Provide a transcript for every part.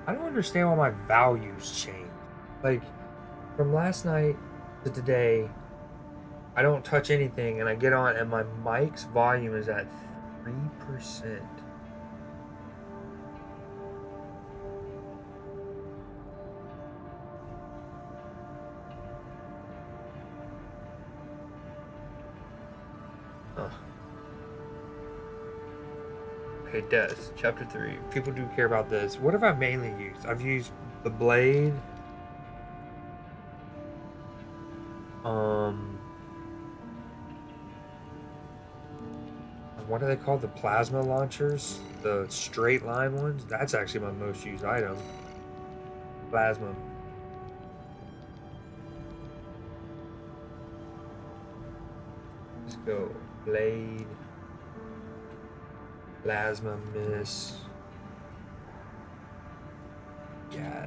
I don't understand why my values change. Like, from last night to today, I don't touch anything, and I get on, and my mic's volume is at 3%. Huh. Okay, death. Chapter 3. People do care about this. What have I mainly used? I've used the blade. Um, what are they called? The plasma launchers? The straight line ones? That's actually my most used item. Plasma. Let's go. Blade. Plasma miss. Yeah.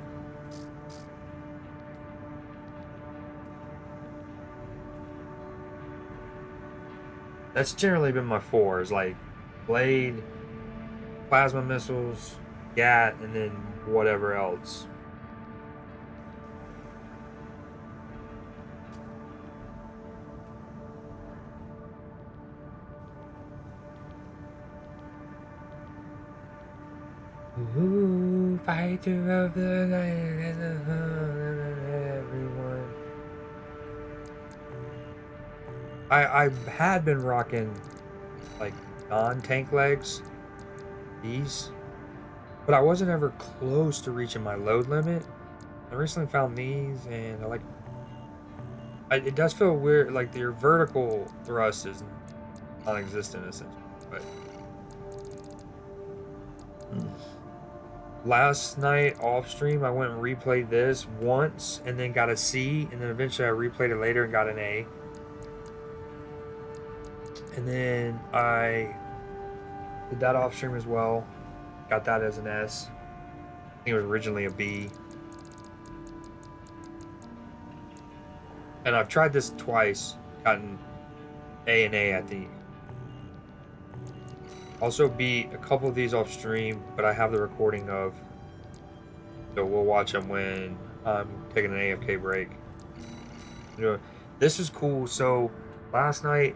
That's generally been my fours, like blade, plasma missiles, gat, and then whatever else. Ooh, fighter of the night, everyone. I had been rocking like non-tank legs, these, but I wasn't ever close to reaching my load limit. I recently found these, and it does feel weird, like your vertical thrust is non-existent essentially, but. Last night off stream, I went and replayed this once and then got a C, and then eventually I replayed it later and got an A. And then I did that off stream as well, got that as an S. I think it was originally a B. And I've tried this twice, gotten A and A, I think. Also beat a couple of these off stream, but I have the recording of, so we'll watch them when I'm taking an AFK break. You know, this is cool. So last night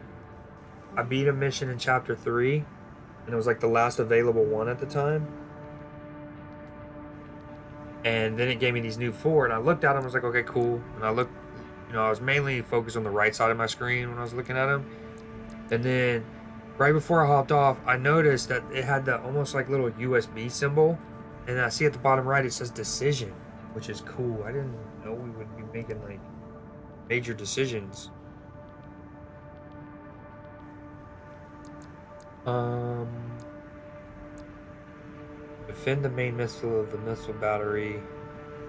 I beat a mission in chapter 3, and it was like the last available one at the time. And then it gave me these new 4, and I looked at them, I was like, okay, cool. And I looked, I was mainly focused on the right side of my screen when I was looking at them. And then right before I hopped off, I noticed that it had the almost like little USB symbol. And I see at the bottom right, it says decision, which is cool. I didn't know we would be making like major decisions. Defend the main missile of the missile battery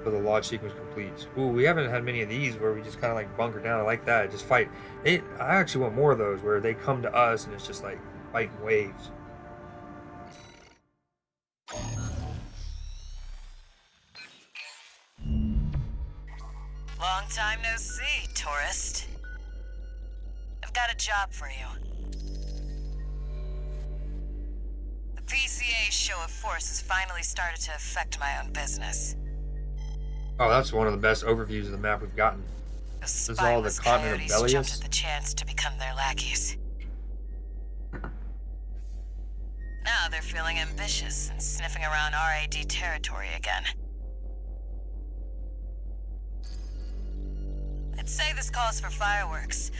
for the launch sequence completes. Ooh, we haven't had many of these where we just kind of like bunker down. I like that. Just fight. I actually want more of those where they come to us and it's just like fighting waves. Long time no see, tourist. I've got a job for you. The PCA's show of force has finally started to affect my own business. Oh, that's one of the best overviews of the map we've gotten. Those This is all the spineless continent of coyotes jumped Belius. at the chance to become their lackeys. Now they're feeling ambitious and sniffing around RAD territory again. I'd say this calls for fireworks,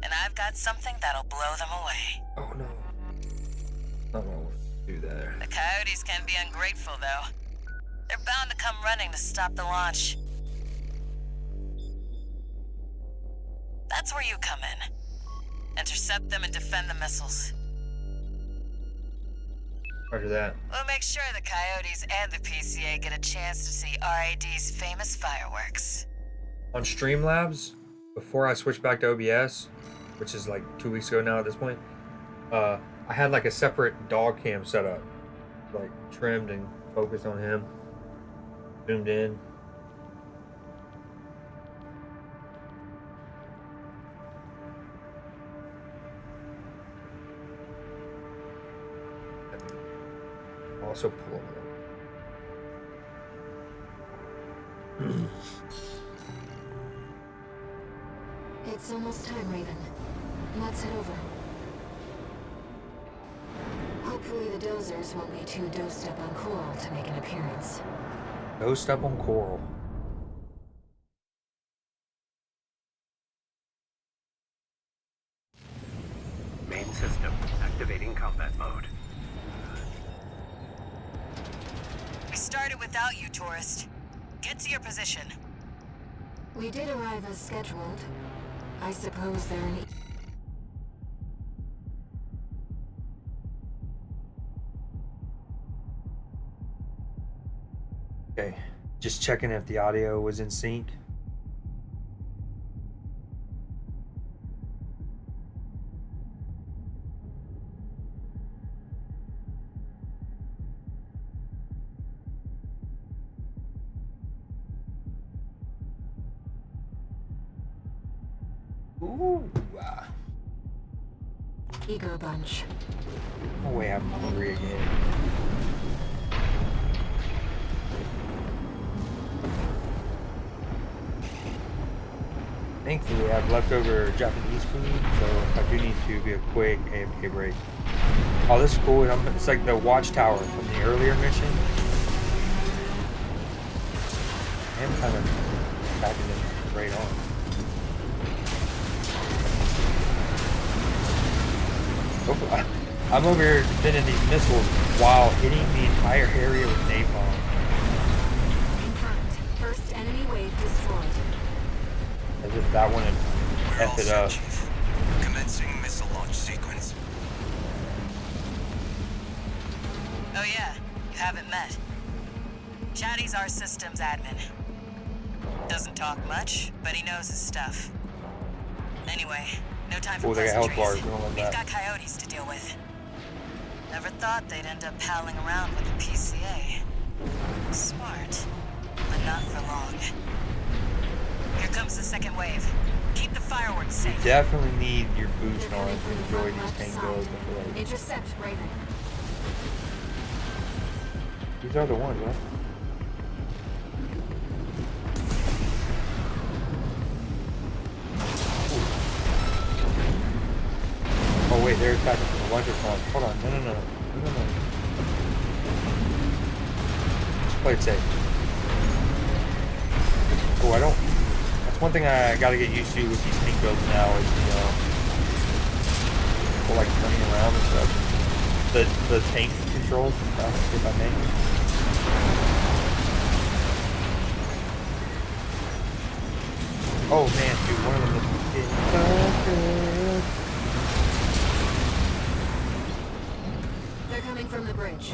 and I've got something that'll blow them away. Oh no. I don't know what to do there. The coyotes can be ungrateful, though. They're bound to come running to stop the launch. That's where you come in. Intercept them and defend the missiles. Roger that. We'll make sure the coyotes and the PCA get a chance to see RAD's famous fireworks. On Streamlabs, before I switched back to OBS, which is like 2 weeks ago now at this point, I had like a separate dog cam set up, like trimmed and focused on him, zoomed in. Also pull him It's almost time, Raven. Let's head over. Hopefully the dozers won't be too dosed up on coral to make an appearance. Dosed up on coral. Main system activating combat mode. We started without you, tourist. Get to your position. We did arrive as scheduled. I suppose they're an... Okay, just checking if the audio was in sync. Ooh. Ego bunch. Oh wait, I'm hungry again. Thankfully, I have leftover Japanese food, so if I do need to be a quick AFK break. Oh, this is cool. It's like the watchtower from the earlier mission. I am kind of packing it right on. I'm over here defending these missiles while hitting the entire area with napalm. Confirmed. First enemy wave destroyed. As if that wouldn't F it up. Chief. Commencing missile launch sequence. Oh yeah, you haven't met. Chatty's our systems admin. Doesn't talk much, but he knows his stuff. Anyway, no time for Oh, they got health bars. pleasantries. We don't want We've that. got coyotes to deal with. Never thought they'd end up palling around with the PCA. Smart, but not for long. Here comes the second wave. Keep the fireworks safe. Definitely need your boost They're on coming to from the enjoy front these left tank side. builds. I feel like Intercept, Raven. these are the ones, right? Oh wait, they're attacking from the launcher front. Hold on, no. Just play it safe. Oh, I don't. That's one thing I gotta get used to with these tank builds now is people like turning around and stuff. The tank controls, if I may. Oh man, dude, one of them is getting so good. They're coming from the bridge.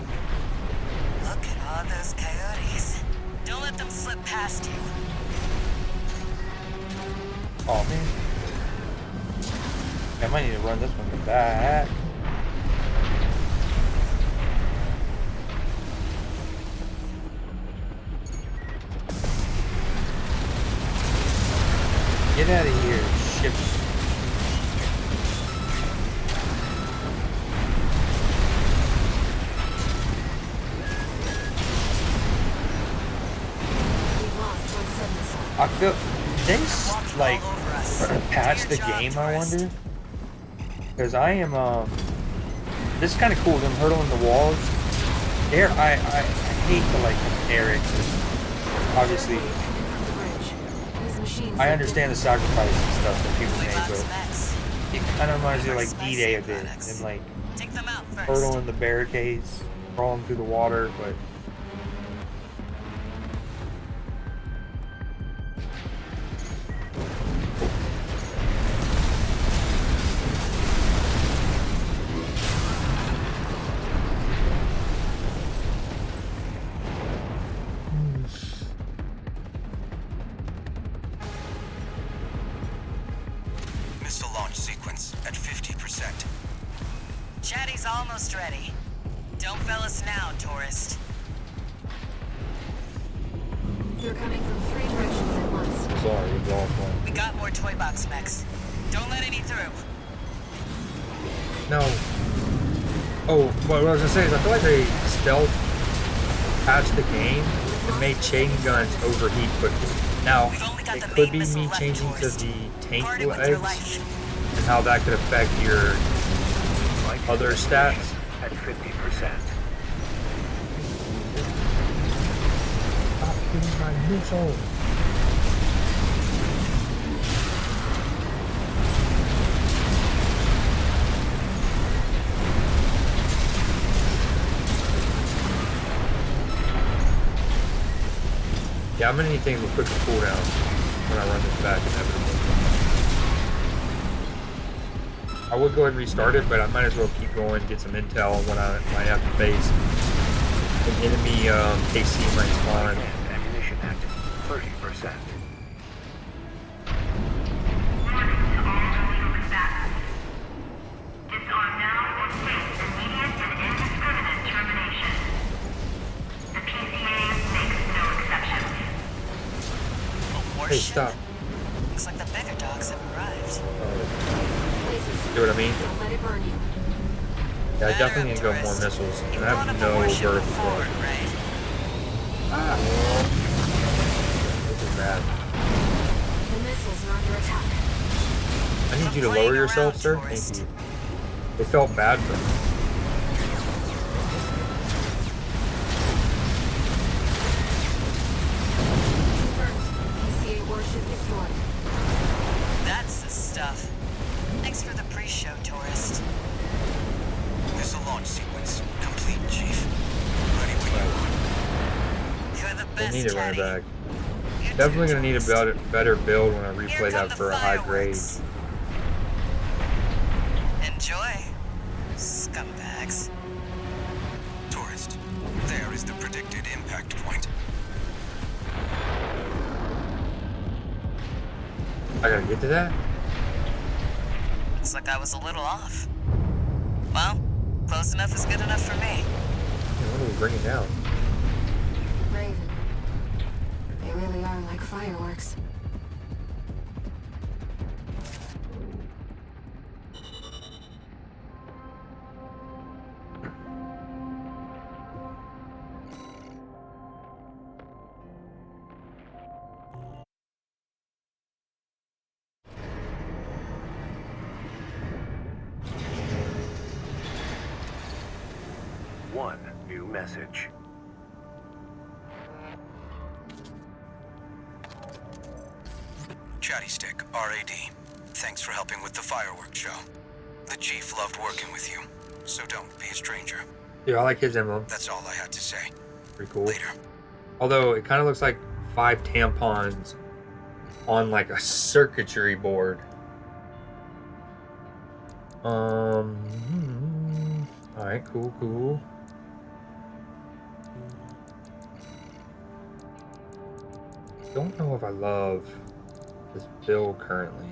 Look at all those coyotes. Don't let them slip past you. Oh man. I might need to run this one back. Get out of here, ships. We've lost one sub-missile. I feel they Walking like all over us. patch Do the your job, game. I tourist. wonder because I am this is kind of cool. Them hurdling the walls. There, I hate to like compare it. 'Cause obviously, From the bridge. These machines I look understand the different. sacrifice and stuff that people make, Toybox but Max. it kind of reminds me of like Spicy D-Day a bit, products. and like Take them out first. hurdling the barricades, crawling through the water, but. Missile launch sequence at 50%. Chatty's almost ready. Don't fail us now, tourist. They're coming from three directions at once. Sorry, we lost one. We got more toy box mechs. Don't let any through. No. Oh, what I was gonna say is I feel like they stealth patched the game and made chain guns overheat quickly. Now, We've only got it the could main be missile me left, changing to tourist. the tank Party with your legs life. and how that could affect your Flight other simulation stats. at 50%. Stop shooting my missile. Yeah, I'm gonna need things with quicker cooldown when I run this back inevitably. I would go ahead and restart it, but I might as well keep going, get some intel on what I might have to face. An enemy KC might spawn. And ammunition at 30%. Disarm now or face immediate and indiscriminate termination. The PCA makes no exceptions. A warship? Hey, stop. Looks like the bigger dogs have arrived. Lasers. See what I mean? Don't let it burn you. Yeah, I definitely need to go more Tourist. missiles, You've and I blown have up a no warship vertical before, threat. right? This is bad. The missiles are under attack. I need you to Playing lower yourself, around, sir. tourist. Thank you. It felt bad for me. Confirmed. PCA warship destroyed. That's the stuff. Thanks for the pre-show, tourist. Missile launch sequence complete, Chief. Ready when you are. You're the I best, need to run it Caddy. back. You too, Definitely gonna need a tourist. better build when I Here replay come that the for a high grade. fireworks. Enjoy, scumbags. Tourist, there is the predicted impact point. I gotta get to that? Looks like I was a little off. Well, close enough is good enough for me. Man, what are we bringing down? Raven. They really are like fireworks. One new message. Chatty Stick, RAD. Thanks for helping with the fireworks show. The Chief loved working with you, so don't be a stranger. Dude, I like his emblem. That's all I had to say. Pretty cool. Later. Although it kind of looks like 5 tampons on like a circuitry board. All right, cool. Don't know if I love this build currently.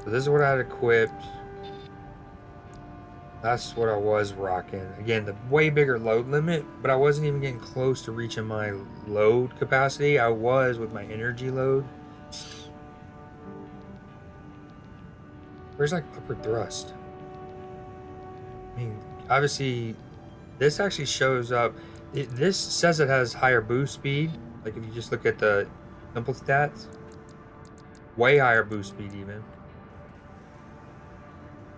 So this is what I had equipped. That's what I was rocking. Again, the way bigger load limit, but I wasn't even getting close to reaching my load capacity. I was with my energy load. Where's like upward thrust? I mean, obviously, this actually shows up. This says it has higher boost speed. Like if you just look at the simple stats, way higher boost speed even.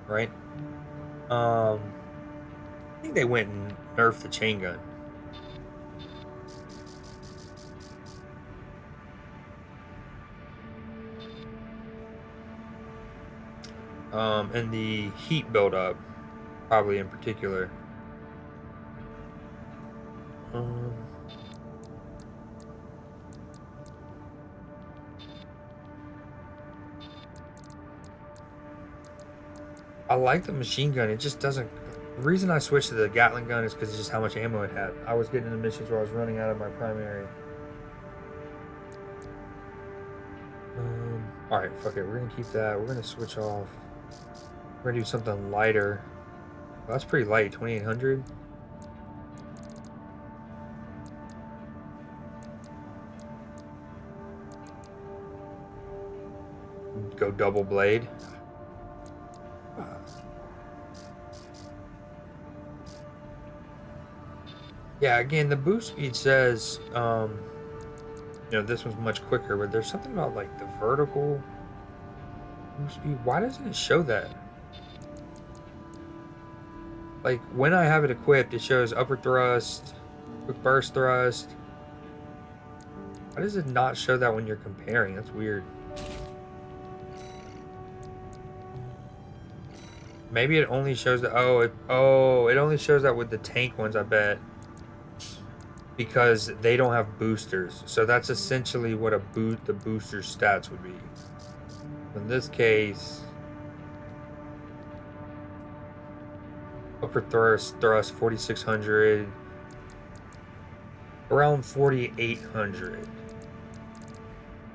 Right? I think they went and nerfed the chain gun. And the heat buildup, probably in particular. I like the machine gun. It just doesn't. The reason I switched to the Gatling gun is because it's just how much ammo it had. I was getting into missions where I was running out of my primary. All right, fuck it. We're gonna keep that. We're gonna switch off. We're gonna do something lighter. Well, that's pretty light. 2800. Go double blade. Yeah, again, the boost speed says, this one's much quicker, but there's something about like the vertical boost speed. Why doesn't it show that? Like when I have it equipped, it shows upper thrust, quick burst thrust. Why does it not show that when you're comparing? That's weird. Maybe it only shows that. It only shows that with the tank ones, I bet, because they don't have boosters. So that's essentially what the booster stats would be. In this case, upper thrust 4600, around 4800,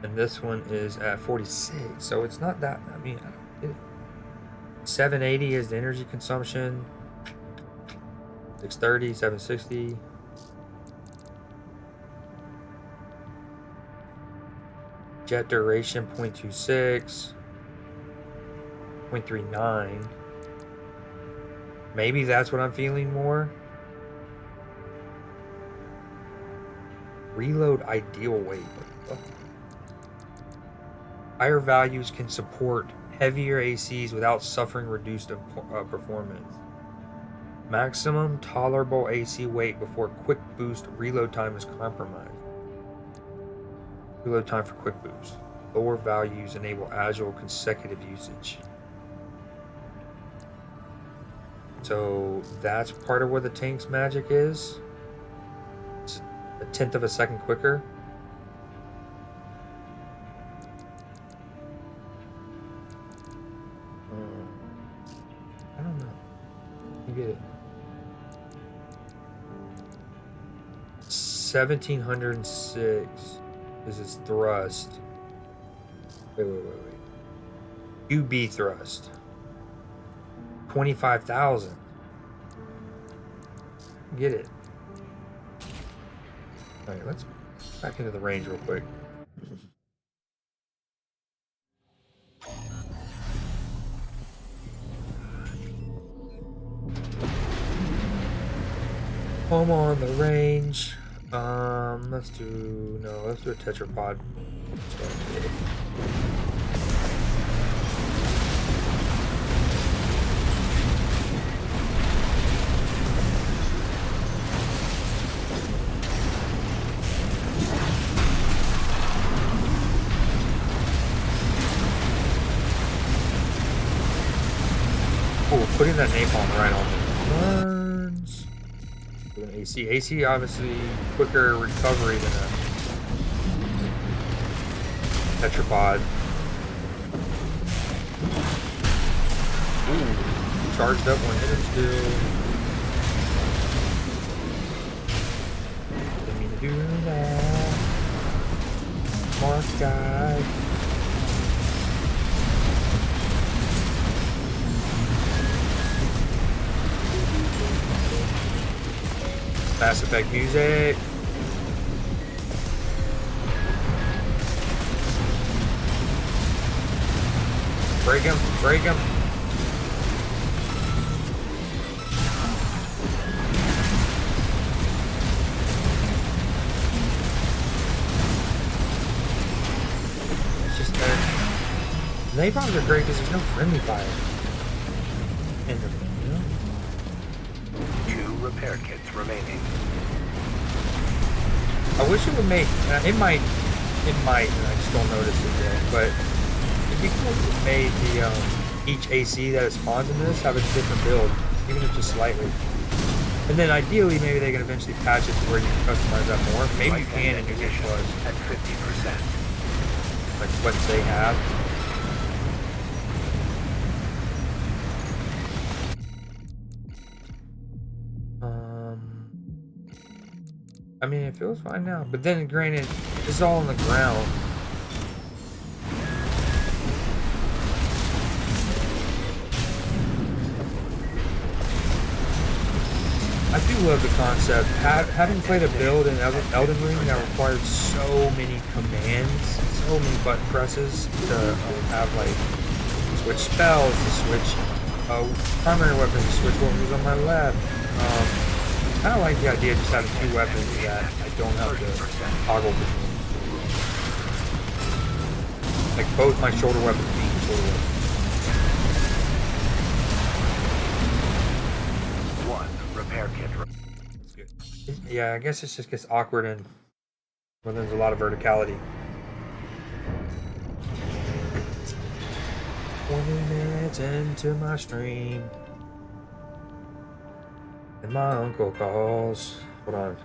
and this one is at 46. So it's not that. I mean, I don't get it. 780 is the energy consumption. 630, 760. Jet duration 0.26, 0.39. Maybe that's what I'm feeling more. Reload ideal weight. Higher values can support heavier ACs without suffering reduced performance. Maximum tolerable AC weight before quick boost reload time is compromised. Reload time for quick boost. Lower values enable agile consecutive usage. So that's part of what the tank's magic is. It's a 1/10 of a second quicker. I don't know. You get it. 1706 is his thrust. Wait. QB thrust. 25,000. Get it. Alright, let's back into the range real quick. Home on the range. Let's do a tetrapod. Cool, putting that napalm right on the burns. With an AC. AC obviously quicker recovery than a tetrapod. Ooh, charged up one hit still. Didn't mean to do that. Mark guy. Mass Effect music. Break him, break him. It's just napalms are great because there's no friendly fire in them. Repair kits remaining. I wish it would make it might, and I just don't notice it yet, but it'd be cool if it made the each AC that it spawns in this have a different build, even if just slightly. And then ideally maybe they can eventually patch it to where you can customize that more. Maybe you can in New Game Plus. At 50%. Like what they have. I mean, it feels fine now, but then granted, this is all on the ground. I do love the concept. Having played a build in Elden Ring that required so many commands, so many button presses to have like switch spells, to switch primary weapons, to switch what was on my left. kind of like the idea of just having two weapons that I don't have to toggle between. Like both my shoulder weapons being shoulder weapons. One repair kit. That's good. Yeah, I guess it just gets awkward and when there's a lot of verticality. 20 minutes into my stream. And my uncle calls. Hold on.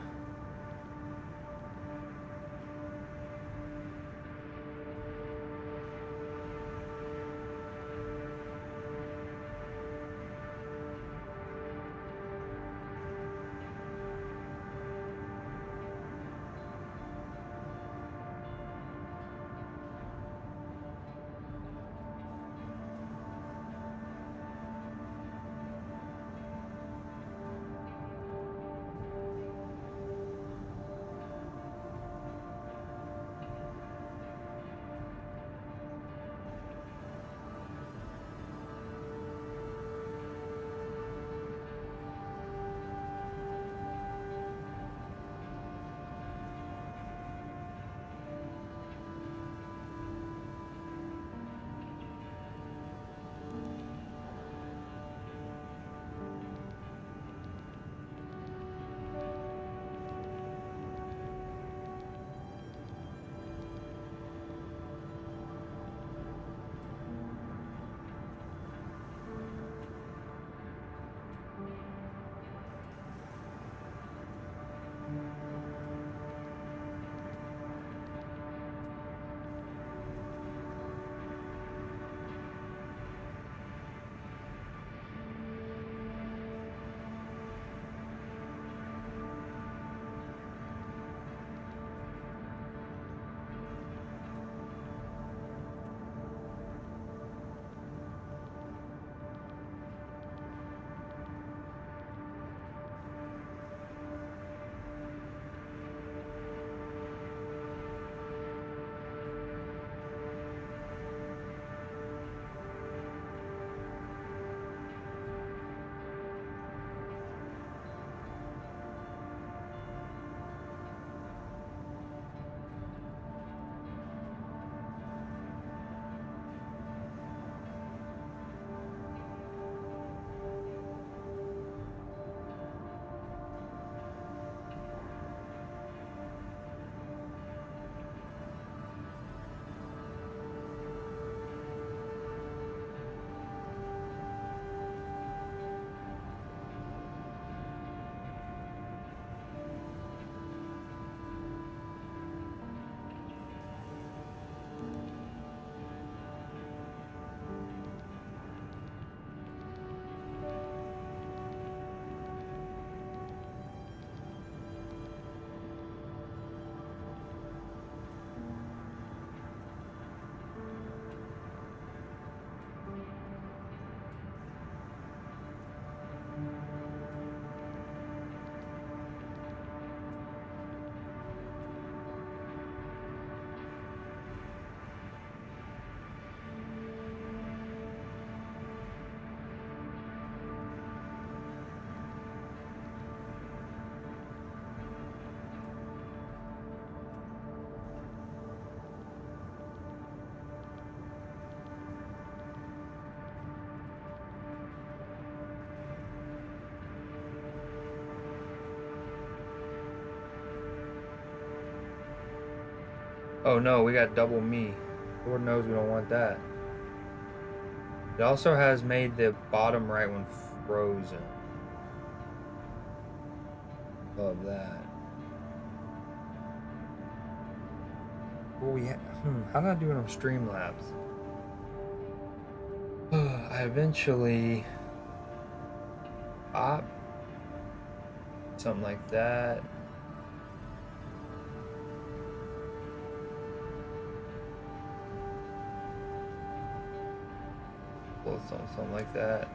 Oh no, we got double me. Lord knows we don't want that. It also has made the bottom right one frozen. Love that. Oh yeah. How did I do it on Streamlabs? I eventually pop something like that. Something like that.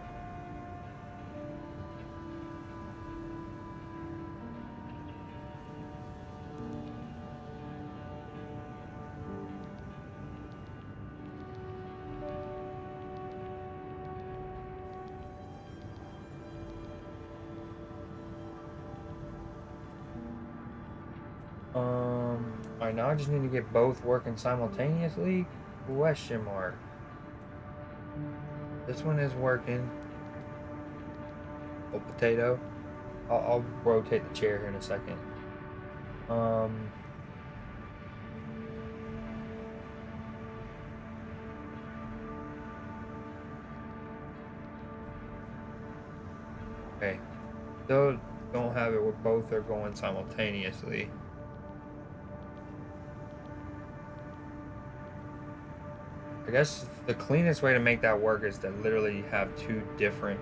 Alright, now I just need to get both working simultaneously? Question mark. This one is working. Oh, potato. I'll rotate the chair here in a second. Okay. Still don't have it where both are going simultaneously. I guess the cleanest way to make that work is to literally have two different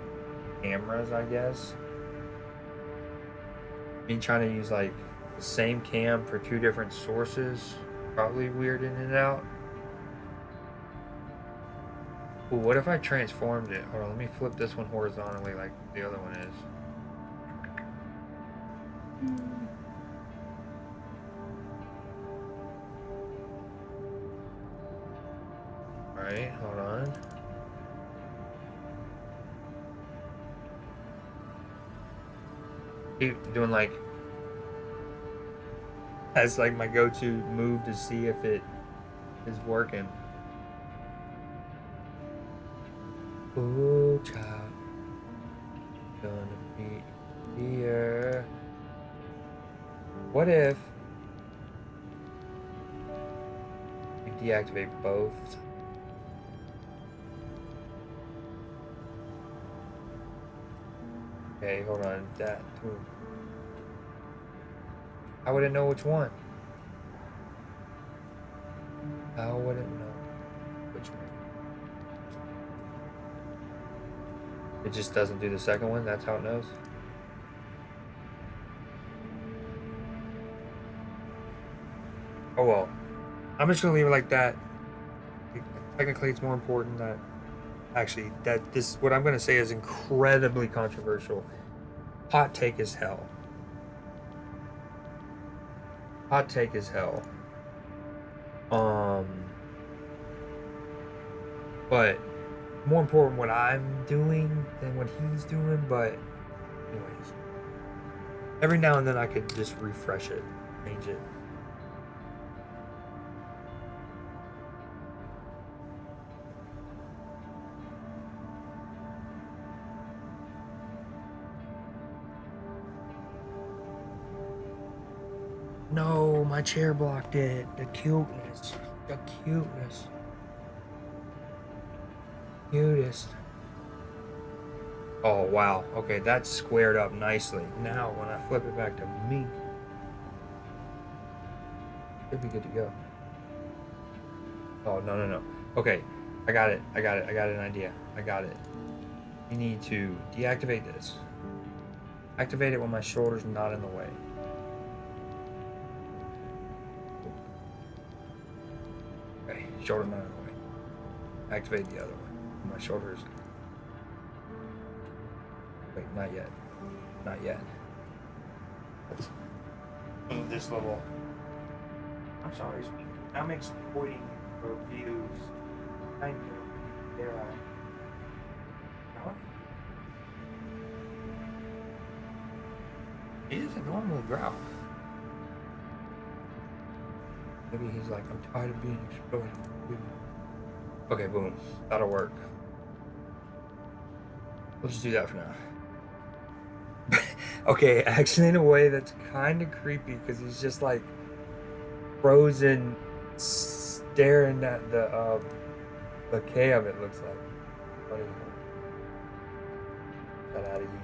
cameras, I guess. Me trying to use like the same cam for two different sources, probably weirding it out. Ooh, what if I transformed it? Hold on, let me flip this one horizontally like the other one is. Alright, hold on. Keep doing like as like my go-to move to see if it is working. Ooh, child, gonna be here. What if we deactivate both? Okay, hold on. That too. I wouldn't know which one. I wouldn't know which one. It just doesn't do the second one. That's how it knows. Oh well. I'm just gonna leave it like that. Technically, it's more important that actually that this what I'm gonna say is incredibly controversial. Hot take is hell. Hot take is hell. But more important what I'm doing than what he's doing, but anyways. Every now and then I could just refresh it, change it. No, my chair blocked it. The cuteness. The cuteness. Cutest. Oh, wow. Okay, that's squared up nicely. Now, when I flip it back to me, it'd be good to go. Oh, no. Okay, I got it. I got an idea. I got it. You need to deactivate this. Activate it when my shoulder's not in the way. Okay, shoulder not in the way. Activate the other one. My shoulders. Wait, not yet. Not yet. Let's move this little. I'm sorry, I'm exploiting your views. I know. There I. No? He doesn't normally growl. Maybe he's like, I'm tired of being exploited. Okay, boom. That'll work. We'll just do that for now. Okay, actually in a way that's kind of creepy because he's just like frozen staring at the bouquet of it, looks like. What is it? Got out of here.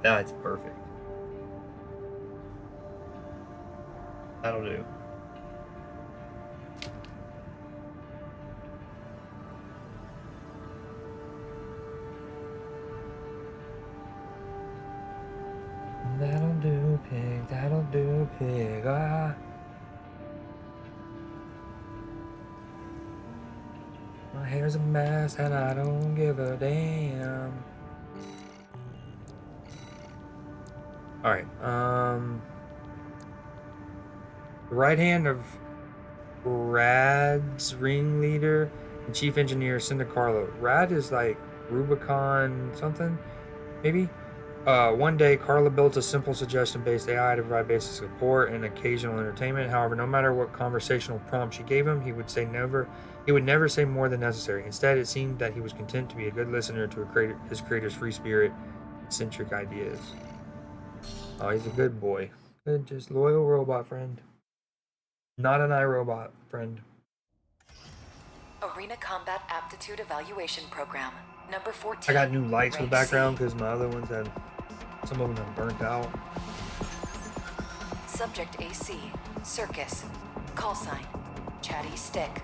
That's perfect. That'll do. That'll do, pig. That'll do, pig. Ah. My hair's a mess and I don't give a damn. Alright, the right hand of Rad's ringleader and chief engineer Cinda Carlo. Rad is like Rubicon something, maybe? One day, Carla built a simple suggestion-based AI to provide basic support and occasional entertainment. However, no matter what conversational prompt she gave him, he would never say more than necessary. Instead, it seemed that he was content to be a good listener to his creator's free spirit and eccentric ideas. Oh, he's a good boy. Good, just loyal robot friend. Not an iRobot friend. Arena Combat Aptitude Evaluation Program, number 14. I got new lights in the Rank background C. because my other ones had, some of them had burnt out. Subject AC, Circus. Call sign, Chatty Stick.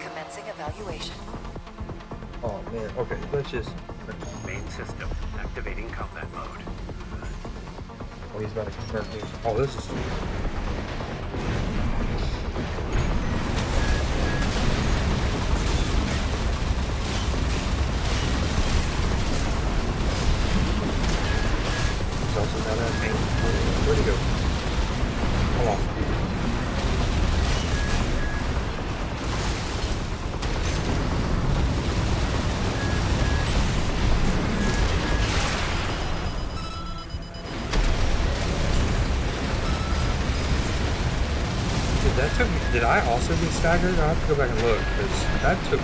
Commencing evaluation. Oh man, okay, let's just. Main system activating combat mode. Oh, he's about to convert me. Oh, this is. He's also got that thing. Where'd he go? Hold on. Did I also get staggered? I'll have to go back and look because that took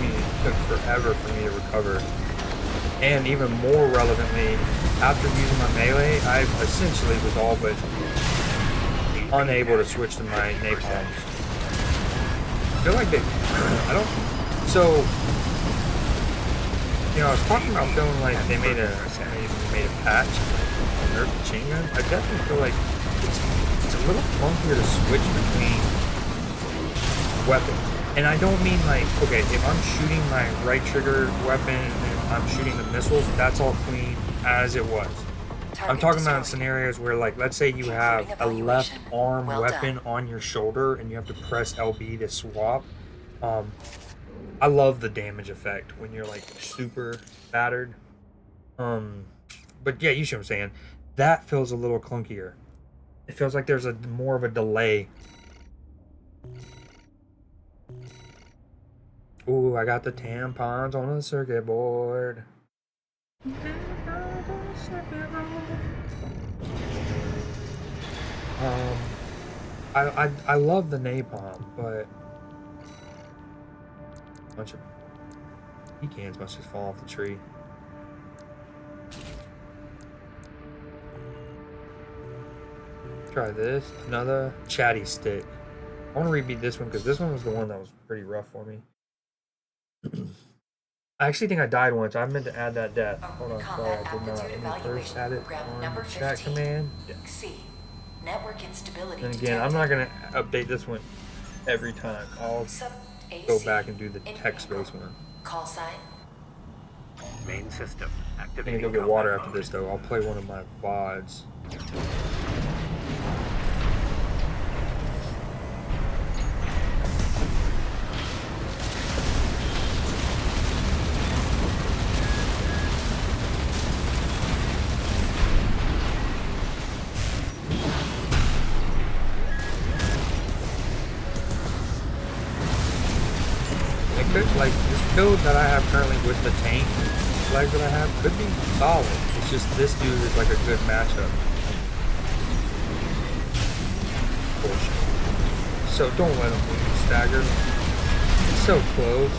forever for me to recover. And even more relevantly, after using my melee, I essentially was all but unable to switch to my napalms. I feel like I don't. So, you know, I was talking about feeling like they made a patch on Nerf machine gun. I definitely feel like it's a little clunkier to switch between weapons. And I don't mean like, okay, if I'm shooting my right trigger weapon and I'm shooting the missiles, that's all clean as it was. I'm talking about in scenarios where, like, let's say you have a left arm weapon on your shoulder and you have to press LB to swap. I love the damage effect when you're like super battered. But yeah, you see what I'm saying. That feels a little clunkier. It feels like there's more of a delay. Ooh, I got the tampons on the circuit board. I love the napalm, but a bunch of pecans must just fall off the tree. Try this, another chatty stick. I want to repeat this one because this one was the one that was pretty rough for me. I actually think I died once. I meant to add that death. Hold on, sorry, I did not. When I first had it on chat command. Yeah. C. Network instability. And again, I'm not gonna update this one every time. I'll go back and do the text-based one. Call sign. Main system I'm activating gonna go get water combat after mode. this though. I'll play one of my VODs. Like, this build that I have currently with the tank flag that I have could be solid. It's just this dude is like a good matchup. Bullshit. So don't let him win stagger. It's so close.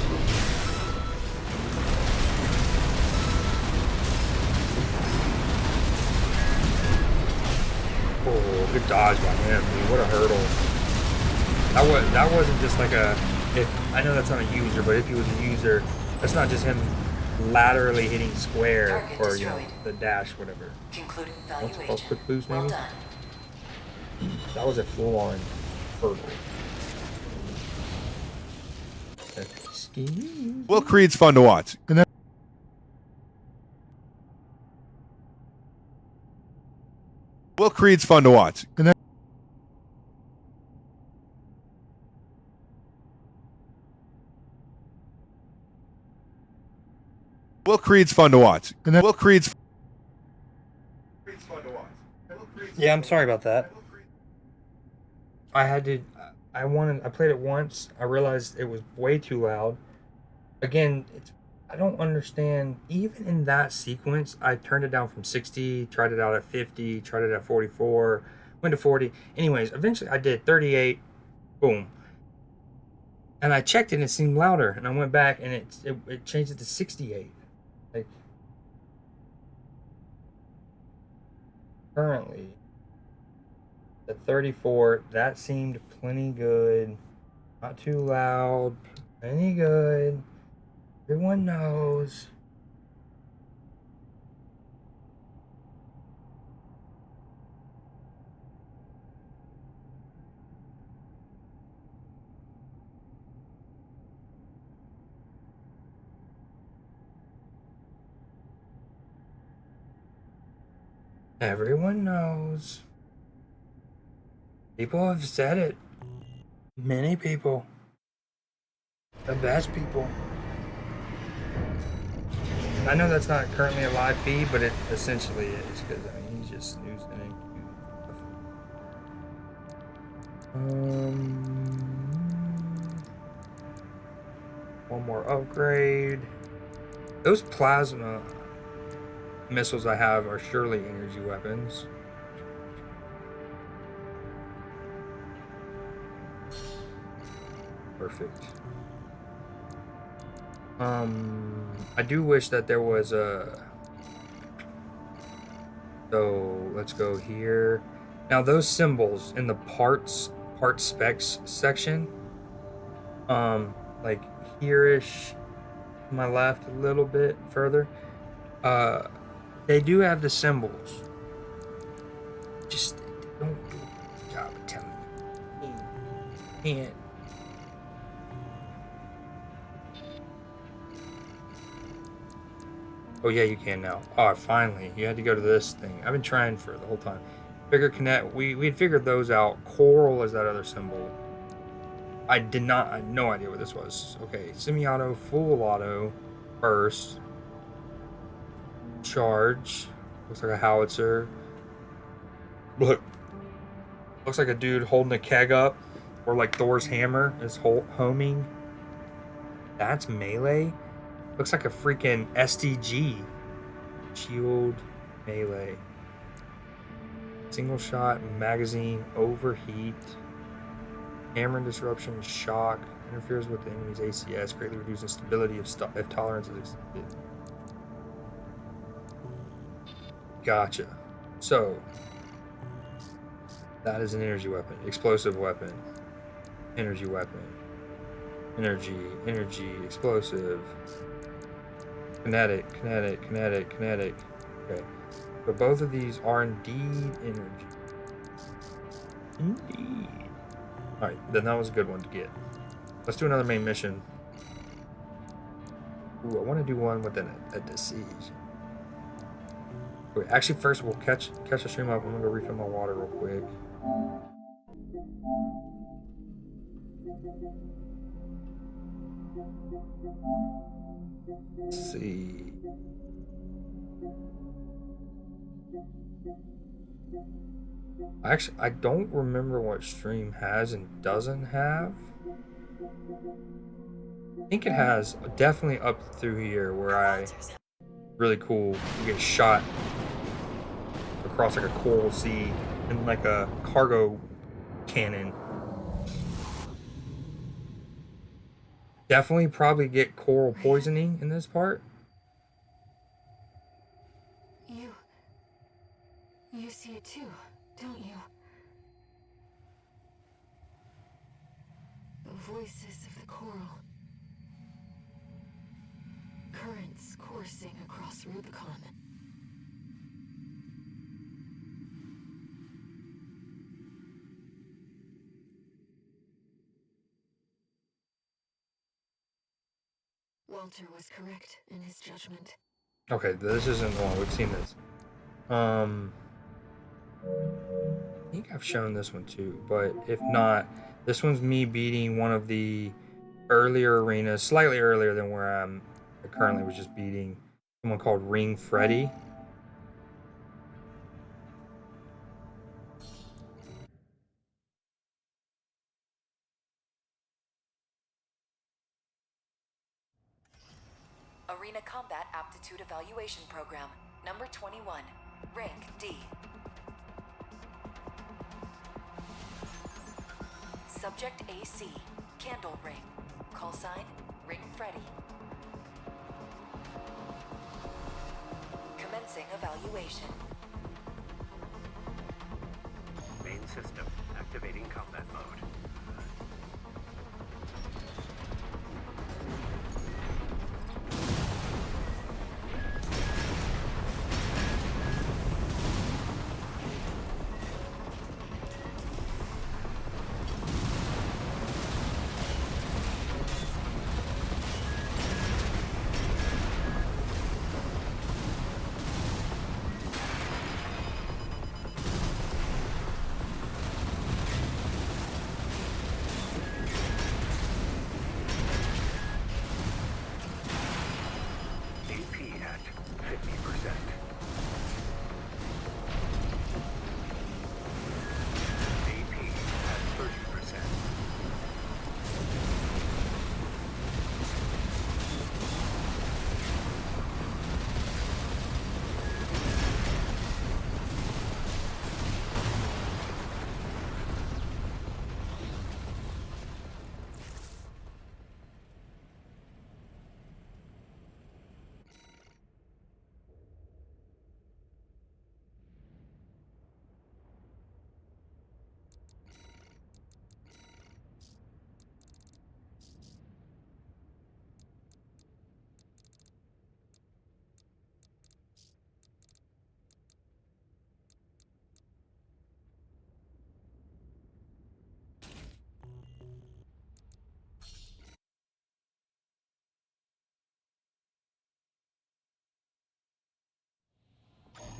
Oh, good dodge by him, dude. What a hurdle. That wasn't just like a. If I know that's not a user, but if he was a user, that's not just him laterally hitting square Target or, you know, destroyed. the dash, whatever. Concluding What's it called? evaluation. Quick boost, Well maybe? done. That was a full-on hurdle. Excuse me. Will Creed's fun to watch. Will Creed's fun to watch. Will Creed's fun to watch. Will Creed's Yeah, I'm sorry about that. I had to. I played it once. I realized it was way too loud. Again, I don't understand. Even in that sequence, I turned it down from 60, tried it out at 50, tried it at 44, went to 40. Anyways, eventually I did 38. Boom. And I checked it and it seemed louder. And I went back and it changed it to 68. Like, currently, the 34, that seemed plenty good. Not too loud. Plenty good. Everyone knows. Everyone knows. People have said it. Many people. The best people. I know that's not currently a live feed, but it essentially is, because I mean, he's just snoozing and one more upgrade. Those plasma missiles I have are surely energy weapons. Perfect. I do wish that there was a... So, let's go here. Now, those symbols in the part specs section, like here-ish, to my left a little bit further, they do have the symbols. Just don't do a good job of telling me. You can't. Oh yeah, you can now. Oh, finally. You had to go to this thing. I've been trying for the whole time. Figure Connect. We had figured those out. Coral is that other symbol. I had no idea what this was. Okay, semi-auto, full auto, burst, charge. Looks like a howitzer. Look. Looks like a dude holding a keg up. Or like Thor's hammer is homing. That's melee? Looks like a freaking STG. Shield, melee. Single shot, magazine, overheat. Hammer disruption, shock. Interferes with the enemy's ACS, greatly reducing stability if tolerance is exceeded. Gotcha. So, that is an energy weapon. Explosive weapon. Energy weapon. Energy, explosive. Kinetic. Okay. But both of these are indeed energy. Indeed. Alright, then that was a good one to get. Let's do another main mission. Ooh, I want to do one with a siege. Wait, actually, first we'll catch the stream up. I'm gonna go refill my water real quick. Let's see. Actually, I don't remember what stream has and doesn't have. I think it has definitely up through here where really cool. You get shot across like a coral sea in like a cargo cannon. Definitely probably get coral poisoning in this part. You see it too, don't you? The voices of the coral. Currents coursing across Rubicon. Walter was correct in his judgment. Okay, this isn't the one. We've seen this. I think I've shown this one too, but if not, this one's me beating one of the earlier arenas, slightly earlier than where I currently was just beating someone called Ring Freddy. Arena Combat Aptitude Evaluation Program, number 21, rank D. Subject AC, Candle Ring. Call sign, Ring Freddy. Commencing evaluation. Main system activating combat mode. AP at 50%. AP at 30%.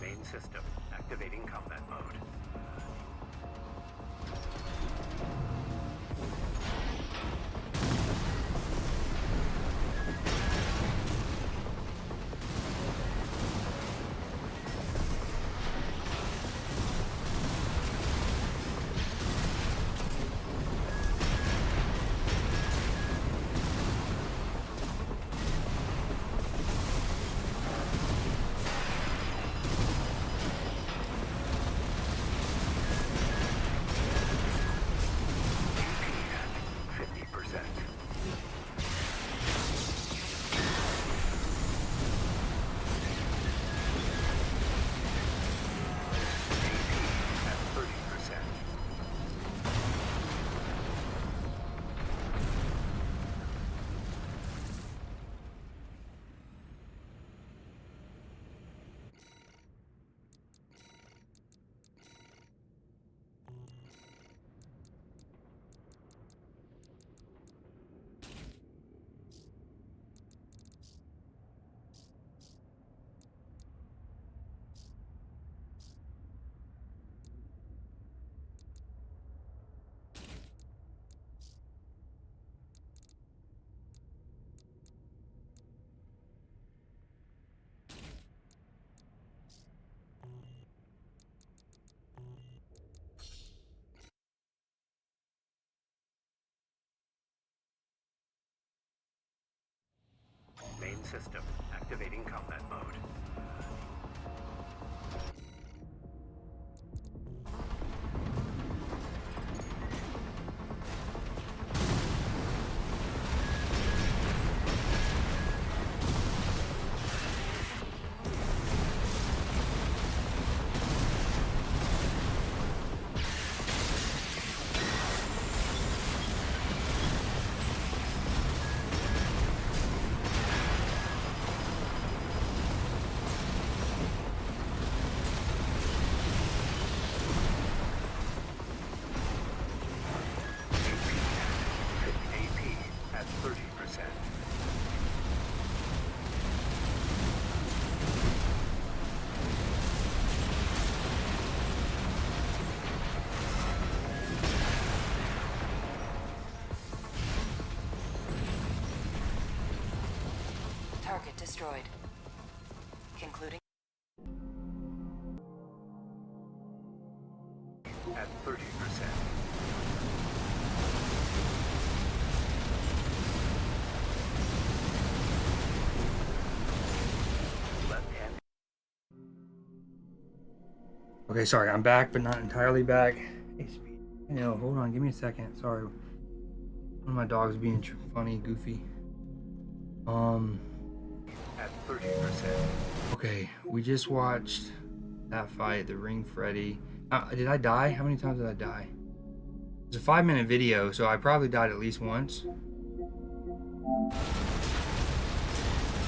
Main system activating combat mode. Main system activating combat mode. AP at 30%. Target destroyed. Concluding. At 30%. Okay, sorry, I'm back, but not entirely back. Hey, Speed. No, hold on, give me a second. Sorry. One of my dogs being funny, goofy. At 30%. Okay, we just watched that fight, the Ring Freddy. Did I die? How many times did I die? It's a 5-minute video, so I probably died at least once.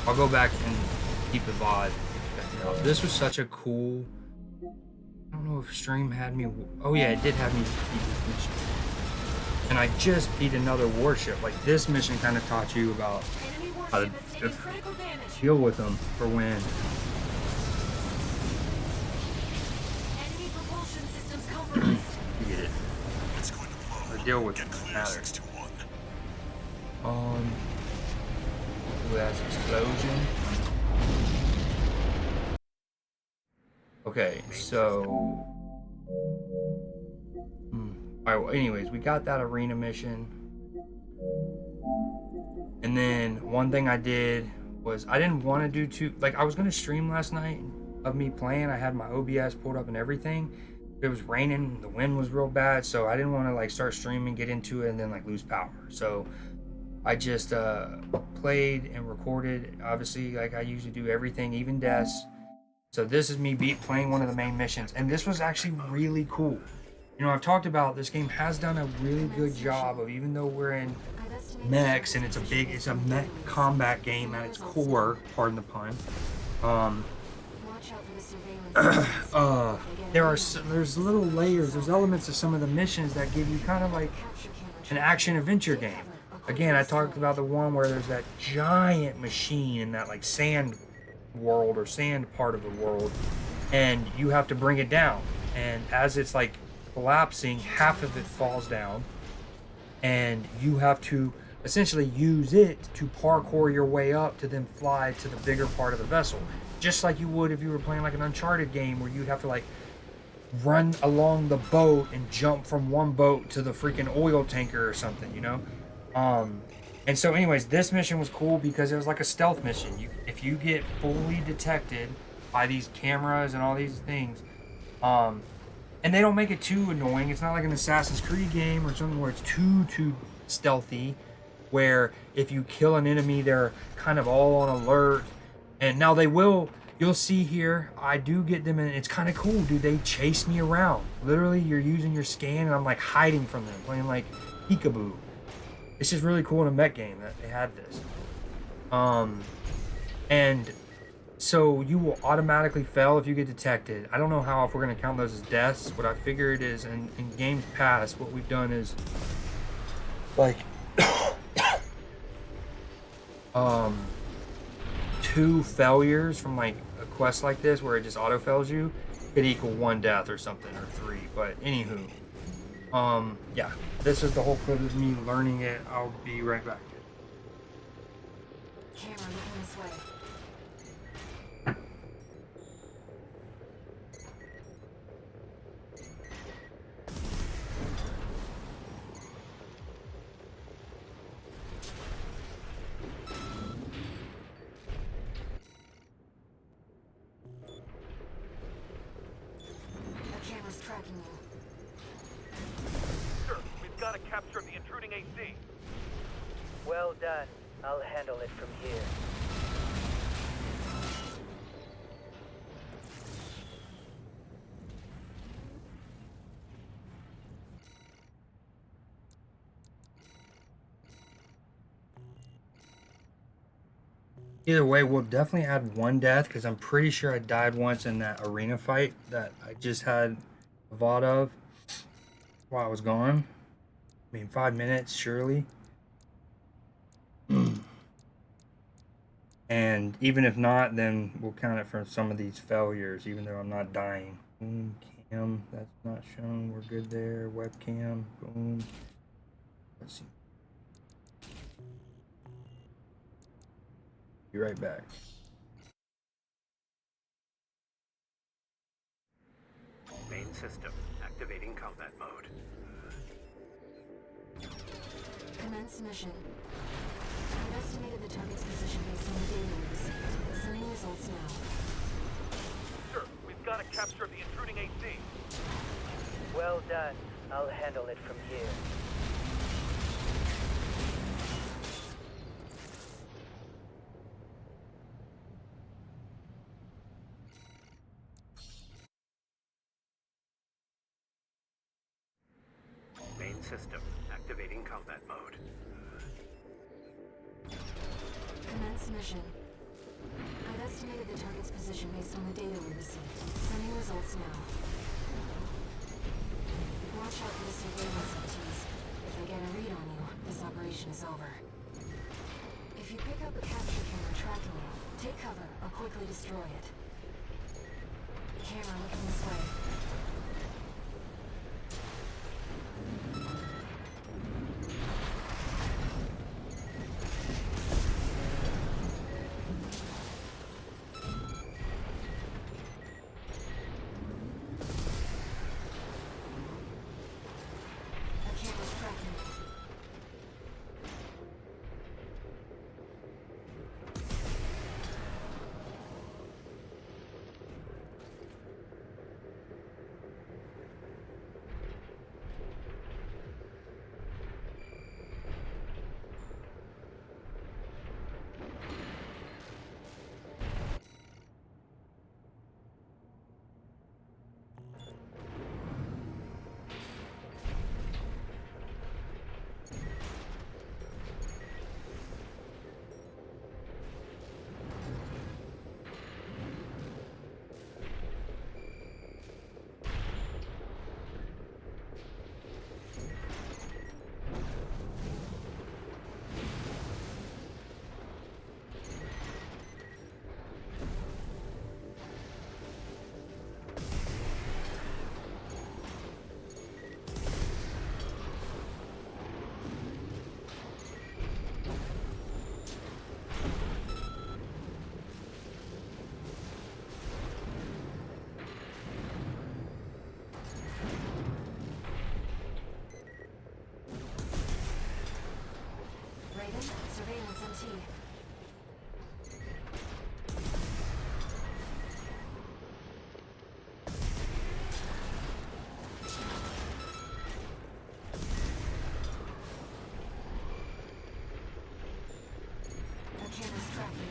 I'll go back and keep the VOD. This was such a cool... I don't know if stream had me... Oh yeah, it did have me beat this mission. And I just beat another warship. Like, this mission kind of taught you about how to deal with them for when... Enemy propulsion systems compromised. You get it. It's going to blow. Or deal with Get it. clear, Matter. 621. Ooh, that's explosion. Okay, so... Alright, well, anyways, we got that arena mission. And then one thing I did was I didn't want to do too... Like, I was going to stream last night of me playing. I had my OBS pulled up and everything. It was raining. The wind was real bad. So I didn't want to, like, start streaming, get into it, and then, like, lose power. So I just played and recorded. Obviously, like I usually do everything, even deaths. So this is me playing one of the main missions. And this was actually really cool. You know, I've talked about this game has done a really good job of, even though we're in mechs and it's a mech combat game at its core, pardon the pun. Watch out for the surveillance. There's little layers, there's elements of some of the missions that give you kind of like an action adventure game. Again, I talked about the one where there's that giant machine in that like sand world or sand part of the world, and you have to bring it down. And as it's like collapsing, half of it falls down, and you have to essentially use it to parkour your way up to then fly to the bigger part of the vessel, just like you would if you were playing like an Uncharted game where you'd have to like run along the boat and jump from one boat to the freaking oil tanker or something, you know. And so anyways, this mission was cool because it was like a stealth mission. If you get fully detected by these cameras and all these things, and they don't make it too annoying. It's not like an Assassin's Creed game or something where it's too stealthy, where if you kill an enemy, they're kind of all on alert. And now you'll see here, I do get them, and it's kind of cool, dude. They chase me around. Literally, you're using your scan, and I'm like hiding from them, playing like peekaboo. It's just really cool in a mech game that they had this. And so you will automatically fail if you get detected. I don't know how, if we're going to count those as deaths. What I figured is in games past, what we've done is like 2 failures from like a quest like this where it just auto fails you could equal 1 death or something, or 3. But anywho, yeah, this is the whole clip of me learning it. I'll be right back. Camera looking this way. The camera's tracking you. Sir, we've got to capture the intruding AC. Well done. I'll handle it from here. Either way, we'll definitely add 1 death because I'm pretty sure I died once in that arena fight that I just had a VOD of while I was gone. I mean, 5 minutes, surely. And even if not, then we'll count it for some of these failures, even though I'm not dying. Boom, cam, that's not shown. We're good there. Webcam, boom. Let's see. Be right back. Main system activating combat mode. Commence mission. I've estimated the target's position based on the data we received. Sending results now. Sir, we've got supersonic capture of the intruding AC. Well done. I'll handle it from here. Main system activating combat mode. Commence mission. I've estimated the target's position based on the data we received. Sending results now. Watch out for the surveillance MTs. If they get a read on you, this operation is over. If you pick up a capture camera tracking you, take cover or quickly destroy it. Camera looking this way. Surveillance MT. The camera's tracking you.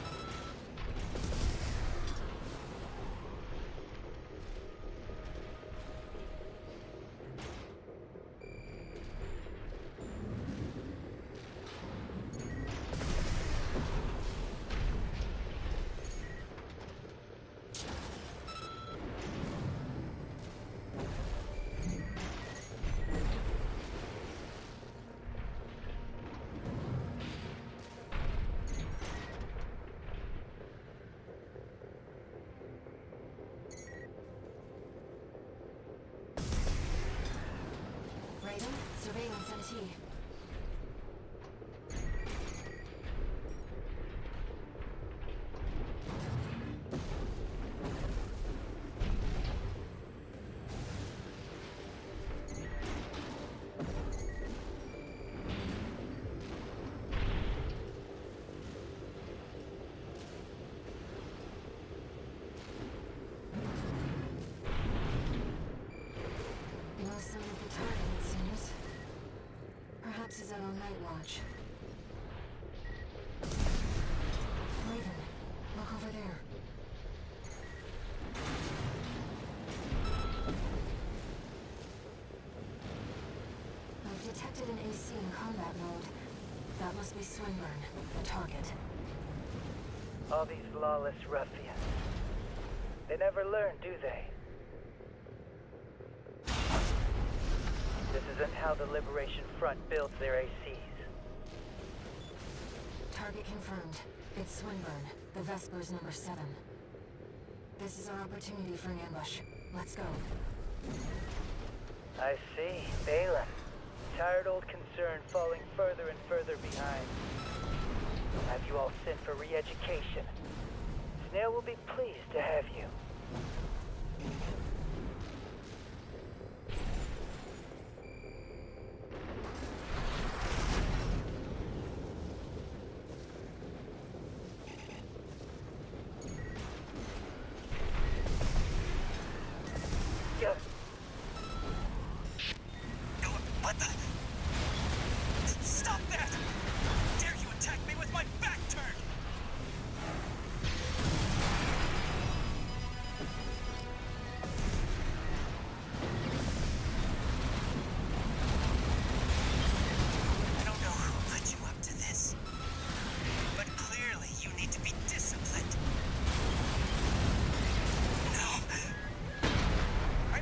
Surveillance MT. No sign of the target, it seems. Perhaps he's out on night watch. Raven, look over there. I've detected an AC in combat mode. That must be Swinburne, the target. All these lawless ruffians. They never learn, do they? This isn't how the Liberation Front builds their ACs. Target confirmed. It's Swinburne, the Vespers number 7. This is our opportunity for an ambush. Let's go. I see. Balin. Tired old concern falling further and further behind. I'll have you all sent for re-education. Snail will be pleased to have you.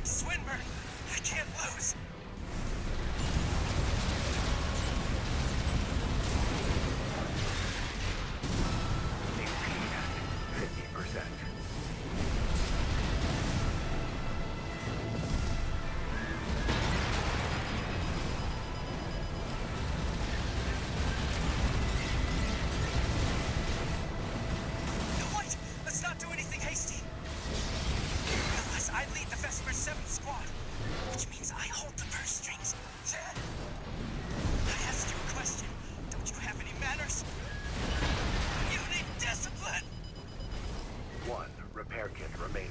I'm Swinburne. I can't lose. Maintain at 50%. No, wait! Let's not do anything hasty. Realize I lead the Vesper 7th Squad, which means I hold the purse strings. I asked you a question. Don't you have any manners? You need discipline! 1 repair kit remaining.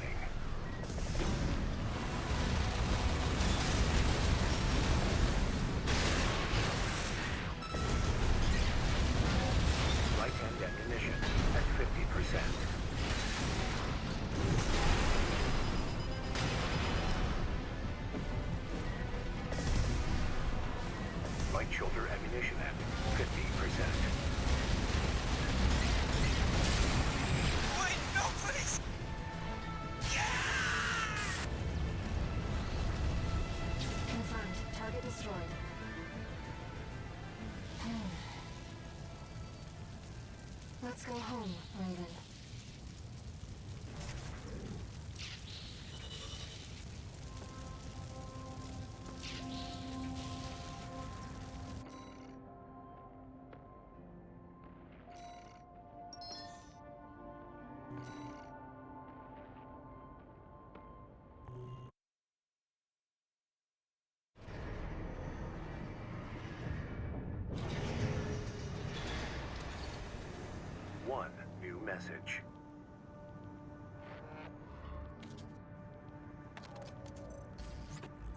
Right-hand ammunition at 50%. Right shoulder ammunition at 50%. Wait, no, please! Confirmed. Target destroyed. Let's go home, Raven. One new message.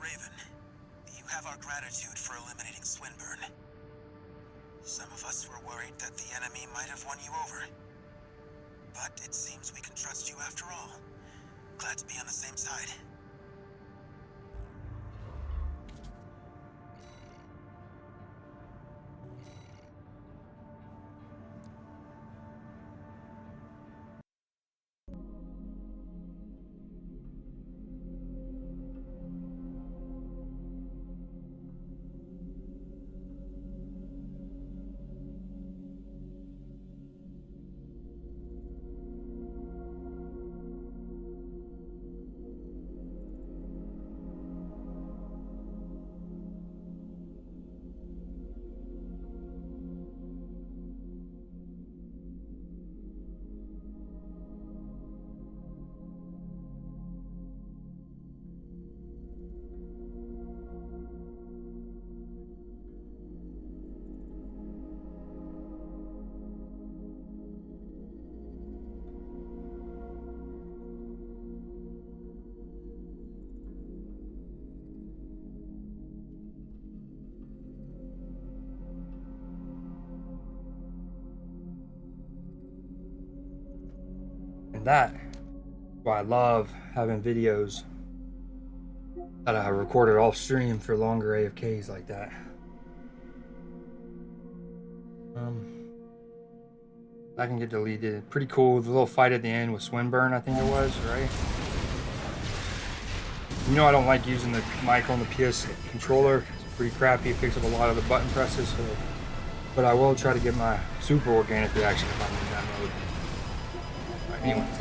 Raven, you have our gratitude for eliminating Swinburne. Some of us were worried that the enemy might have won you over. But it seems we can trust you after all. Glad to be on the same side. And that's why I love having videos that I recorded off stream for longer AFKs like that. I can get deleted. Pretty cool. The little fight at the end with Swinburne, I think it was, right? You know I don't like using the mic on the PS controller. It's pretty crappy. It picks up a lot of the button presses. So, but I will try to get my super organic reaction if I'm in that mode. Anyways,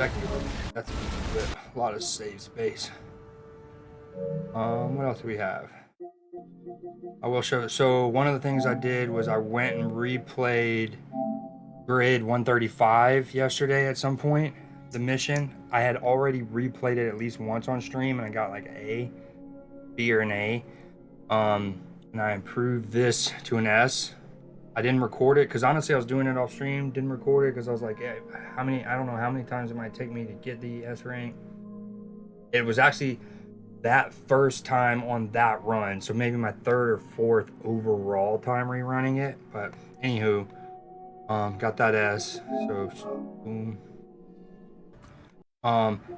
that's a lot of save space. What else do we have? I will show. So one of the things I did was I went and replayed Grid 135 yesterday at some point. The mission, I had already replayed it at least once on stream, and I got like A, B, or an A. And I improved this to an S. I didn't record it because honestly I was doing it off stream, didn't record it because I was like, yeah, I don't know how many times it might take me to get the S rank. It was actually that first time on that run, so maybe my third or fourth overall time rerunning it. But anywho, got that S. So boom.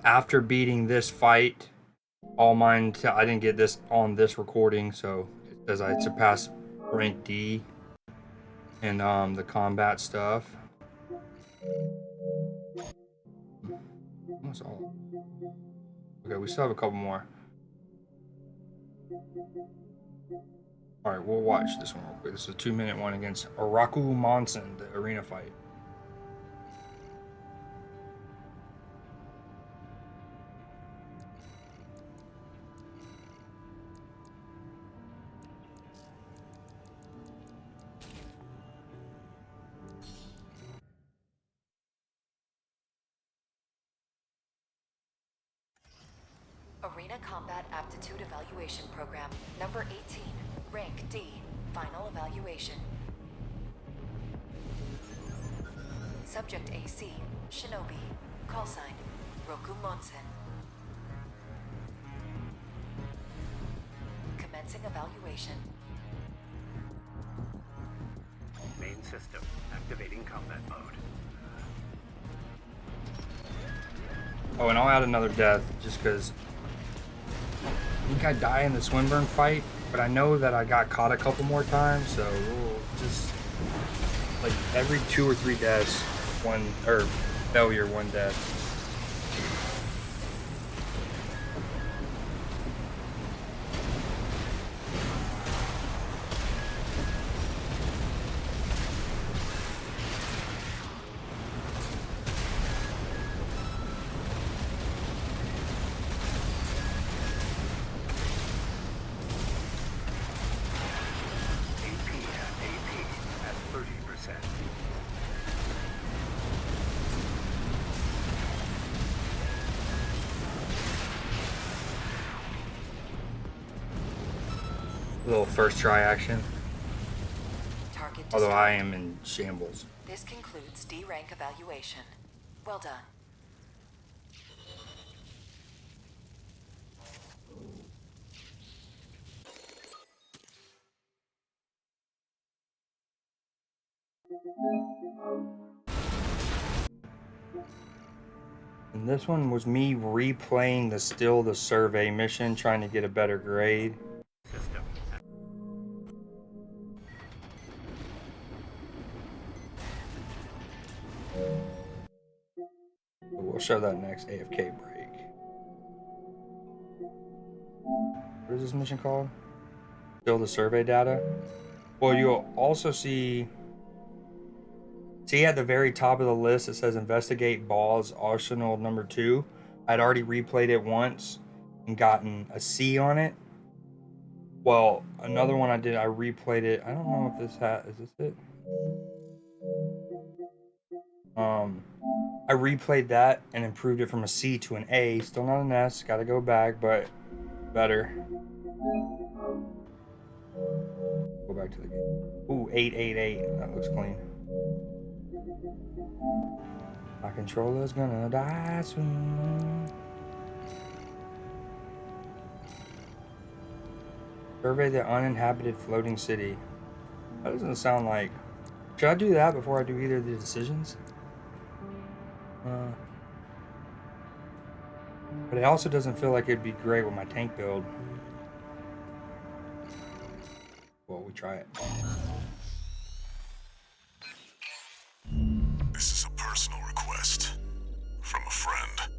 After beating this fight, all mine, I didn't get this on this recording, so it says I surpassed rank D. And the combat stuff. Almost all. Okay, we still have a couple more. Alright, we'll watch this one real quick. This is a 2-minute one against Araku Monson, the arena fight. Arena Combat Aptitude Evaluation Program, number 18, rank D, final evaluation. Subject AC, Shinobi, call sign, Roku Monsen. Commencing evaluation. Main system activating combat mode. Oh, and I'll add another death just because I think I die in the Swinburne fight, but I know that I got caught a couple more times, so we'll just like every 2 or 3 deaths, one or failure, 1 death. At 30%. A little first try action. Target Although destroyed. I am in shambles. This concludes D rank evaluation. Well done. And this one was me replaying the survey mission, trying to get a better grade. System. We'll show that next AFK break. What is this mission called? Still the survey data. Well, you'll also see at the very top of the list it says investigate Ball's Arsenal number 2. I'd already replayed it once and gotten a C on it. Well, another one I replayed it. I don't know if this is this it? I replayed that and improved it from a C to an A. Still not an S. Gotta go back, but better. Go back to the game. Ooh, 888. That looks clean. My controller's gonna die soon. Survey the uninhabited floating city. That doesn't sound like... Should I do that before I do either of the decisions? But it also doesn't feel like it'd be great with my tank build. Well, we try it. This is a personal request from a friend.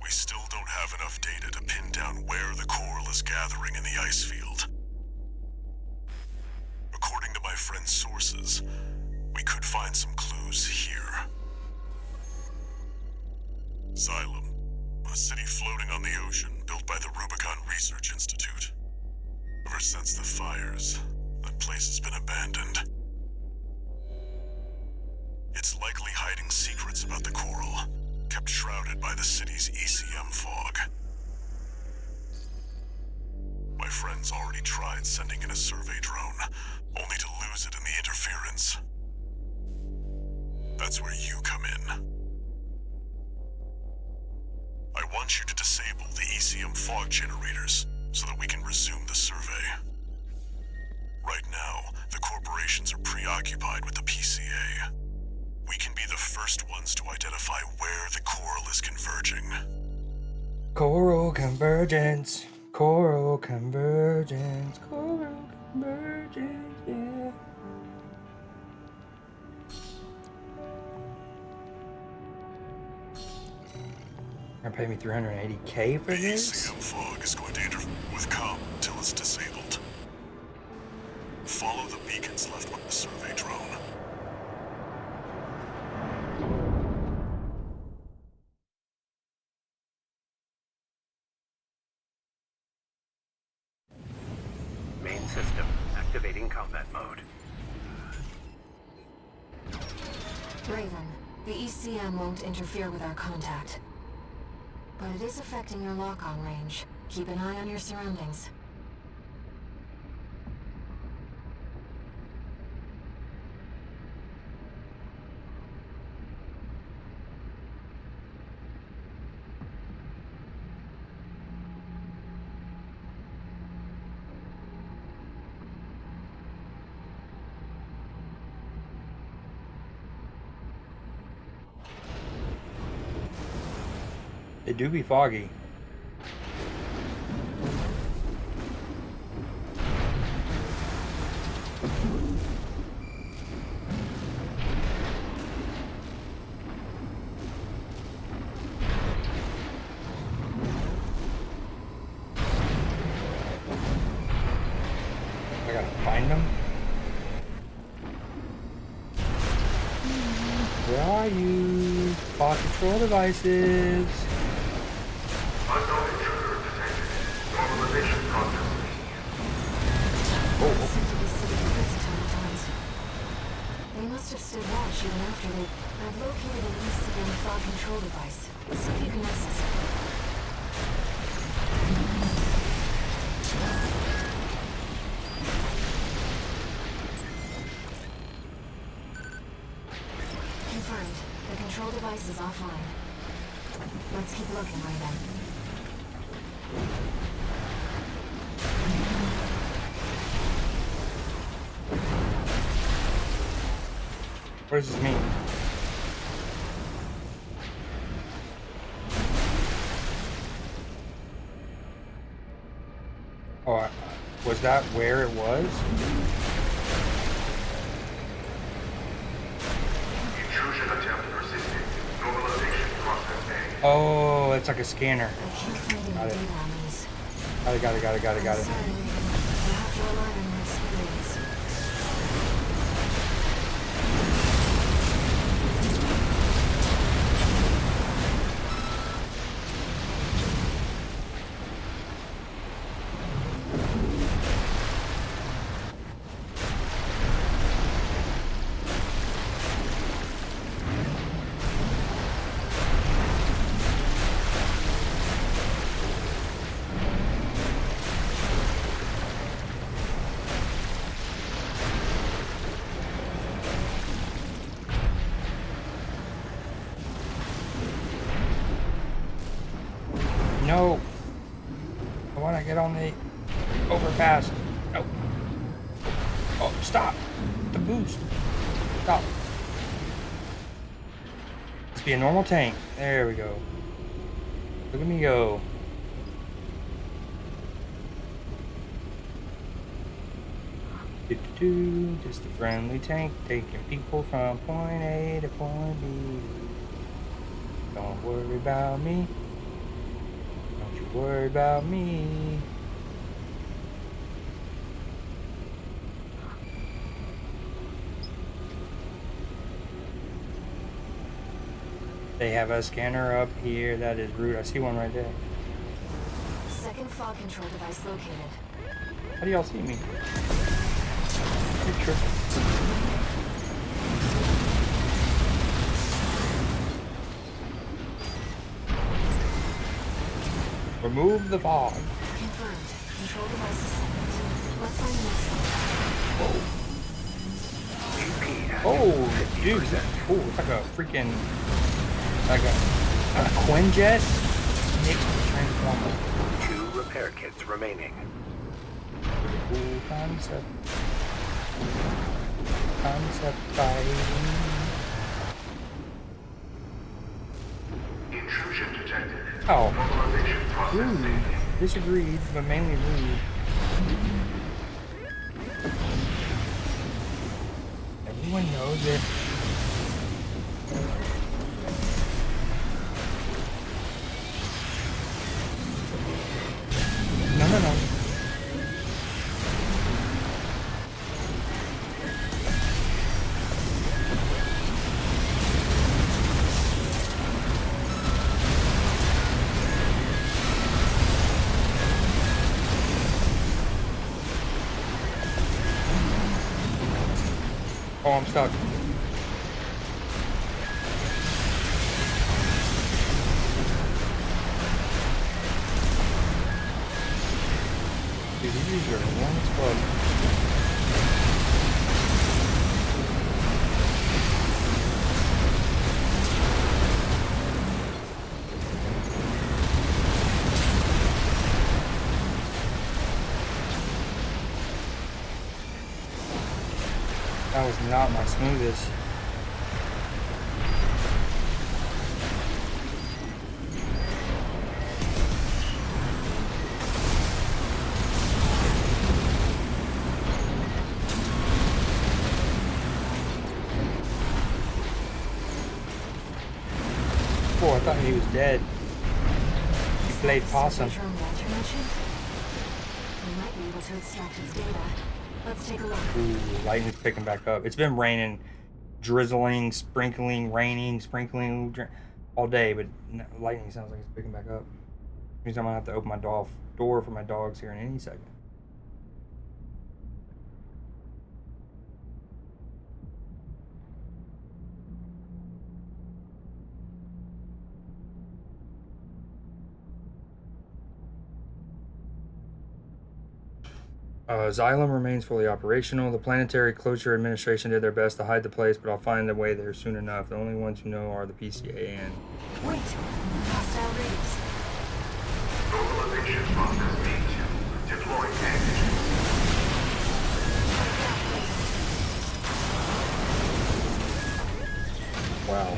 We still don't have enough data to pin down where the coral is gathering in the ice field. According to my friend's sources, we could find some clues here. Xylem, a city floating on the ocean built by the Rubicon Research Institute. Ever since the fires, that place has been abandoned. It's likely hiding secrets about the coral, kept shrouded by the city's ECM fog. My friend's already tried sending in a survey drone, only to lose it in the interference. That's where you come in. I want you to disable the ECM fog generators so that we can resume the survey. Right now, the corporations are preoccupied with the PCA. We can be the first ones to identify where the coral is converging. Coral convergence. Coral convergence. Coral convergence, yeah. You're gonna pay me $380K for The this? ECM fog is going to interfere with comm until a footprints left by the survey drone. Main system activating combat mode. Raven, the ECM won't interfere with our contact. But it is affecting your lock-on range. Keep an eye on your surroundings. It do be foggy. I gotta find them. Where are you? Fog control devices. Unknown intruder detected. Normalization process. Seem to be sitting defensive automatons. They must have stood watch even after they... I've located an ECM fog control device. See if you can access it. Confirmed. The control device is offline. Let's keep looking, Raven. What does this mean? Oh, was that where it was? Intrusion attempt persisting. Normalization process A. Oh, it's like a scanner. I can't find Got any it. data on these. Got it. Sorry, Raven. You'll have to rely on your experience. No. I want to get on the overpass. No. Oh, stop. The boost. Stop. Let's be a normal tank. There we go. Look at me go. Just a friendly tank taking people from point A to point B. Don't worry about me. Don't you worry about me. They have a scanner up here. That is rude. I see one right there. Second fog control device located. How do y'all see me? You're tripping. Remove the fog. Confirmed. Control device is set. Let's find the next one. Oh, dude. Oh, it's like a freaking... Like a Quinjet mixed with Transformer. 2 repair kits remaining. Cool concept. Concept fighting. Intrusion detected. Oh. Normalization process Rude. Disagreed, but mainly rude. Everyone knows it. No. Oh, I'm stuck. Dude, you use your enormous club. That was not my smoothest. Oh, I thought he was dead. He played possum. Drone Walter mentioned? We might be able to extract its data. Let's take a look. Ooh, lightning's picking back up. It's been raining, drizzling, sprinkling, raining, sprinkling all day, but lightning sounds like it's picking back up. Means I'm gonna have to open my door for my dogs here in any second. Xylem remains fully operational. The Planetary Closure Administration did their best to hide the place, but I'll find a way there soon enough. The only ones who know are the PCA and... Wait! Hostile raiders. Mobilization bomb complete. Deploy tank. Wow.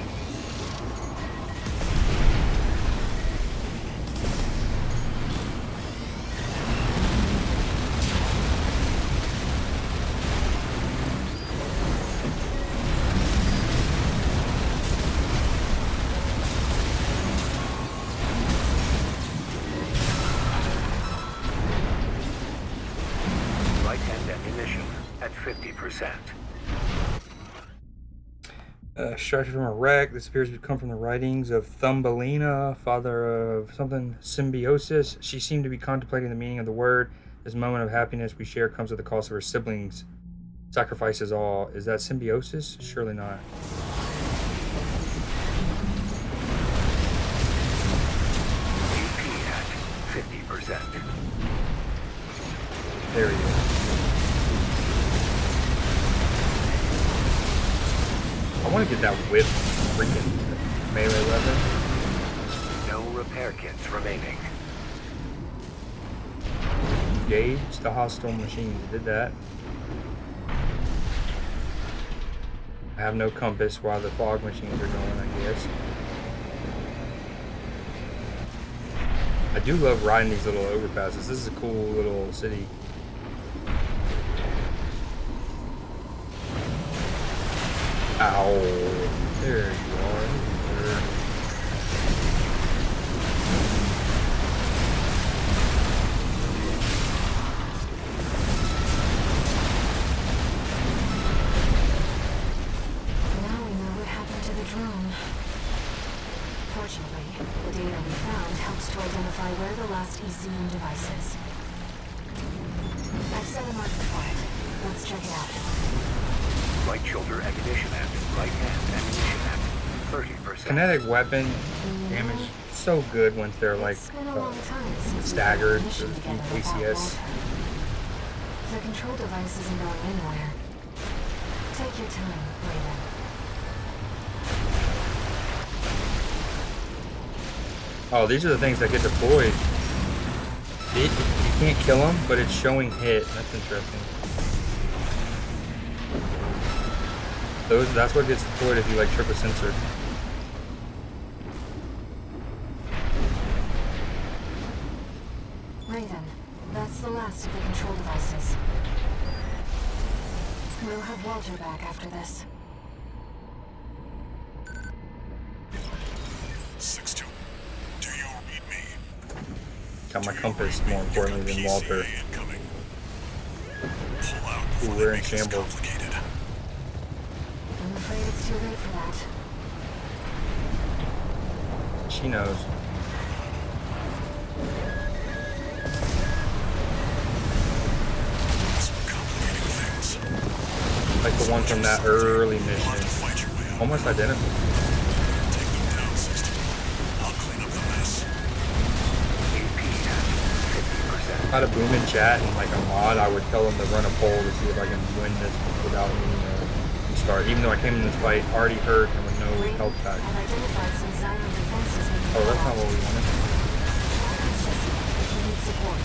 Right-hand ammunition at 50%. Extracted from a wreck. This appears to come from the writings of Thumbelina, father of something, symbiosis. She seemed to be contemplating the meaning of the word. This moment of happiness we share comes at the cost of her siblings. Sacrifices all. Is that symbiosis? Surely not. UP at 50%. There he is. I want to get that whip freaking melee weapon. No repair kits remaining. Engage the hostile machines. Did that. I have no compass while the fog machines are going, I guess. I do love riding these little overpasses. This is a cool little city. Ow. There you are. There. Now we know what happened to the drone. Fortunately, the data we found helps to identify where the last ECM device is. I've set a marker for it. Let's check it out. Right shoulder ammunition at. Right hand ammunition at 30%. Kinetic weapon damage so good once they're like It's been a long time since staggered. we did a mission together without ACS. Walter. The control device isn't going anywhere. Take your time, Raven. Oh, these are the things that get deployed. You can't kill them, but it's showing hit. That's interesting. That's what gets deployed if you like trip a sensor. Raven, that's the last of the control devices. We'll have Walter back after this. 6-2. Do you read me? Got my compass more importantly than Walter. PCA incoming. Pull out Ooh, before we're they in make this shambles. complicated. I'm afraid it's too late for that. She knows. This we're complicating things. Like the the one from that early mission. Almost identical. Take them down, 16. I'll clean up the mess. AP at 50%. If I had a boom in chat and like a mod, I would tell them to run a poll to see if I can win this without me restart. Even though I came in this fight already hurt and with no health pack. I've identified some Xylem defenses we can Oh, that's not what we wanted. access it if you need support.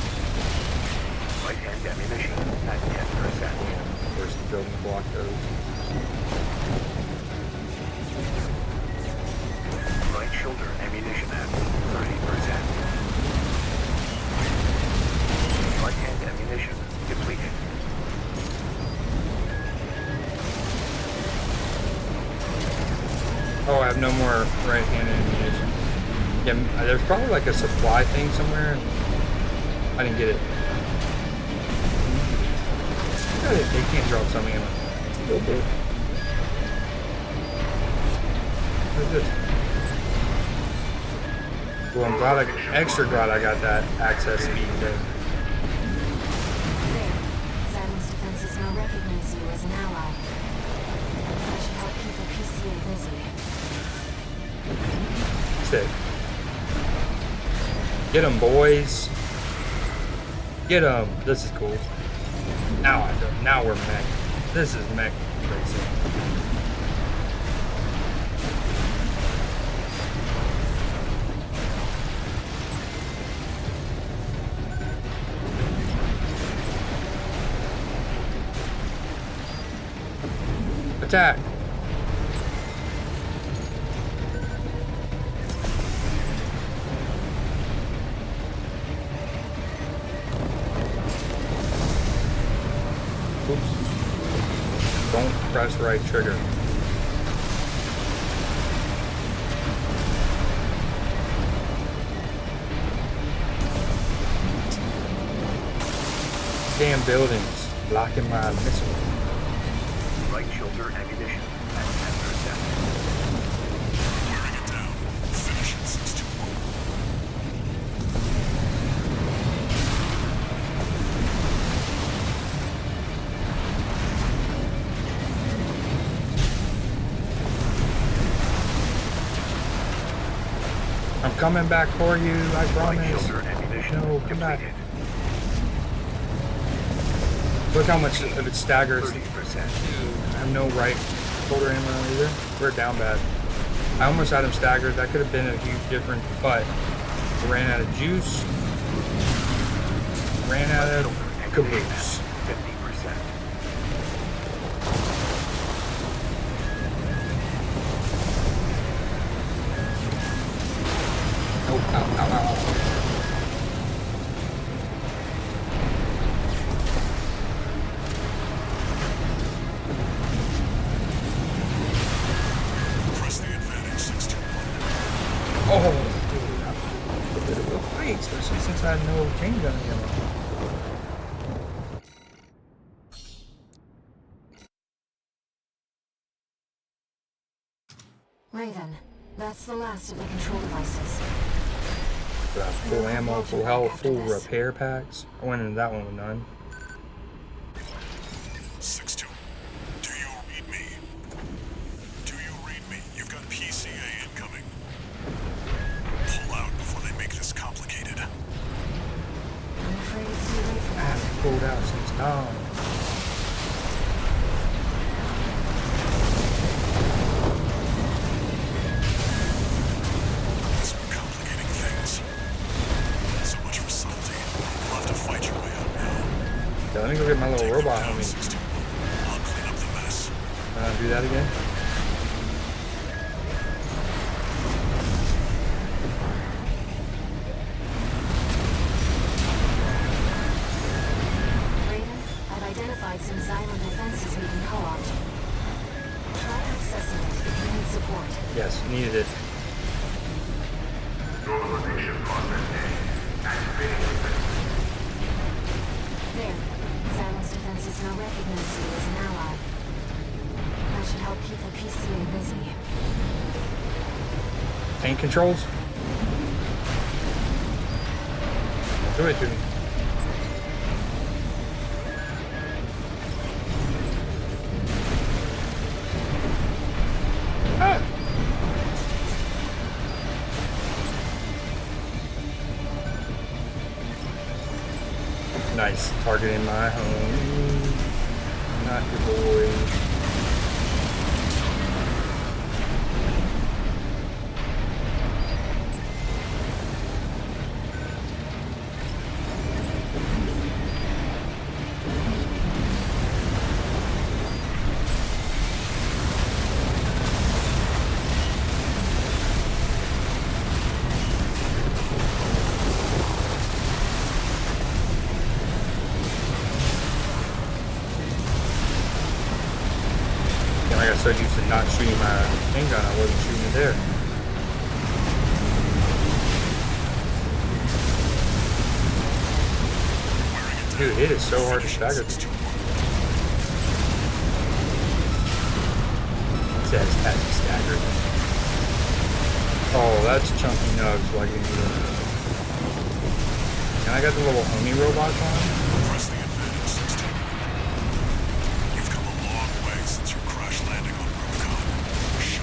Right-hand ammunition at 10%. Where's the building block goes? Right shoulder ammunition at 30%. Right-hand ammunition depleted. Oh, I have no more right-handed ammunition. Yeah, there's probably like a supply thing somewhere. I didn't get it. They can't drop some ammo. Okay. What's this? Well, I'm glad extra glad I got that access speed there. There. Xylem's defenses now recognize you as an ally. That should help keep the PCA busy. Sick. Get 'em, boys. Get 'em. This is cool. Now I do. Now we're mech. This is mech racing. Attack. Oops. Don't press the right trigger. Damn buildings blocking my missile. Right shoulder ammunition at 10%. Wearing it down. Finish it, 621. I'm coming back for you, I Right promise. shoulder ammunition No, come back. depleted. Look how much of it staggers. 30%. I have no right shoulder ammo either. We're down bad. I almost had him staggered. That could have been a huge difference, but I ran out of juice. Ran out of caboose. 50%. Oh, ow, ow, ow. Press the advantage, 621. Oh, dude. That was a bit of a fight, especially since I had no chain gun ammo. Raven, that's the last of the control devices. But I have full ammo, full health, full repair packs. I went into that one with none. 6-2. Do you read me? Do you read me? You've got PCA incoming. Pull out before they make this complicated. I'm afraid it's too late for I that. haven't pulled out since dawn. This we're complicating things. So much for subtlety. You'll have to fight your way out now. Yeah, let me go get my little Take robot them down, homie. 6-2. I'll clean up the mess. Do that again? Raven, I've identified some Xylem defenses we can co-opt. Try accessing it if you need support. Yes, needed it. There. Xylem's defenses now recognize you as an ally. That should help keep the PCA busy. Tank controls? Do it to me. Nice. Targeting my home. Not your boy. Like I said, used to not shooting my handgun, I wasn't shooting it there. Dude, it is so hard to stagger these. It says has to stagger. Oh, that's chunky nugs like you need. And I got the little homie robots on. Press the advantage 16. You've come a long way since your crash landing on Rubicon. Show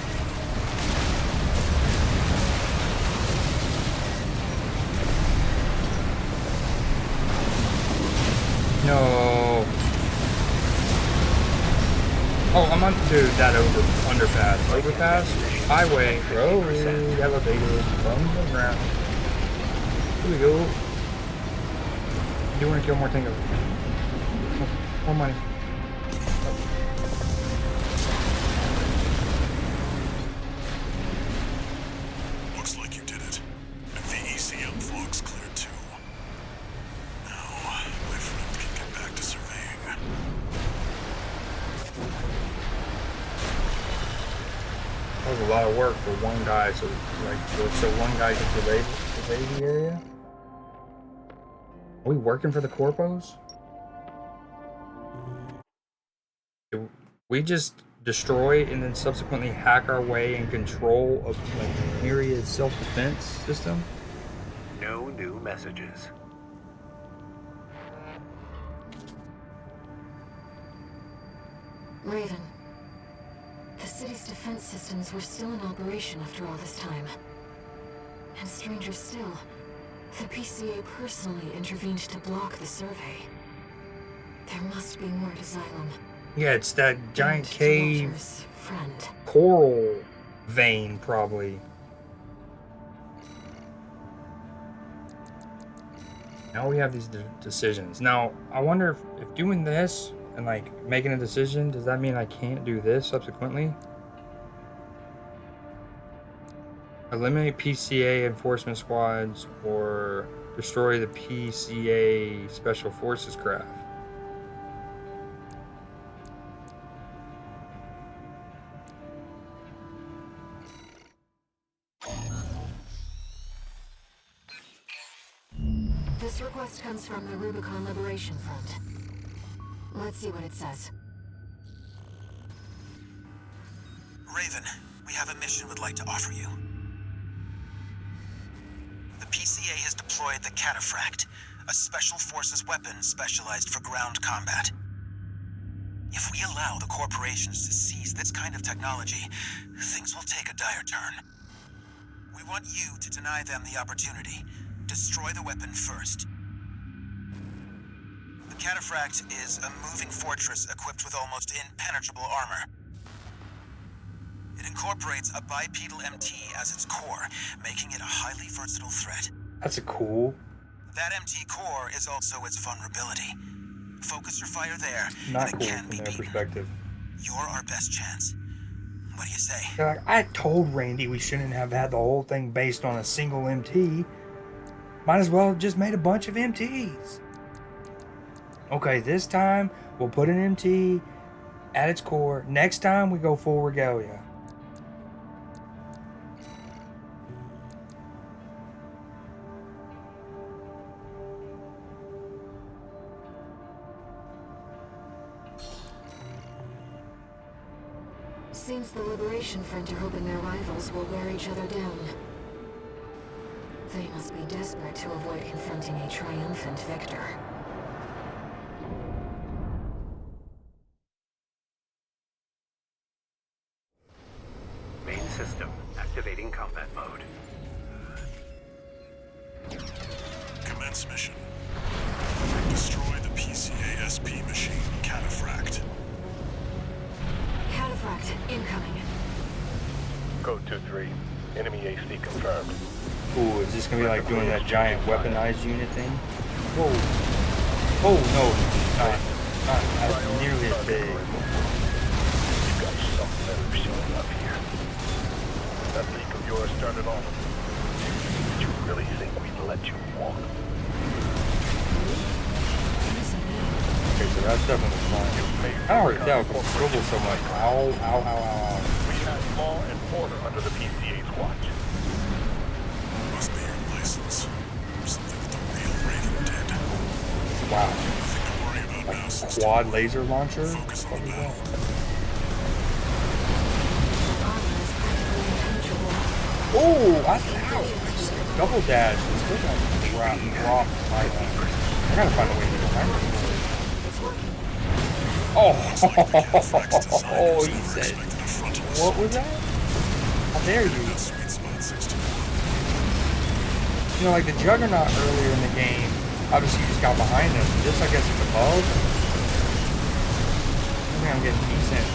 No. Oh, I'm on, dude, that overpass, highway, road, elevator, from the ground. Here we go. You want to kill more Tango? More money. Looks like you did it. And the ECM fog's cleared too. Now, my friend can get back to surveying. That was a lot of work for one guy, so one guy can survey the area? Are we working for the corpos? Did we just destroy and then subsequently hack our way in control of like Myriad's self-defense system? No new messages. Raven, the city's defense systems were still in operation after all this time. And stranger still, the PCA personally intervened to block the survey. There must be more to Xylem. Yeah, it's that giant And cave Walter's friend. coral vein, probably. Now we have these decisions. Now, I wonder if doing this and like making a decision, does that mean I can't do this subsequently? Eliminate PCA enforcement squads or destroy the PCA Special Forces craft. This request comes from the Rubicon Liberation Front. Let's see what it says. Raven, we have a mission we'd like to offer you. The PCA has deployed the Cataphract, a special forces weapon specialized for ground combat. If we allow the corporations to seize this kind of technology, things will take a dire turn. We want you to deny them the opportunity. Destroy the weapon first. The Cataphract is a moving fortress equipped with almost impenetrable armor. It incorporates a bipedal MT as its core, making it a highly versatile threat. That's a cool. That MT core is also its vulnerability. Focus your fire there, Not and it cool can from be their beaten. perspective. You're our best chance. What do you say? They're like, I told Randy we shouldn't have had the whole thing based on a single MT. Might as well have just made a bunch of MTs. Okay, this time we'll put an MT at its core. Next time we go full regalia. Seems the Liberation Front are hoping their rivals will wear each other down. They must be desperate to avoid confronting a triumphant victor. Main system activating combat mode. Commence mission. Destroy gonna be like doing that giant weaponized unit thing. Whoa. Oh no, not as nearly as big. You got some nerve showing up here. That leak of yours started off. Did you really think we'd let you walk? Okay, so that's definitely fine. I don't hurt that with swivel so much. Ow, ow, ow, ow, ow. We have law and order under the PCA's watch. Must be your license. Something that the real Raven did. Wow. Nothing to worry about now, System. Quad laser launcher? Focus on the battle. Oh, ow! I just double dash. It's still got drop my I gotta find a way to get behind it. Oh, oh, he said, what was that? How dare you? You know, like the Juggernaut earlier in the game, obviously you just got behind him. This, I guess, is above. I think I'm getting decent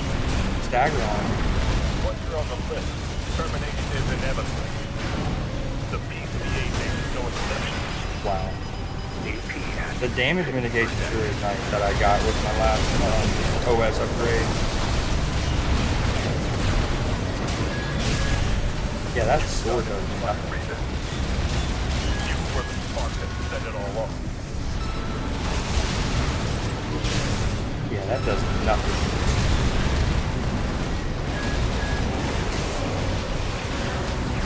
stagger on him. Once you're on the list, termination is inevitable. The PCA makes no exceptions. Wow. The damage mitigation sure is nice that I got with my last OS upgrade. Yeah, that sword does nothing. You were the spark that set it all off. Yeah, that does nothing.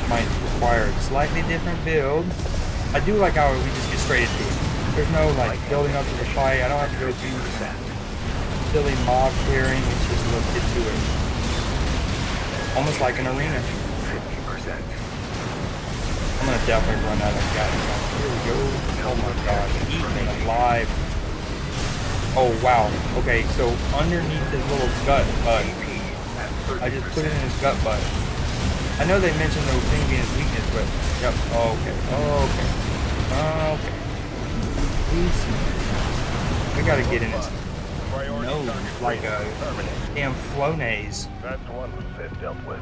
Might require a slightly different build. I do like how we just get straight into it. There's no like building up to the fight. I don't have to go through silly mob clearing. It's just let's get to it. Almost like an arena. 50%. I'm gonna definitely run out of gas. Here we go. Oh my gosh, eating alive. Oh wow. Okay, so underneath his little gut butt, I just put it in his gut butt. I know they mentioned the thing being his weakness, but yep. Okay. Okay. We gotta get in his nose like a damn Flonase. That's one we've dealt with.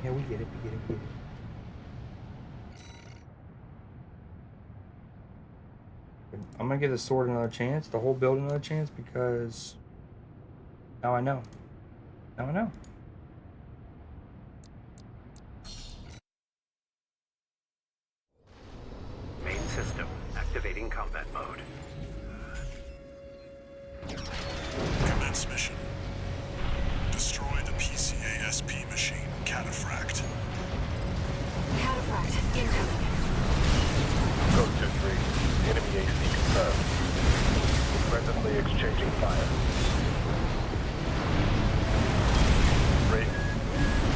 Yeah, we get it. I'm gonna give the sword another chance, the whole build another chance, because now I know. Main system activating combat mode. Commence mission. Destroy the PCA SP machine, Cataphract. Cataphract, incoming. Code 2-3. Enemy AC confirmed. Presently exchanging fire. Raven.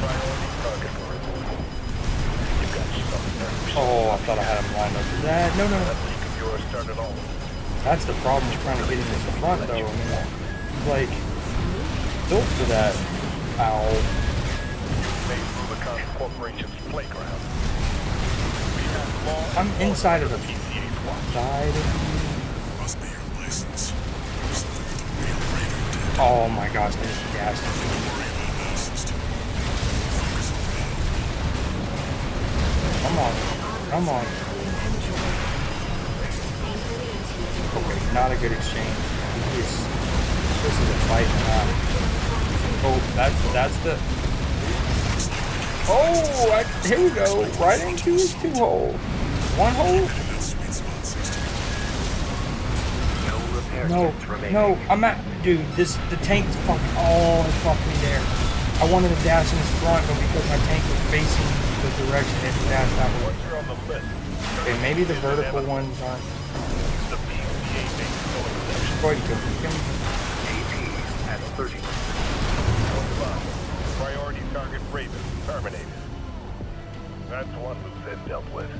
Priority target for removal. You got some nerve. Oh, I thought I had him lined up for that. No. That leak of yours started all. That's the problem with trying to get him in the front, though. I mean, he's like built for that. Ow. Made Rubicon Corporation's playground. We have law. I'm inside of the PCA's watch. side. Must be your license. Something that the real Raven did. Oh my gosh, I just gassed him. Don't worry about now, System. Focus on the battle. Come on. Okay, not a good exchange. This is a fight now. Oh, that's the. Oh, here we go. Right into his 2-hole. 1-hole. That sweet spot, System. No repair No, kits remaining. no, I'm at, dude, the tank's fucking, oh, it fucked me there. I wanted to dash in his front, but because my tank was facing the direction it dashed out. Once you're on the list, Okay, maybe the vertical ones aren't. the PCA makes no exception. Go ahead, you can. AP at 30%. Priority target Raven terminated. That's one we've been dealt with.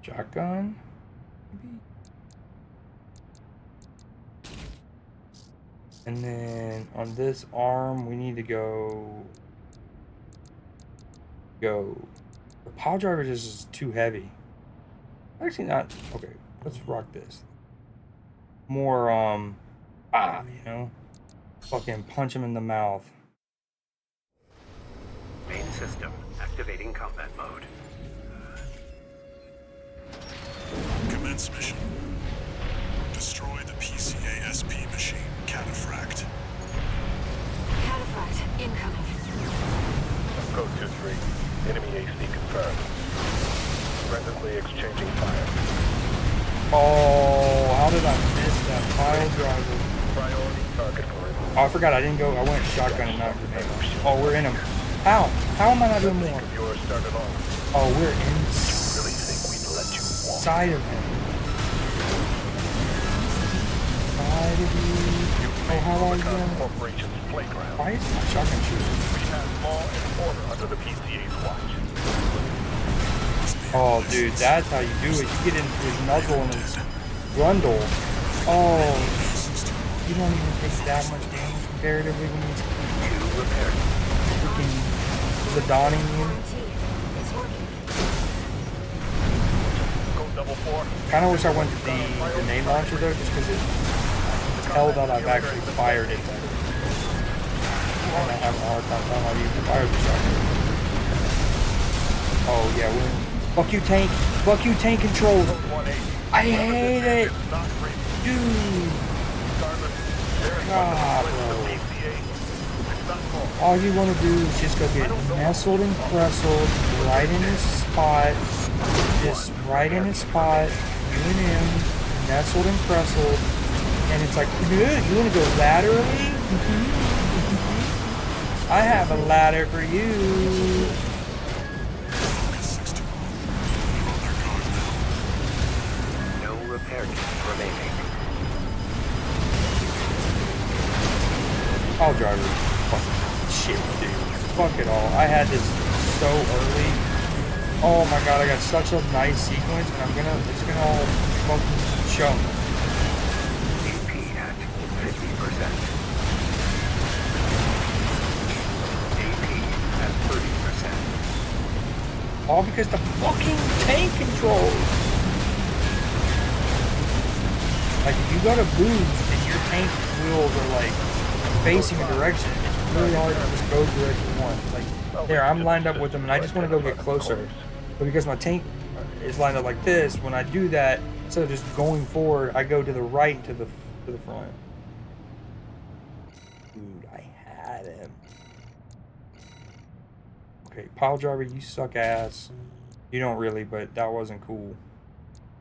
Shotgun? Maybe? And then on this arm, we need to go. The pile driver just is too heavy. Actually, not. Okay, let's rock this. More, you know, fucking punch him in the mouth. Main system activating combat mode. Commence mission. Destroy the PCA SP machine, Cataphract. Cataphract incoming. Code 2-3. Enemy AC confirmed. Presently exchanging fire. Oh, how did I miss that pile driver? Priority target for removal. Oh, I forgot. I didn't go. I went shotgun and not grenade. Oh, we're in him. How? How am I not doing more? Yours started off. Oh, we're Really think we'd let you walk? inside of him. Inside of you. Oh, how are you doing? Corporation's playground. Why is my shotgun shooting? We have law and order under the PCA's watch. Oh, dude, that's how you do it. You get into his muzzle and his grundle. Oh, you don't even take that much damage comparatively when he's freaking Zidane you. It's working. Code 4. Kind of wish I went to the grenade launcher though, just because it's hell that I've actually fired it better. I'm having a hard time telling how to use the fire the shotgun. Oh yeah, we're. Fuck you, tank. Fuck you, tank control. I hate it. Dude. God, bro. All you want to do is just go get nestled and crestled right in his spot. Just right in his spot. You and him. Nestled and crestled. And it's like, you want to go laterally? I have a ladder for you. Repair kit remaining. Pile driver. Fucking shit, dude. Fuck it all. I had this so early. Oh my god, I got such a nice sequence, and it's gonna all fucking chunk. AP at 50%. AP at 30%. All because the fucking tank control. Like, if you go to boost and your tank wheels are, like, facing a direction, it's really hard to just go direction you want. Like, there, I'm lined up with them, and I just want to go get closer. But because my tank is lined up like this, when I do that, instead of just going forward, I go to the right to the front. Dude, I had him. Okay, pile driver, you suck ass. You don't really, but that wasn't cool.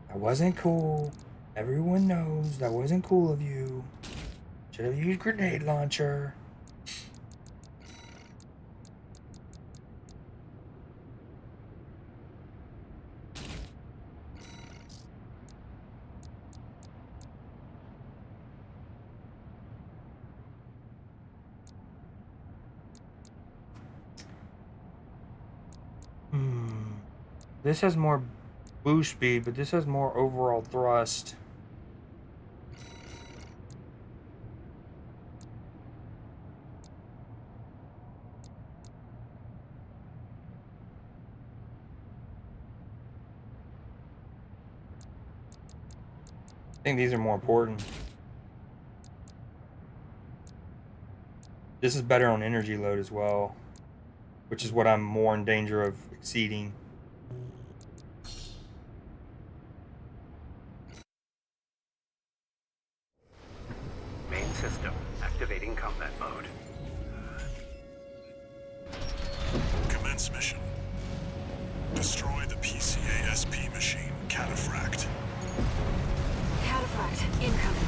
That wasn't cool. Everyone knows that wasn't cool of you. Should have used grenade launcher. This has more boost speed, but this has more overall thrust. I think these are more important. This is better on energy load as well, which is what I'm more in danger of exceeding. Main system activating combat mode. Commence mission. Destroy the PCA SP machine, Cataphract. Cataphract incoming.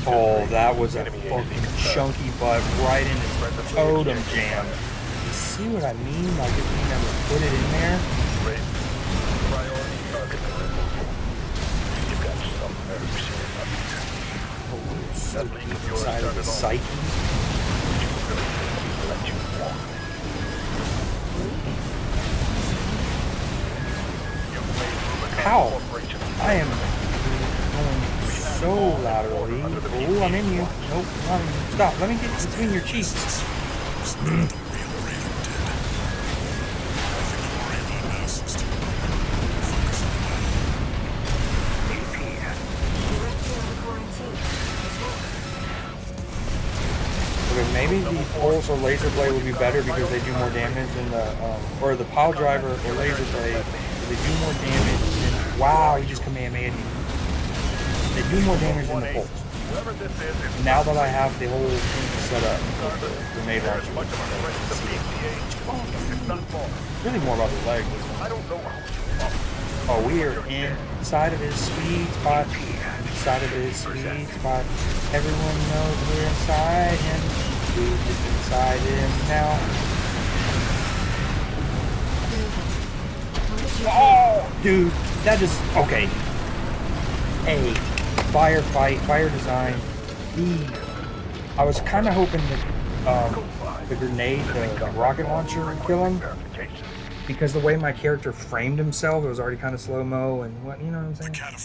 Oh, that was a fucking chunky butt right in his totem jam. You see what I mean by just being able to put it in there? Oh, so deep inside of the psyche. How? I am going so laterally. Oh, I'm in you. Nope, I'm in you. Stop. Let me get between your cheeks. Okay, maybe the pulse or laser blade would be better because they do more damage than the, or the pile driver or laser blade. They do more damage than, wow, he just Kamehama'd me. They do more damage than the pulse. Now that I have the whole thing set up, the grenade launcher, really more about the leg. Oh, we are inside of his sweet spot. Inside of his sweet spot. Everyone knows we're inside him. We're just inside him now. Oh, dude, that just okay. A firefight, fire design. B. I was kind of hoping that the grenade, the rocket launcher, would kill him. Because the way my character framed himself, it was already kind of slow-mo and what, you know what I'm saying?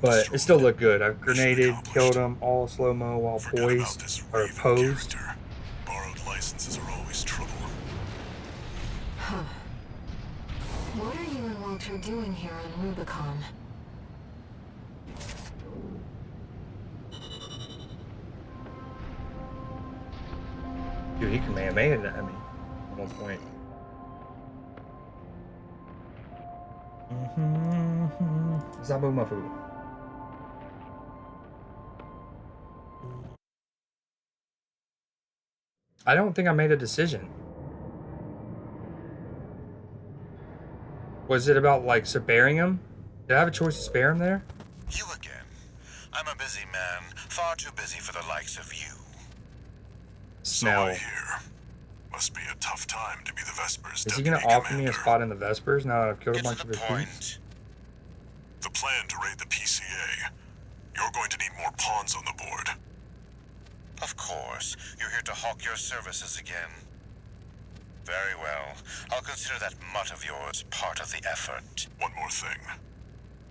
But it still looked good. I grenaded, killed him, all slow-mo while poised, or posed. Borrowed licenses are always trouble. Huh. What are you and Walter doing here on Rubicon? Dude, he Kamehama'd at me at one point. Zabu Mafu. I don't think I made a decision. Was it about like sparing him? Did I have a choice to spare him there? You again. I'm a busy man, far too busy for the likes of you. Smell. So I hear. Must be a tough time to be the Vespers. Is he gonna offer me a spot in the Vespers now that I've killed a bunch of his peeps? The plan to raid the PCA. You're going to need more pawns on the board. Of course. You're here to hawk your services again. Very well. I'll consider that mutt of yours part of the effort. One more thing.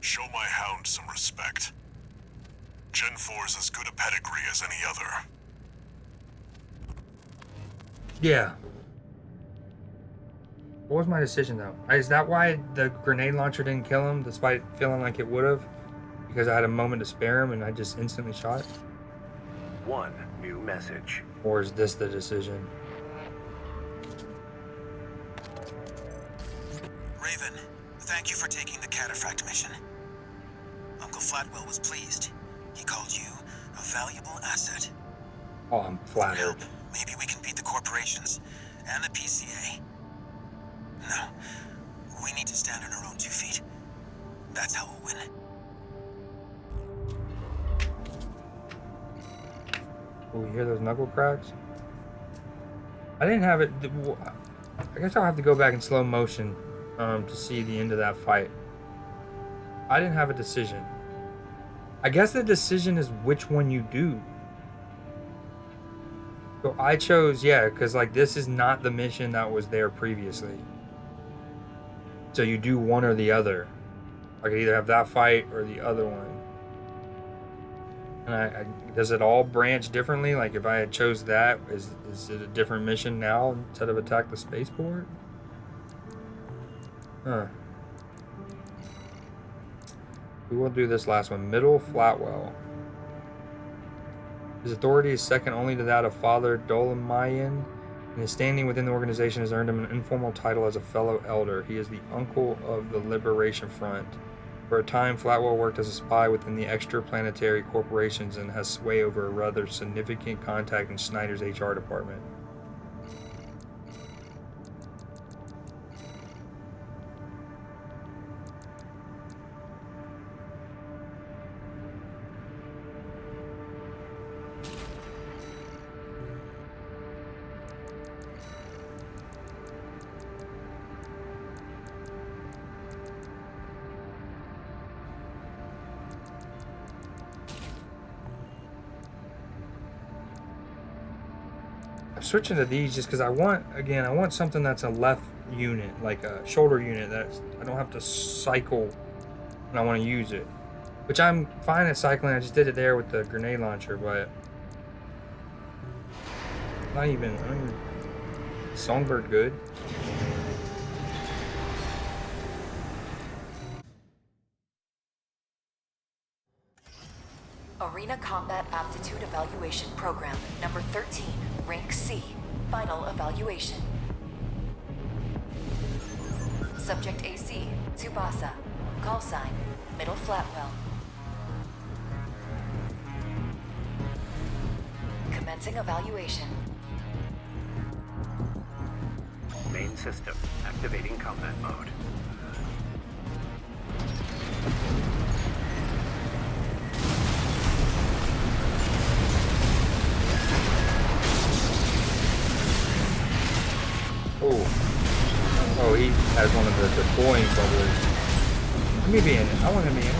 Show my hound some respect. Gen 4 is as good a pedigree as any other. Yeah. What was my decision though? Is that why the grenade launcher didn't kill him despite feeling like it would have? Because I had a moment to spare him and I just instantly shot? One new message. Or is this the decision? Raven, thank you for taking the Cataphract mission. Uncle Flatwell was pleased. He called you a valuable asset. Oh, I'm flattered. Maybe we can beat the corporations and the PCA. No, we need to stand on our own 2 feet. That's how we'll win. Oh, you hear those knuckle cracks? I didn't have it. I guess I'll have to go back in slow motion to see the end of that fight. I didn't have a decision. I guess the decision is which one you do. So I chose, yeah, because like this is not the mission that was there previously. So you do one or the other. I could either have that fight or the other one. And does it all branch differently? Like if I had chose that, is it a different mission now instead of attack the spaceport? Huh. We will do this last one. Middle Flatwell. His authority is second only to that of Father Dolamayan, and his standing within the organization has earned him an informal title as a fellow elder. He is the uncle of the Liberation Front. For a time, Flatwell worked as a spy within the extraplanetary corporations and has sway over a rather significant contact in Snyder's HR department. Switching to these just because I want something that's a left unit, like a shoulder unit that I don't have to cycle when I want to use it. Which I'm fine at cycling. I just did it there with the grenade launcher, but not even. I mean, Songbird good. Arena Combat Aptitude Evaluation Program, number 13, Rank C, final evaluation. Subject AC, Tsubasa. Call sign, Middle Flatwell. Commencing evaluation. Main system activating combat mode. Oh, he has one of the deploying bubblers. Let me be in it. I want to be in it.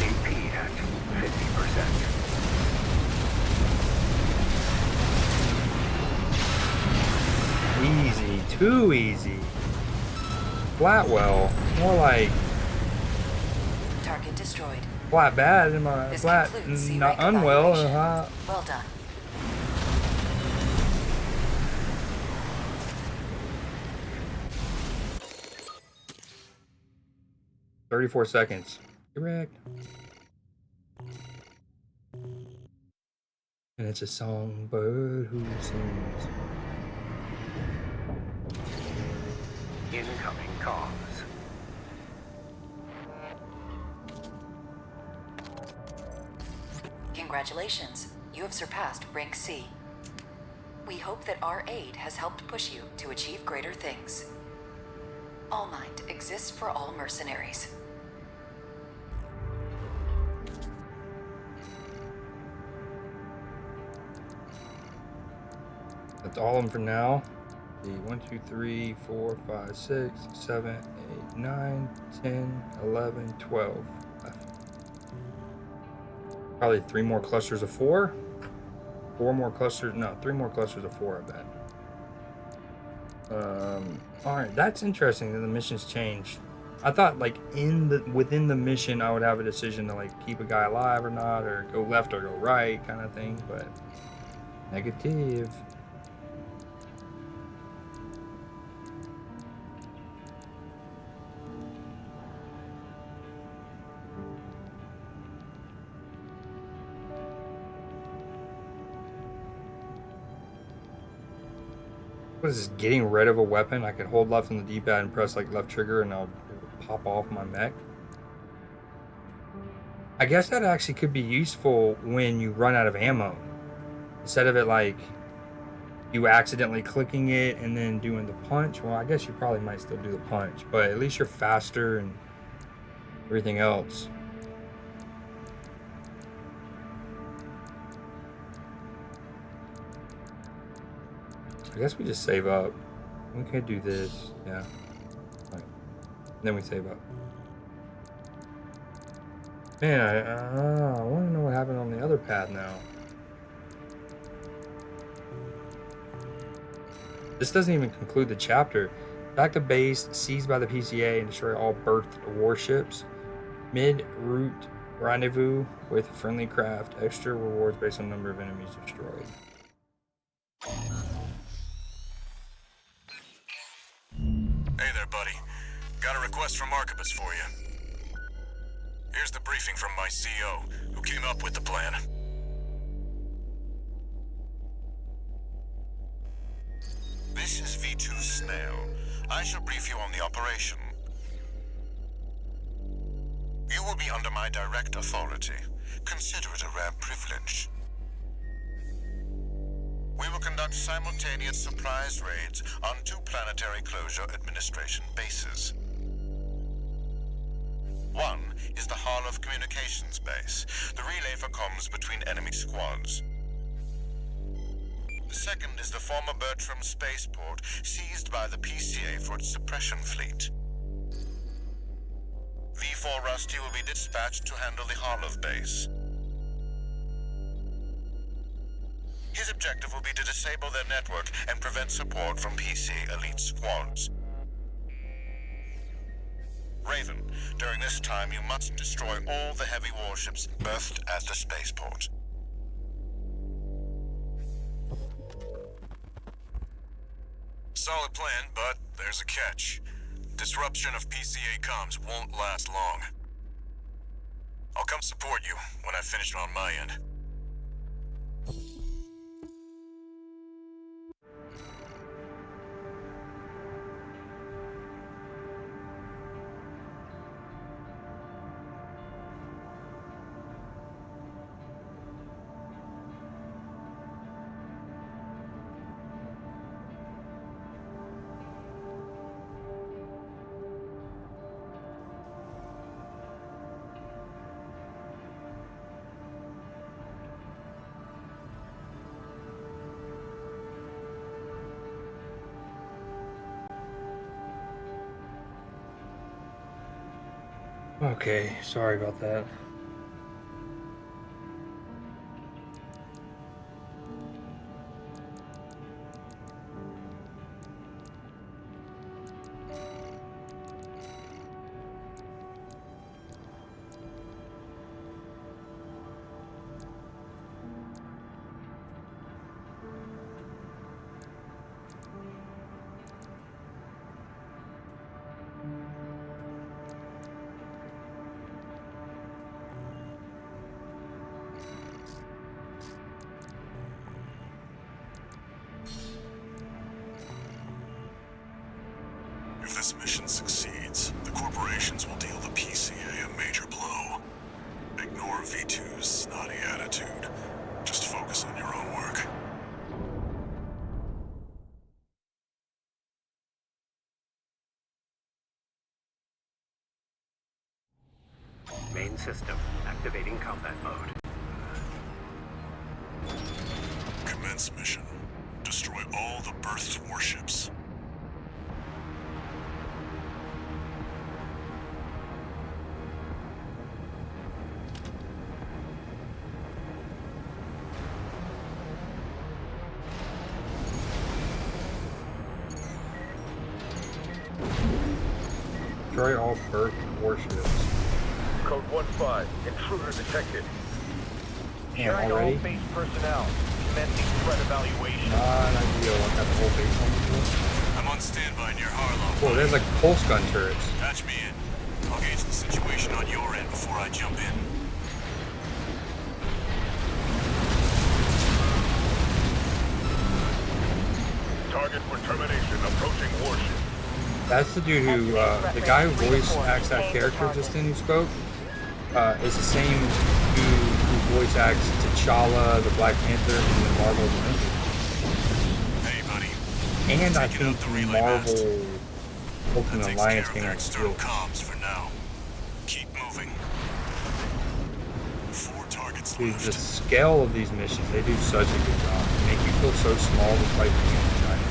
AP at 50%. Easy. Too easy. Flatwell. More like Target destroyed. flat bad in my This flat concludes not C-rank unwell. evaluation. Well done. $34 seconds. Correct. And it's a songbird who sings. Incoming comms. Congratulations, you have surpassed Rank C. We hope that our aid has helped push you to achieve greater things. All Might exists for all mercenaries. That's all of them for now. The 1, 2, 3, 4, 5, 6, 7, 8, 9, 10, 11, 12. Probably 3 more clusters of 4. 4 more clusters. No, 3 more clusters of 4, I bet. Alright, that's interesting that the mission's changed. I thought like within the mission I would have a decision to like keep a guy alive or not, or go left or go right kind of thing, but negative. What is this, getting rid of a weapon? I can hold left on the D-pad and press like left trigger and it'll pop off my mech. I guess that actually could be useful when you run out of ammo. Instead of it like you accidentally clicking it and then doing the punch. Well, I guess you probably might still do the punch, but at least you're faster and everything else. I guess we just save up. We could do this, yeah. Right. Then we save up. Man, I want to know what happened on the other path now. This doesn't even conclude the chapter. Back to base, seized by the PCA and destroy all berthed warships. Mid-route rendezvous with friendly craft. Extra rewards based on number of enemies destroyed. Hey there, buddy. Got a request from Archibus for you. Here's the briefing from my CO, who came up with the plan. This is V2 Snail. I shall brief you on the operation. You will be under my direct authority. Consider it a rare privilege. We will conduct simultaneous surprise raids on 2 Planetary Closure Administration bases. One is the Hall of Communications base, the relay for comms between enemy squads. The second is the former Bertram spaceport, seized by the PCA for its suppression fleet. V4 Rusty will be dispatched to handle the Harlov base. His objective will be to disable their network and prevent support from PC elite squads. Raven, during this time you must destroy all the heavy warships berthed at the spaceport. Solid plan, but there's a catch. Disruption of PCA comms won't last long. I'll come support you when I've finished on my end. Okay, sorry about that. If this mission succeeds, the corporations will deal the PCA a major blow. Ignore V2's snotty attitude. Just focus on your own work. Main system activating combat mode. Commence mission. Destroy all the berthed warships. Destroy all berthed warships. Code 1-5. Intruder detected. Damn, Securing all already? base personnel. Commencing threat evaluation. Not ideal. I got the whole base on the I'm on standby near Harlow. floor. Oh, there's like pulse gun turrets. Patch me in. I'll gauge the situation on your end before I jump in. Target for termination. Approaching warship. That's the dude who, the guy who voice acts that character just in who spoke, is the same dude who voice acts T'Challa, the Black Panther, in the Marvel Avengers. Hey, buddy. And I Taking out think the the relay mast. Marvel That Ultimate takes Alliance care of game their as external well. comms for now. Keep moving. 4 targets Dude, the left. scale of these missions, they do such a good job. They make you feel so small despite being giant.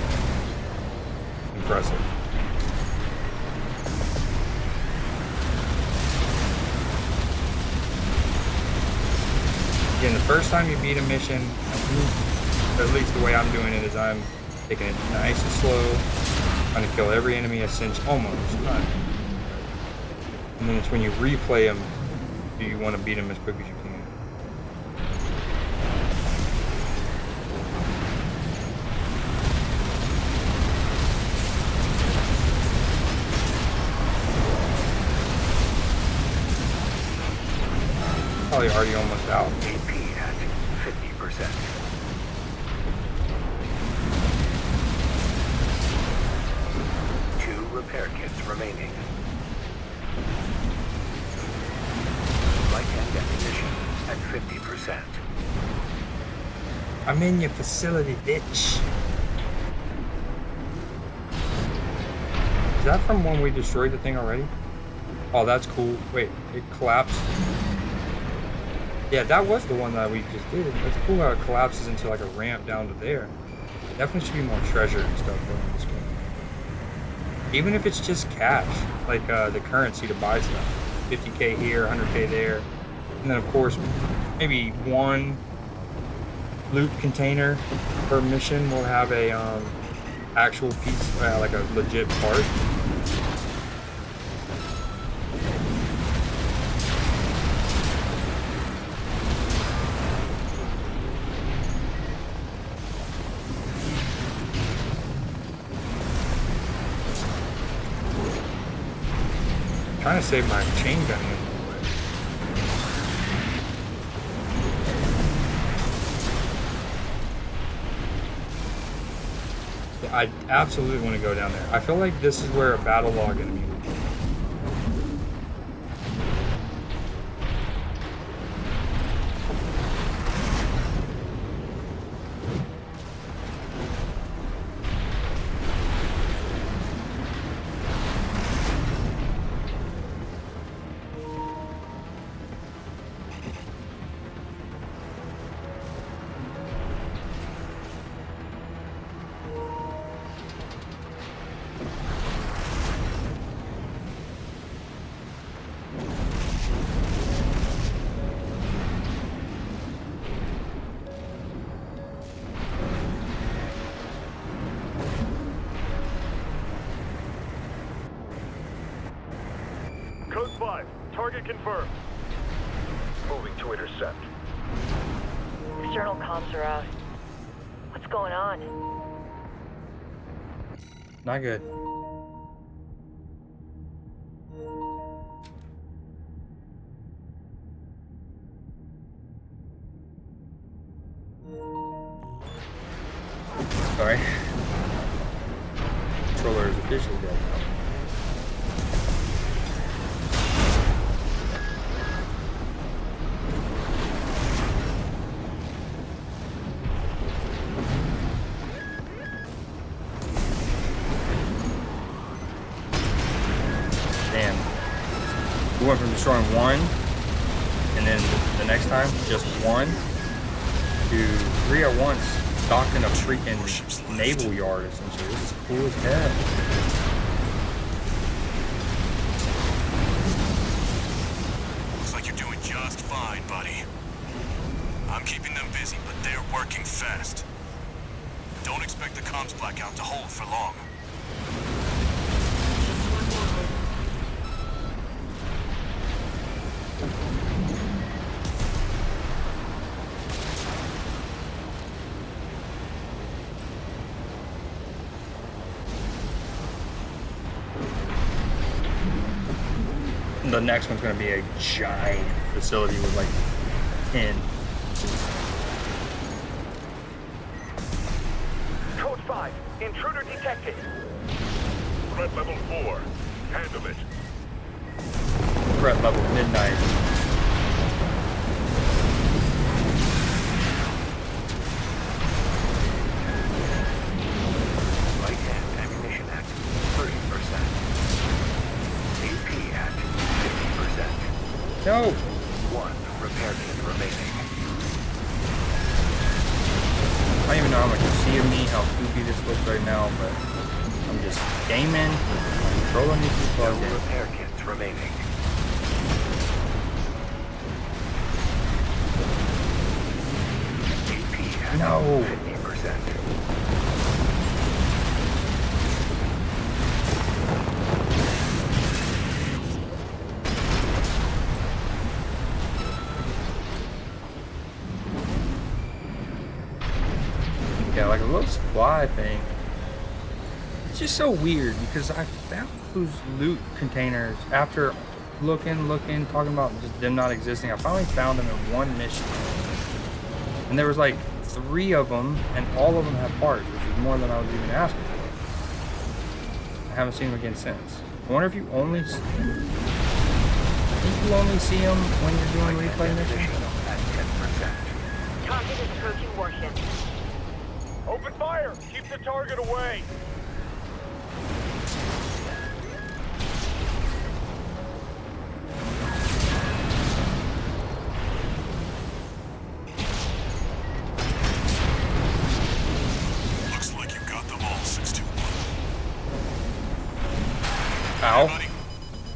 Impressive. Again, the first time you beat a mission, at least the way I'm doing it is I'm taking it nice and slow, trying to kill every enemy almost. Not. And then it's when you replay them, do you want to beat them as quick as you can. Probably already almost out. AP at 50%. Two repair kits remaining. Light and ammunition at 50%. I'm in your facility, bitch. Is that from when we destroyed the thing already? Oh, that's cool. Wait, it collapsed. Yeah, that was the one that we just did. It's cool how it collapses into like a ramp down to there. Definitely should be more treasure and stuff going in this game. Even if it's just cash, like the currency to buy stuff. 50k here, 100k there. And then of course, maybe 1 loot container per mission will have a actual piece, like a legit part. Trying to save my chain gun ammo. I absolutely want to go down there. I feel like this is where a battle log enemy would be. Code 5, target confirmed. Moving to intercept. External comms are out. What's going on? Not good. Sorry. Controller is officially dead now. Damn. We went from destroying one, and then the next time, just one, to 3 at once, docked in a freaking naval yard, essentially. This is cool as hell. Looks like you're doing just fine, buddy. I'm keeping them busy, but they're working fast. Don't expect the comms blackout to hold for long. The next one's going to be a giant facility with like 10. Code 5, intruder detected. Threat level 4. Handle it. Threat level midnight. Light hand ammunition at 30%. AP at 50%. No! 1 repair kit remaining. I don't even know how much you see of me, how goofy this looks right now, but I'm just gaming. My controller needs to be No plugged in. repair kits remaining. AP at No. 50%. Yeah, like a little supply thing. It's just so weird because I found those loot containers after looking, talking about just them not existing. I finally found them in one mission. And there was like 3 of them, and all of them have parts, which is more than I was even asking for. I haven't seen them again since. I wonder if you only I think you only see them when you're doing replay missions. At 10%. Target is approaching warship. Open fire! Keep the target away! Looks like you got them all, 621. Ow. Buddy,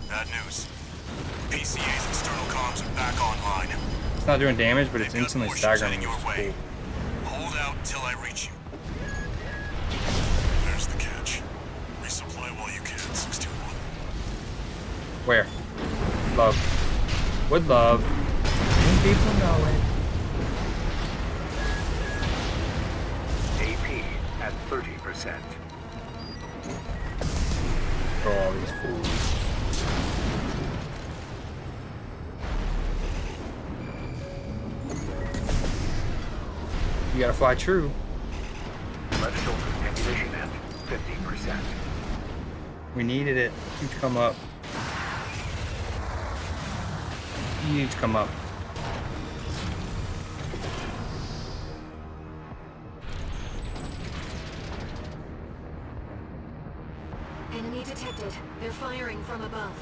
bad news. PCA's external comms are back online. It's not doing damage, but it's They've got instantly more ships staggering heading me, your which is way. cool. until I reach you. There's the catch. Resupply while you can, 621. Where? Love. Would love. And people know it. AP at 30%. For all these fools. You gotta fly true. Left shoulder ammunition at 50%. We needed it. You to come up. You need to come up. Enemy detected. They're firing from above.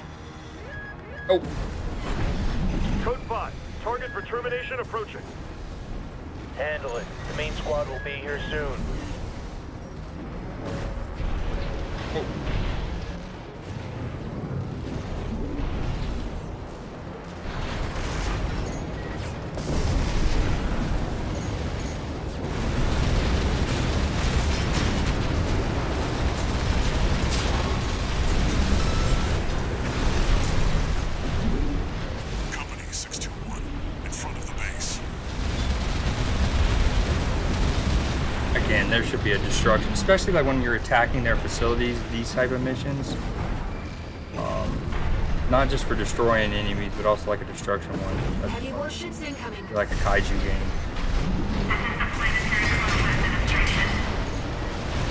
Oh. Code 5. Target for termination approaching. Handle it. The main squad will be here soon. Company 621, in front of the base. Again, there should be a destruction, especially like when you're attacking their facilities, these type of missions. Not just for destroying enemies, but also like a destruction one. Heavy warships incoming. Like a kaiju game. This is the Planetary Closure Administration.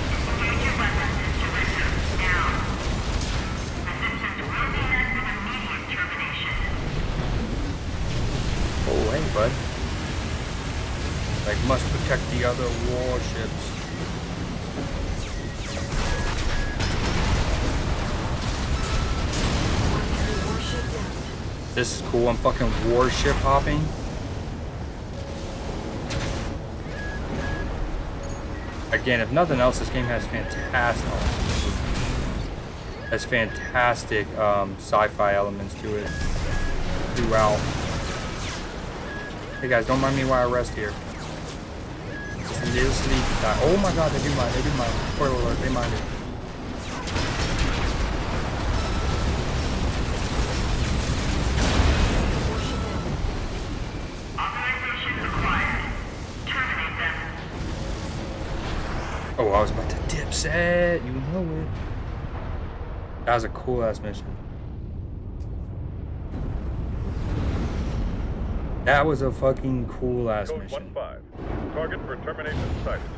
Disengage your weapons and surrender now. Resistance will be met with immediate termination. Oh, hey, bud. Like, must protect the other warships. Warship down. This is cool. I'm fucking warship hopping. Again, if nothing else, this game has fantastic sci-fi elements to it throughout. Hey guys, don't mind me while I rest here. Just a little sleepy time. Oh my god, they do mine. Spoiler alert, they mind it. Authorization acquired. Terminate them. Oh, I was about to dip set. You know it. That was a cool ass mission. That was a fucking cool ass Code mission. 1-5. Target for termination sighted.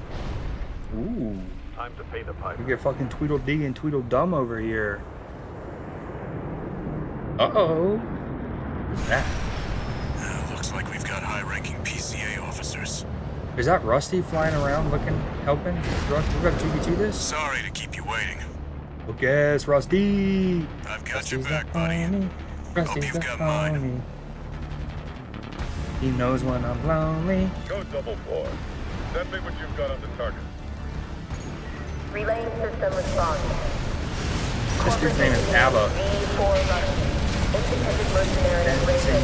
Ooh. Time to pay the piper. We get fucking Tweedledee and Tweedledum over here. Uh-oh. What's that? Looks like we've got high-ranking PCA officers. Is that Rusty flying around looking, helping? Rusty, we gotta TBT this? Sorry to keep you waiting. Well, guess Rusty. I've got Rusty's your back, buddy. homie. Rusty's you've the got mine. homie. He knows when I'm lonely. Code 4. Send me what you've got on the target. Relaying system response. This dude's name is Abba. V4 running. Independent mercenary rating.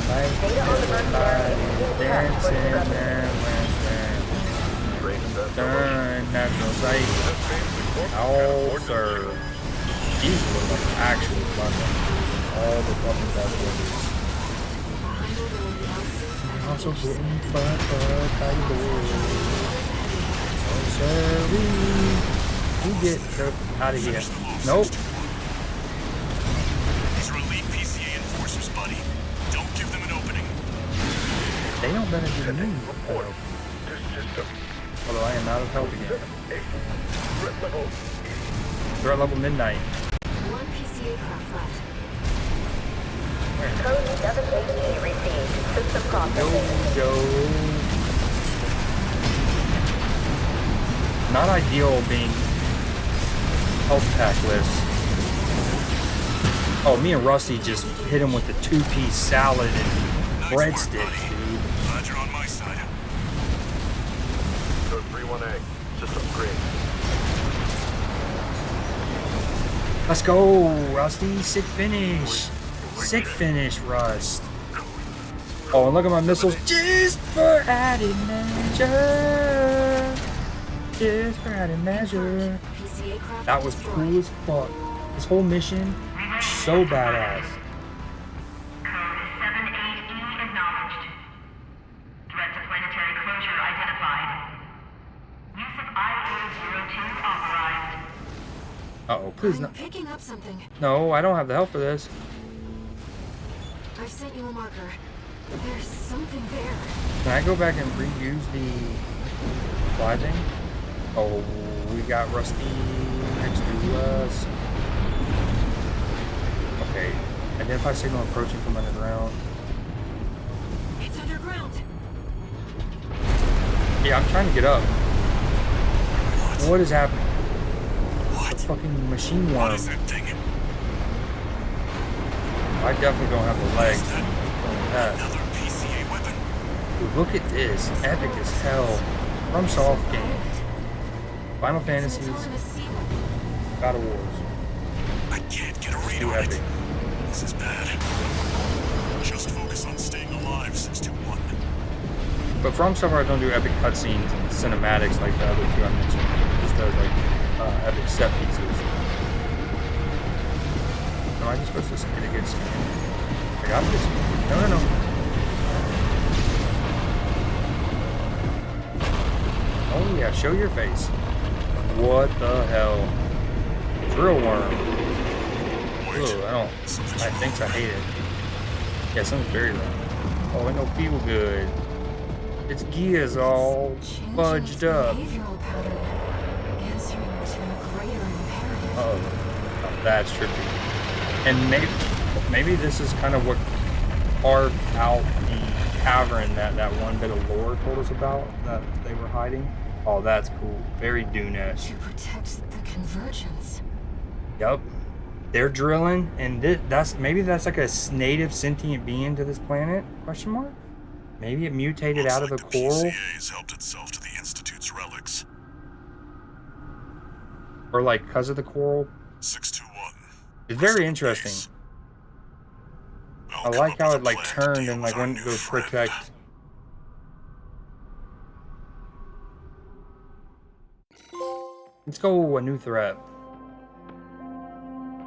Data on the mercenary is intact for discrepancy. Turn natural sight. All serve. These look like actual weapons. All the fucking best ones. Also getting butt by the Lord. Oh, sorry. You get out of here. Nope. These are elite PCA enforcers, buddy. Don't give them an opening. They don't better than me. Report to system. Although I am out of help again. 8. Threat level. Threat level midnight. One PCA craft left. Code 780 received. System processing. Yo. Not ideal being health pack list. Oh, me and Rusty just hit him with the 2-piece salad and breadsticks, dude. Glad you're on my side. Code 31A. System green. Let's go, Rusty. Sick finish. Sick finish, Rust. Oh, and look at my missiles. Just for added measure. Just for added measure. PCA craft That was destroyed. cool as fuck. This whole mission, so badass. Code 78E acknowledged. Threat to planetary closure identified. Use of IA-02 authorized. Uh-oh, please I'm not. picking up something. No, I don't have the help for this. I've sent you a marker. There's something there. Can I go back and reuse the fly thing? Oh, we got Rusty next to us. Okay, identify signal approaching from underground. It's underground. Yeah, I'm trying to get up. What is happening? What? A fucking machine What worm. is that thing? I definitely don't have the legs. Is that That. another PCA weapon? Dude, look at this. Epic as hell. FromSoft game. Final Fantasies. Autonomous sealer. God of Wars. I can't get a read Too on it. epic. This is bad. Just focus on staying alive, 621. But From Software don't do epic cutscenes and cinematics like the other two I mentioned. It just does like epic set pieces. Am I just supposed to get a good skin? I got this. No. Oh yeah, show your face. What the hell? Drill worm. Ugh, I think I hate it. Yeah, something's very wrong. Oh, it don't feel good. Its gears all Changing fudged its up. behavioral pattern. Answering to a greater imperative. Oh, that's trippy. And maybe this is kind of what carved out the cavern that one bit of lore told us about that they were hiding. Oh, that's cool. Very Dune-esque. To protect the convergence. Yup. They're drilling, and that's like a native sentient being to this planet? Question mark? Maybe it mutated Looks out of like the coral, PCA's helped itself to the Institute's relics. or like because of the coral. 621. It's very interesting. I like how it like turned and like went to go protect. Let's go a new threat.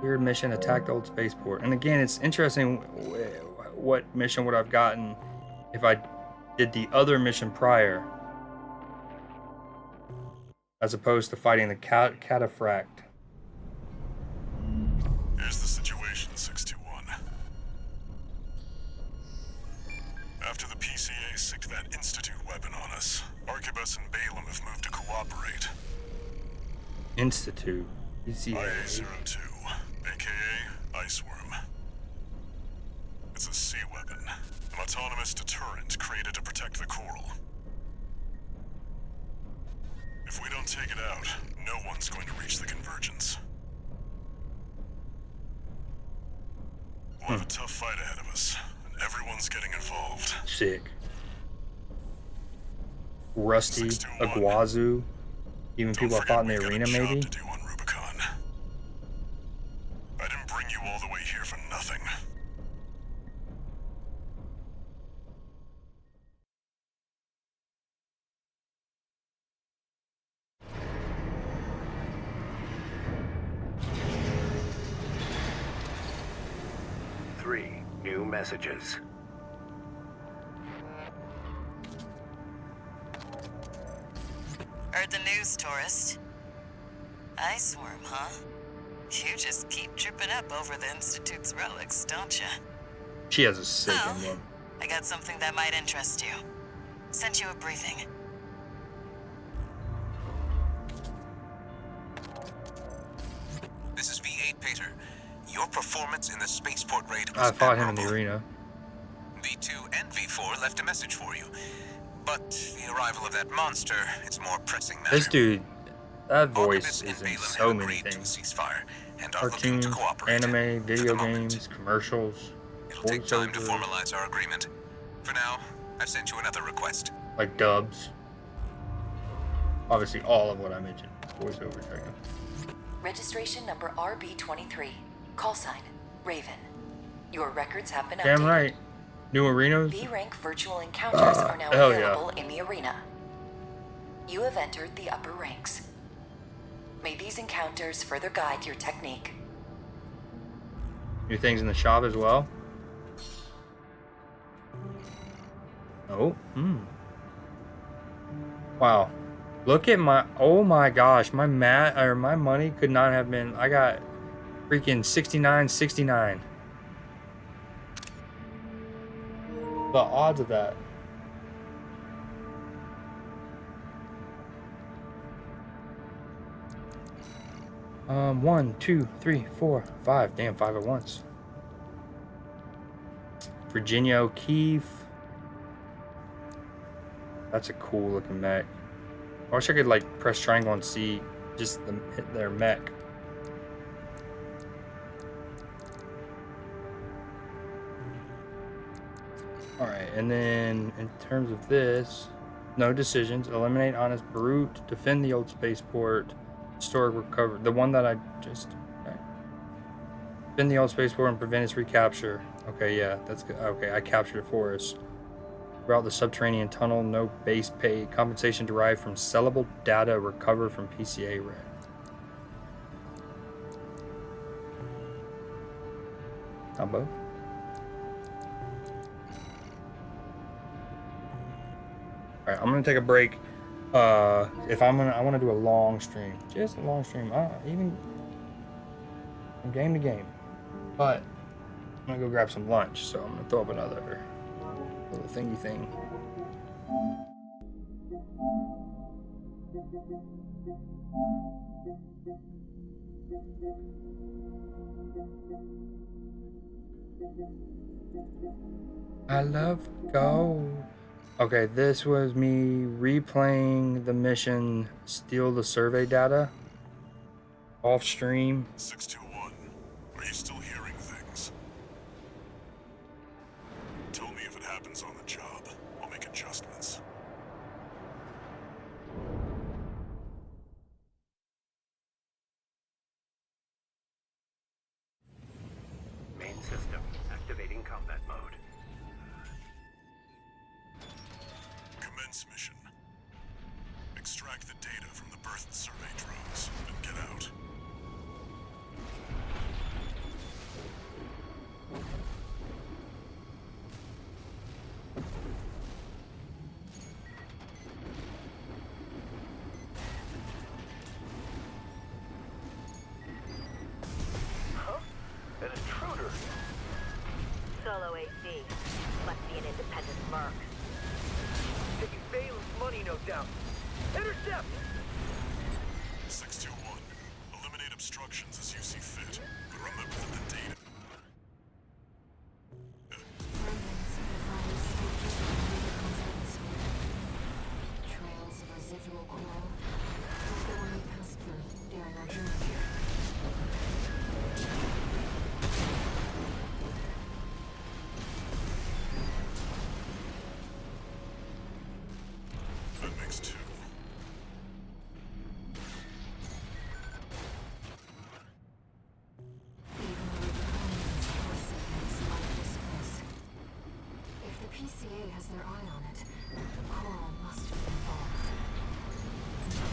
Weird mission attacked old spaceport. And again, it's interesting what mission would I've gotten if I did the other mission prior, as opposed to fighting the cataphract. Here's the situation, 621. After the PCA sicked that Institute weapon on us, Arquebus and Balaam have moved to cooperate. Institute. IA-02, aka Iceworm. It's a sea weapon, an autonomous deterrent created to protect the coral. If we don't take it out, no one's going to reach the convergence. We'll have a tough fight ahead of us, and everyone's getting involved. Sick. Rusty, Iguazu, even people I fought in the arena, maybe. To do on Rubicon. I didn't bring you all the way here for nothing. Three new messages. Heard the news, tourist. Iceworm, huh? You just keep tripping up over the Institute's relics, don't you? She has a sick Well, emblem. I got something that might interest you. Sent you a briefing. This is V8 Pater. Your performance in the spaceport raid I was fought him in the admirable. arena. V2 and V4 left a message for you. But the arrival of that monster is more pressing matter. This dude, that voice Arquebus and is in Balaam so have many agreed to a things. ceasefire and are looking Cartoons, to cooperate. anime, For video the moment. games, commercials, It'll take time to voiceover, formalize our agreement. For now, I've sent you another request. like dubs. Obviously, all of what I mentioned. Voiceover, second. Registration number RB23. Call sign, Raven. Your records have been updated. Damn right. New arenas? B-rank virtual encounters are now hell yeah. available in the arena. You have entered the upper ranks. May these encounters further guide your technique. New things in the shop as well. Oh, Wow. Look at my, oh my gosh, my money could not have been, I got freaking 69.69. The odds of that. One, two, three, four, five. Damn, 5 at once. Virginia O'Keeffe. That's a cool looking mech. I wish I could like press triangle and see just hit their mech. Alright, and then in terms of this, no decisions. Eliminate honest brute. Defend the old spaceport. Historic recover. The one that I just... Okay. Defend the old spaceport and prevent its recapture. Okay, yeah, that's good. Okay, I captured it for us. Route the subterranean tunnel. No base pay. Compensation derived from sellable data recovered from PCA red. Combo. Alright, I'm gonna take a break. I want to do a long stream, just a long stream. Even from game to game. But I'm gonna go grab some lunch, so I'm gonna throw up another little thingy thing. I love gold. Okay, this was me replaying the mission, steal the survey data, off stream. 621, are you still hearing things? Tell me if it happens on the job. I'll make adjustments. Main system activating combat mode. Commence mission. Extract the data from the birth survey drones and get out. Huh? An intruder? Solo AC. Must be an independent merc. Taking Bailey's money, no doubt. Intercept! 621, eliminate obstructions as you see fit, but remember that the data... Trails of residual coral. The one we passed through during our journey here. That makes 2. Even the requirements for segments like this place. If the PCA has their eye on it, coral must be involved.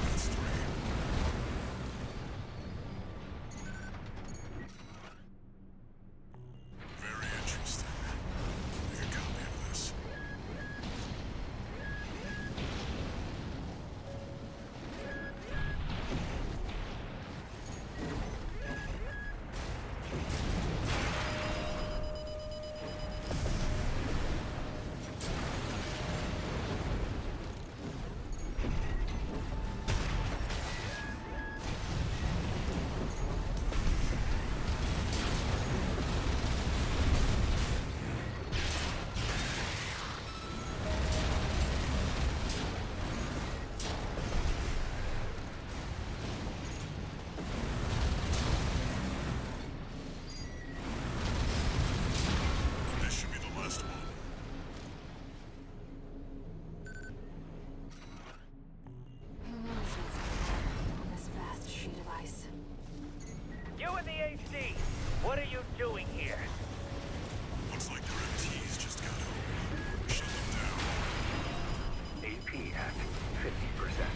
That's 3. Very interesting. Make a copy of this. This should be the last one. Who knows what's on this vast sheet of ice? You in the HD! What are you doing here? What Looks like their MTs just got home. Shut them down. AP at 50%.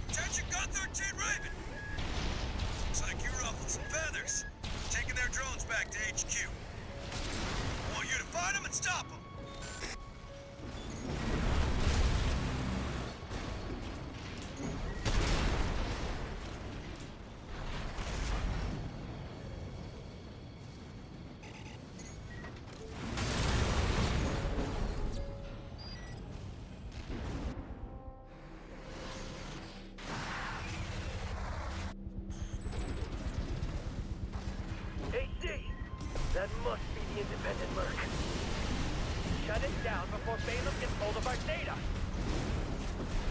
Attention, Gun 13 Raven! Looks like you ruffled some feathers. Taking their drones back to HQ. I want you to find them and stop them. AC! That must be the independent Merc. Shut it down before Balaam gets hold of our data!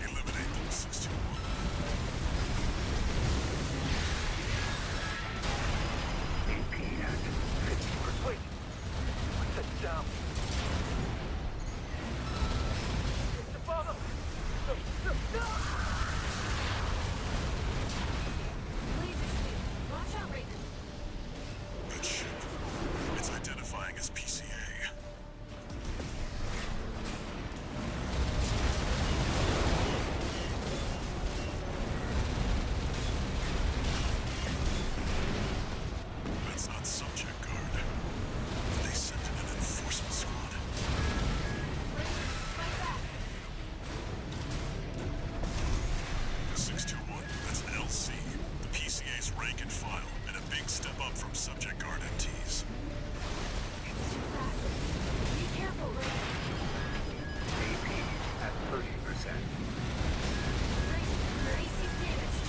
Eliminate them, 621. AP at 50%. Wait! What's that sound? It's the bottom! Laser speed. Watch out, Raven. That ship. It's identifying as PCA. That's not subject guard. They sent in an enforcement squad. Fight back. 621, that's an LC. The PCA's rank and file, and a big step up from subject guard MTs. Be careful, Raven. AP at 30%. Raven, your AC's damaged.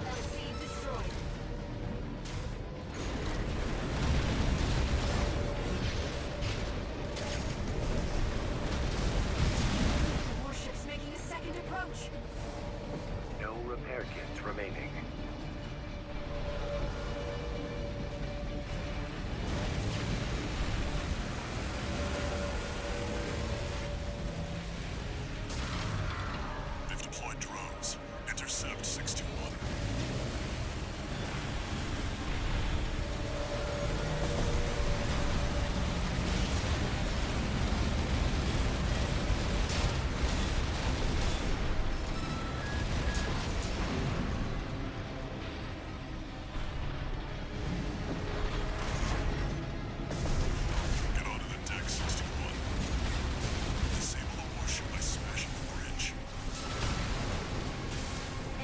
LC destroyed. The warship's making a second approach. No repair kits remaining. They've deployed drones. Intercept 621. Get onto the deck, 621. Disable the warship by smashing the bridge.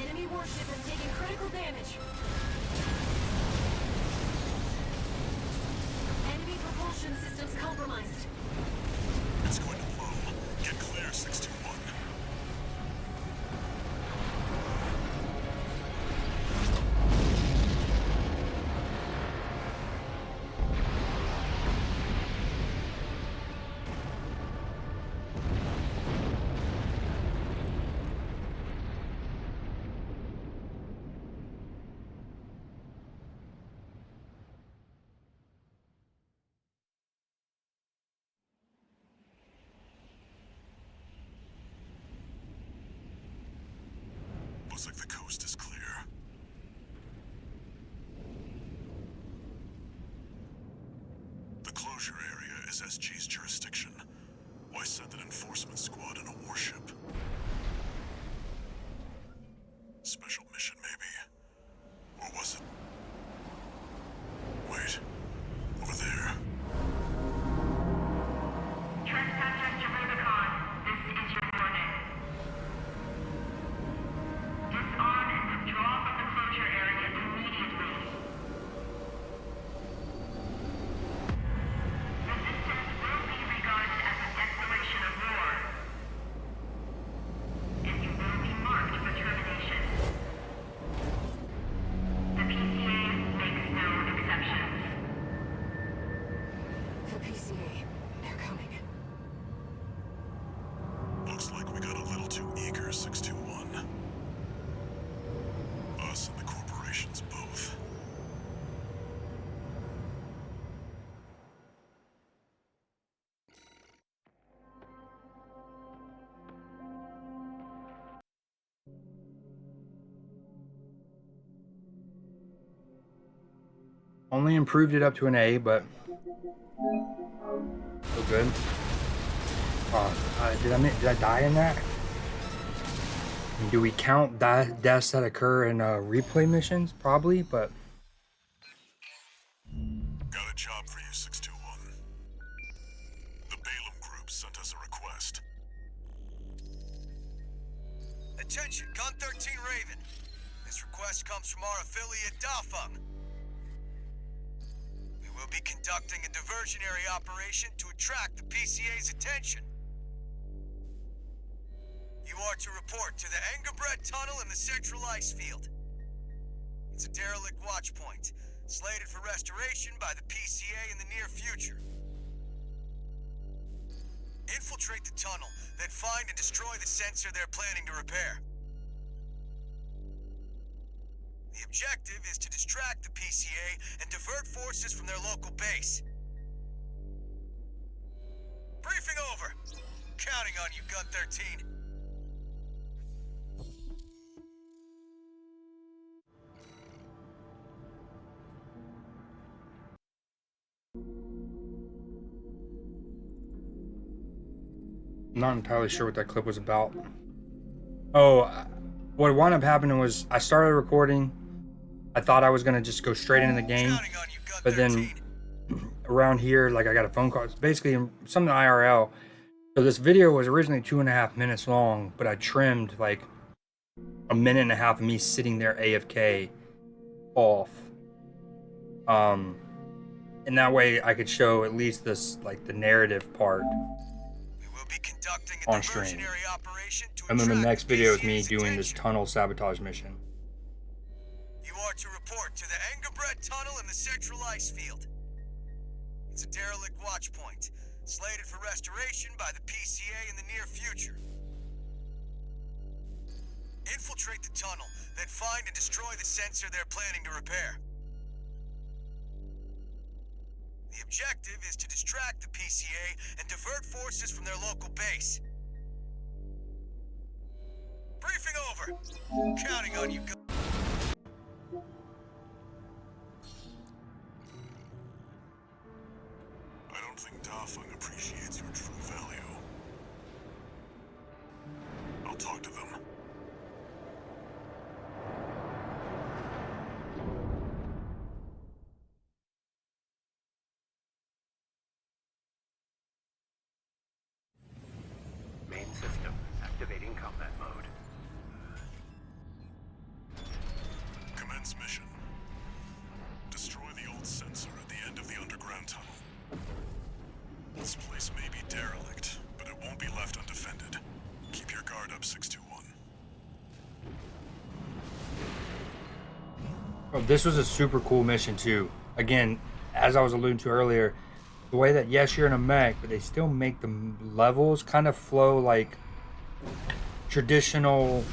Enemy warship has taken critical damage. Enemy propulsion systems compromised. It's going to blow. Get clear, 621. Looks like the coast is clear. The closure area is SG's jurisdiction. Why send an enforcement squad in a warship? Special mission, maybe? Or was it? Wait. Over there. Trespassers to Rubicon, this is your warning. Disarm and withdraw from the closure area immediately. Resistance will be Only improved it up to an A, but still good. Did I die in that? Do we count deaths that occur in replay missions? Probably, but... Got a job for you, 621. The Balaam Group sent us a request. Attention, Gun 13 Raven. This request comes from our affiliate Dafeng. We will be conducting a diversionary operation to attract the PCA's attention. You are to report to the Engebret Tunnel in the Central Ice Field. It's a derelict watch point, slated for restoration by the PCA in the near future. Infiltrate the tunnel, then find and destroy the sensor they're planning to repair. The objective is to distract the PCA and divert forces from their local base. Briefing over. Counting on you, Gun 13. I'm not entirely sure what that clip was about. Oh, what wound up happening was I started recording. I thought I was going to just go straight into the game. But then around here, like I got a phone call. It's basically something IRL. So this video was originally 2.5 minutes long, but I trimmed like 1.5 minutes of me sitting there AFK off. And that way I could show at least this, like the narrative part on stream. And then the next video is me doing this tunnel sabotage mission. You are to report to the Engebret Tunnel in the Central Ice Field. It's a derelict watch point, slated for restoration by the PCA in the near future. Infiltrate the tunnel, then find and destroy the sensor they're planning to repair. The objective is to distract the PCA and divert forces from their local base. Briefing over. Counting on you. I don't think Dafeng appreciates your true value. I'll talk to them. Main system activating combat mode. Commence mission. Destroy the old sensor at the end of the underground tunnel. This place may be derelict, but it won't be left undefended. Keep your guard up, 621. Oh, this was a super cool mission too. Again, as I was alluding to earlier, the way that, yes, you're in a mech, but they still make the levels kind of flow like traditional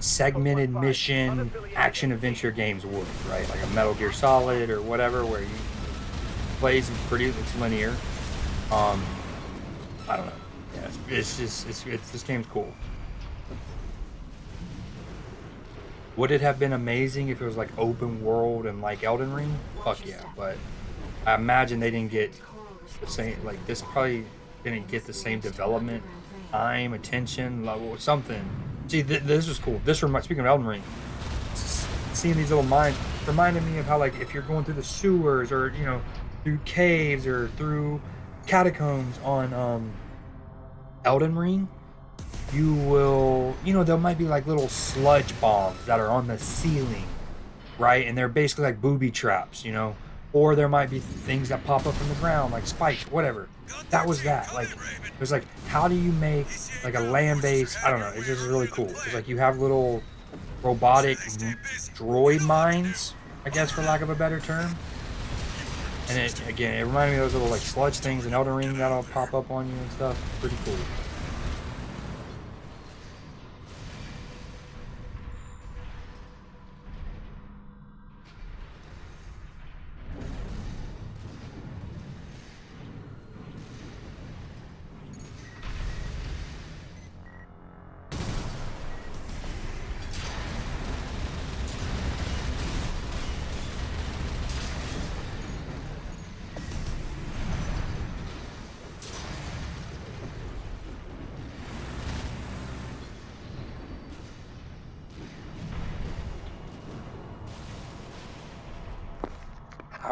segmented mission action adventure games would, right? Like a Metal Gear Solid or whatever, where you plays it's linear. I don't know. Yeah, it's this game's cool. Would it have been amazing if it was like open world and like Elden Ring? Fuck yeah, but I imagine they didn't get the same, like this probably didn't get the same development time, attention, level, something. See, this was cool. Speaking of Elden Ring, seeing these little mines reminded me of how, like, if you're going through the sewers or, you know, through caves or through catacombs on Elden Ring, you will, you know, there might be like little sludge bombs that are on the ceiling, right? And they're basically like booby traps, you know? Or there might be things that pop up from the ground, like spikes, whatever. That was that. Like, it was like, how do you make like a land-based? I don't know. It's just really cool. It's like you have little robotic droid mines, I guess, for lack of a better term. And it reminded me of those little like sludge things in Elden Ring that'll pop up on you and stuff. Pretty cool.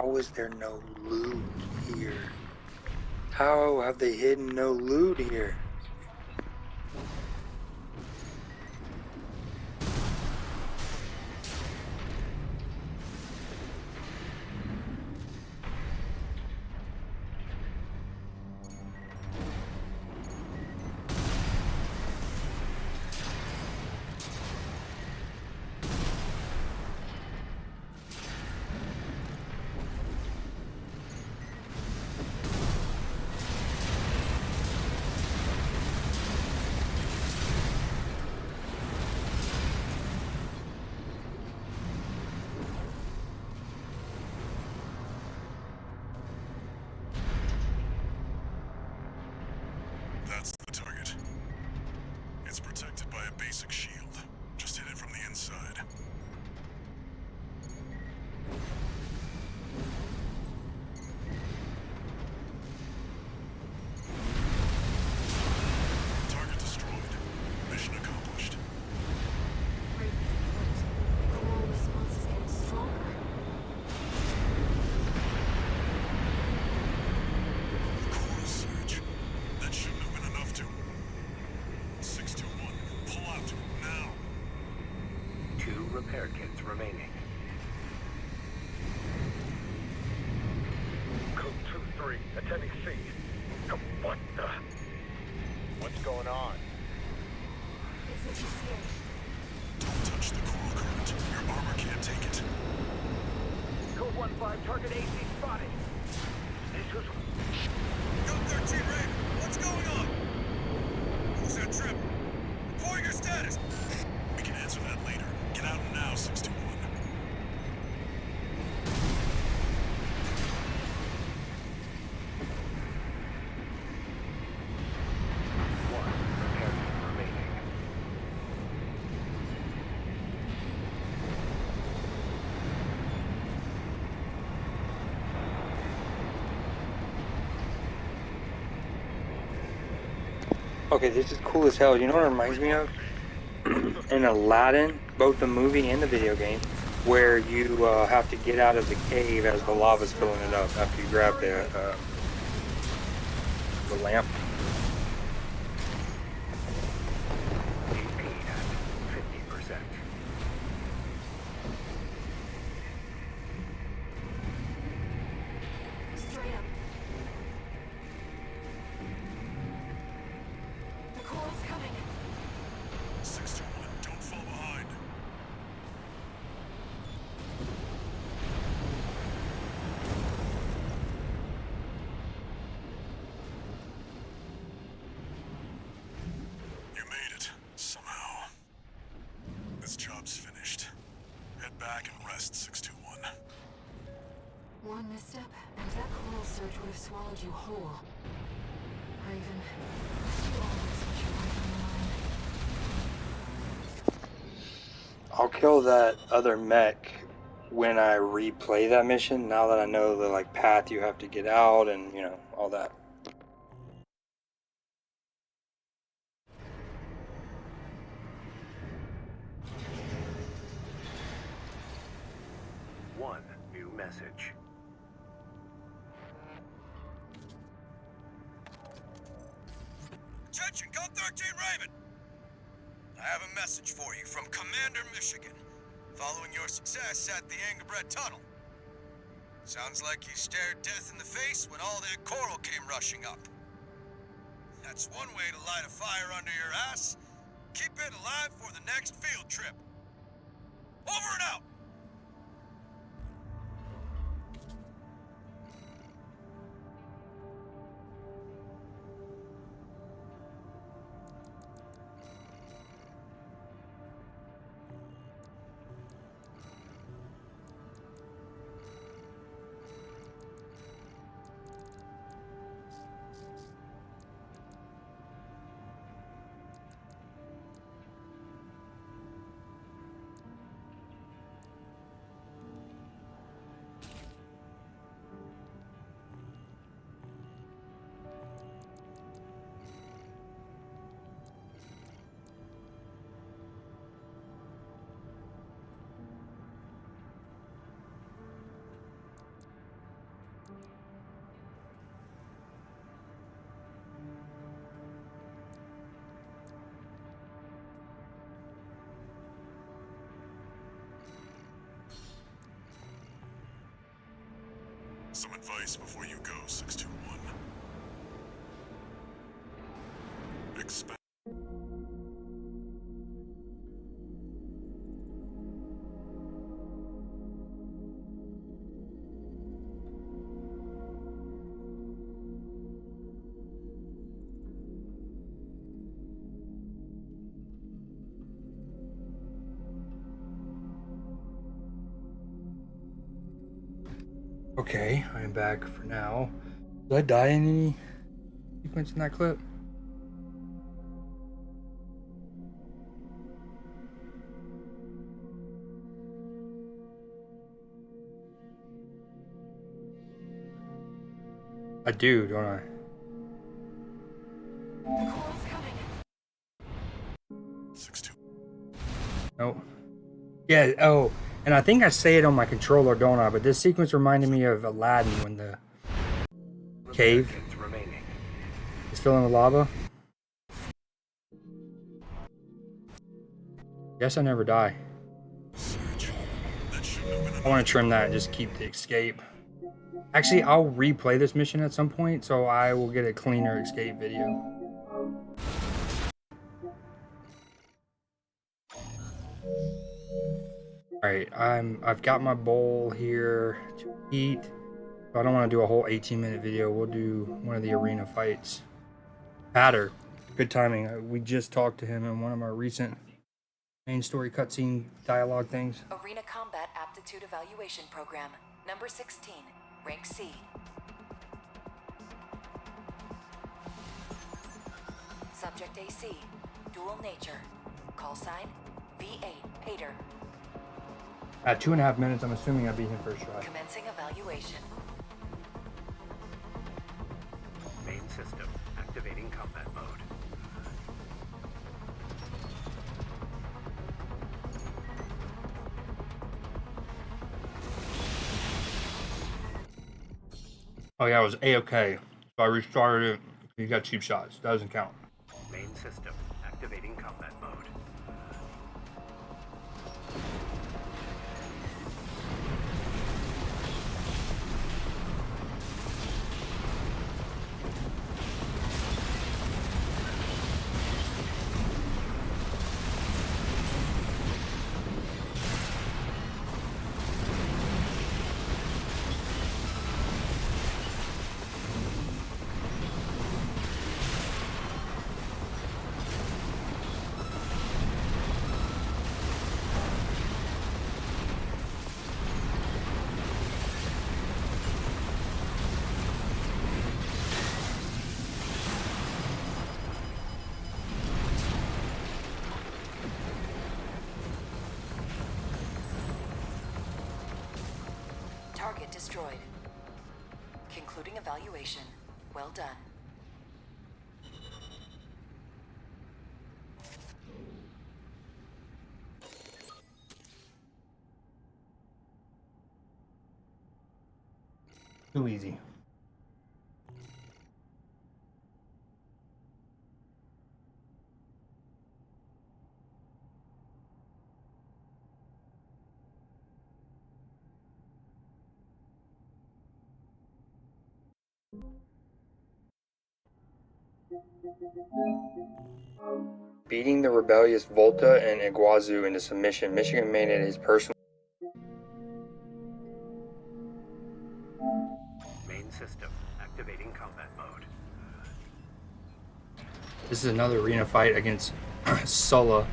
How is there no loot here? How have they hidden no loot here? That's the target. It's protected by a basic shield. Just hit it from the inside. Target destroyed. Mission accomplished. The coral response is getting stronger. The coral surge. That shouldn't have been enough to... 621, pull out, now! 2 repair kits remaining. Code 2-3, attending C. What the? What's going on? It's a PCA. Don't touch the coral current. Your armor can't take it. Code 1-5, target AC spotted. This is... Code 13 Raven, what's going on? Who's that Trevor? Report your status. We can answer that later. Get out now, 621. One repair kit remaining. Okay, this is cool as hell. You know what it reminds me of? In Aladdin, both the movie and the video game, where you have to get out of the cave as the lava's filling it up after you grab the lamp. AP at 50%. Straight up. The coral's coming. 621, don't fall behind. You made it, somehow. This job's finished. Head back and rest, 621. One misstep, and that coral surge would have swallowed you whole. Raven, must you always put your life on the line? I'll kill that other mech when I replay that mission, now that I know the like path you have to get out and, you know, all that. One new message. Attention, Code 13 Raven! I have a message for you from Commander Michigan, following your success at the Angerbred Tunnel. Sounds like you stared death in the face when all that coral came rushing up. That's one way to light a fire under your ass. Keep it alive for the next field trip. Over and out! Some advice before you go, 621. Expect. Okay, I am back for now. Did I die in any sequence in that clip? I do, don't I? The core's coming. 6-2. Nope. Yeah, oh, and I think I say it on my controller, don't I? But this sequence reminded me of Aladdin when the cave is filling with lava. Guess I never die. I want to trim that and just keep the escape. Actually, I'll replay this mission at some point, so I will get a cleaner escape video. Alright, I've got my bowl here to eat. I don't want to do a whole 18-minute video. We'll do one of the arena fights. Hatter, good timing. We just talked to him in one of our recent main story cutscene dialogue things. Arena Combat Aptitude Evaluation Program, number 16, rank C. Subject AC, dual nature. Call sign, V8, Hater. At 2.5 minutes, I'm assuming I beat him first try. Commencing evaluation. Main system activating combat mode. Oh yeah, it was A-OK. So I restarted it. You got cheap shots. Doesn't count. Main system activating combat mode. Target destroyed. Concluding evaluation. Well done. Too easy. Beating the rebellious Volta and Iguazu into submission, Michigan made it his personal. Main system activating combat mode. This is another arena fight against Sulla.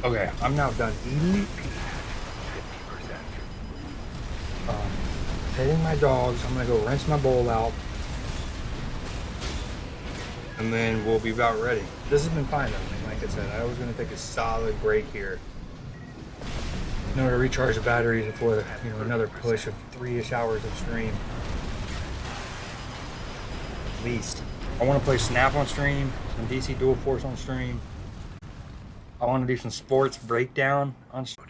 Okay, I'm now done eating. Petting my dogs. I'm gonna go rinse my bowl out. and then we'll be about ready. This has been fine though. I mean, like I said, I was gonna take a solid break here in order to recharge the batteries before, you know, another push of 3-ish hours of stream. At least. I want to play Snap on stream, some DC Dual Force on stream. I want to do some sports breakdown on stream.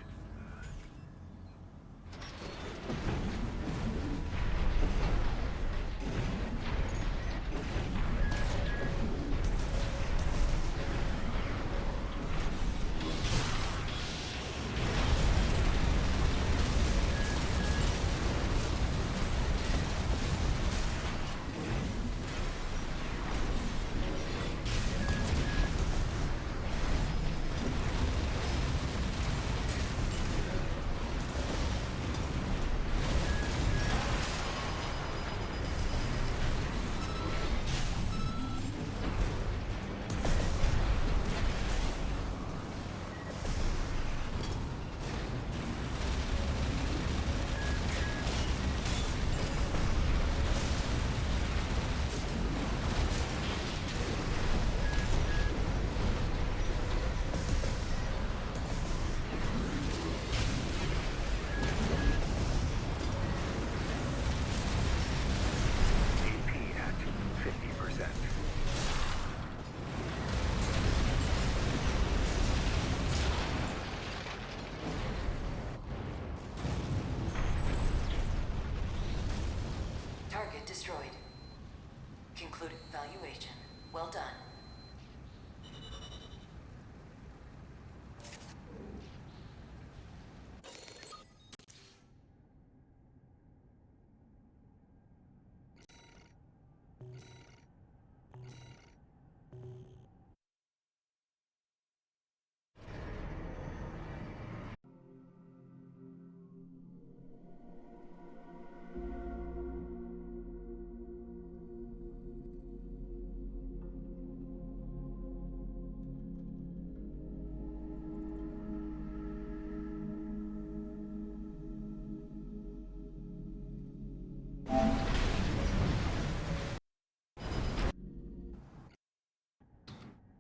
Target destroyed. Concluded evaluation. Well done.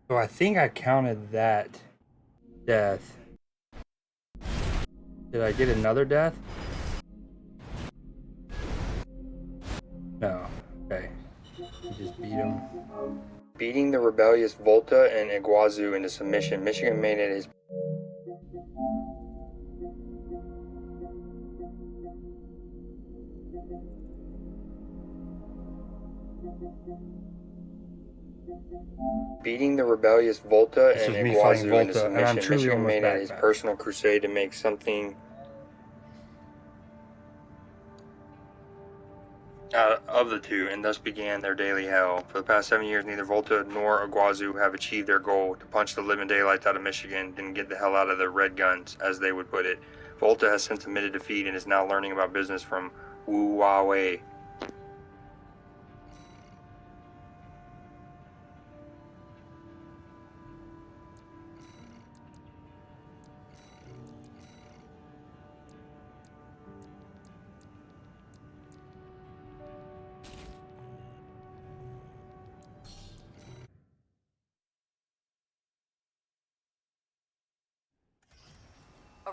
So I think I counted that death. Did I get another death? No. Okay. You just beat him. Beating the rebellious Volta and Iguazu into submission, Michigan made it his... Beating the rebellious Volta and Iguazu into submission, Michigan made it his personal crusade to make something out of the two, and thus began their daily hell. For the past 7 years, neither Volta nor Iguazu have achieved their goal to punch the living daylights out of Michigan and get the hell out of the red guns, as they would put it. Volta has since admitted defeat and is now learning about business from Wu Huawei.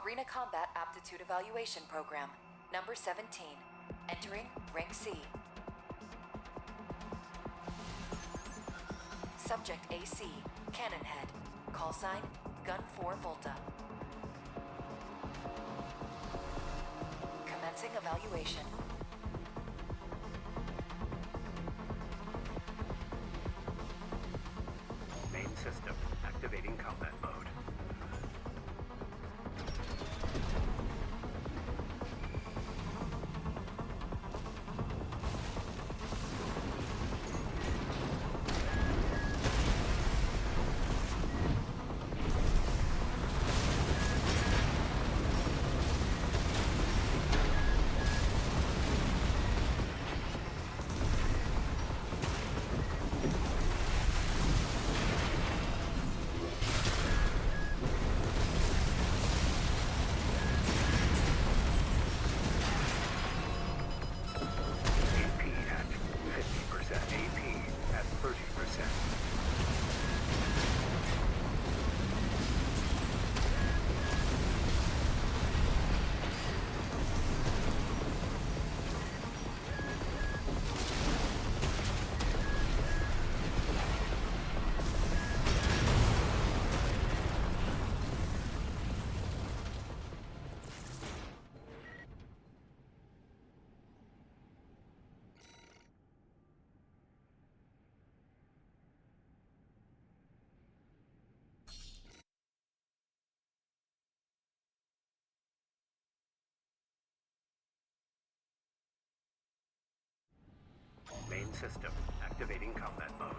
Arena Combat Aptitude Evaluation Program, number 17. Entering Rank C. Subject AC, Cannon Head. Call sign, Gun 4 Volta. Commencing evaluation. Main system activating combat mode. system. Activating combat mode.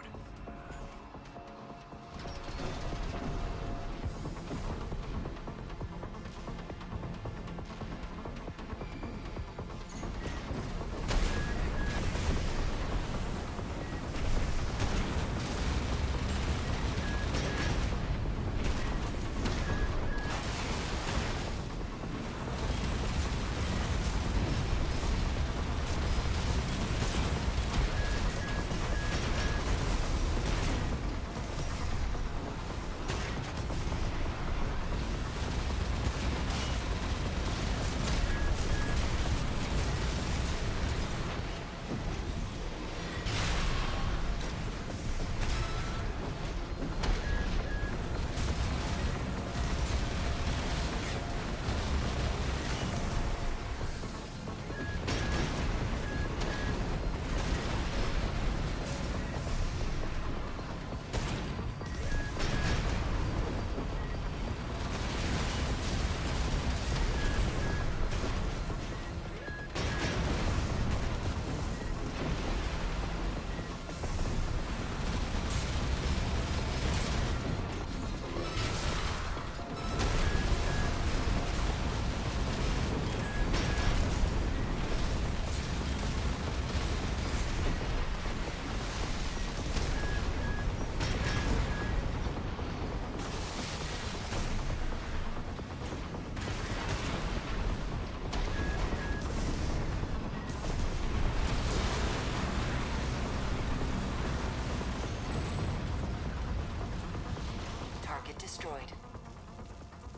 Target destroyed.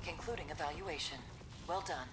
Concluding evaluation. Well done.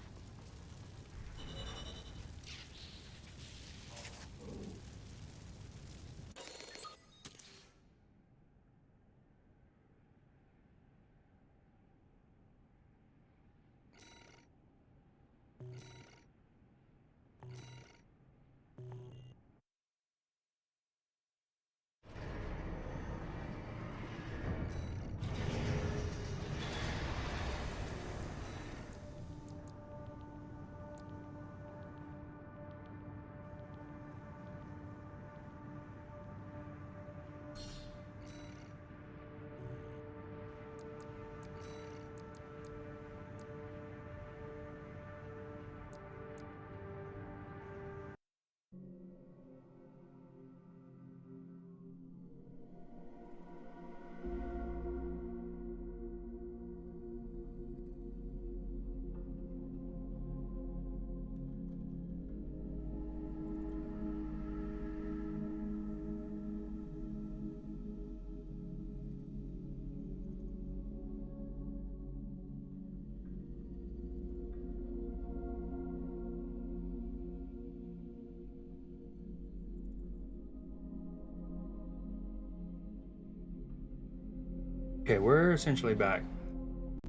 Okay, we're essentially back.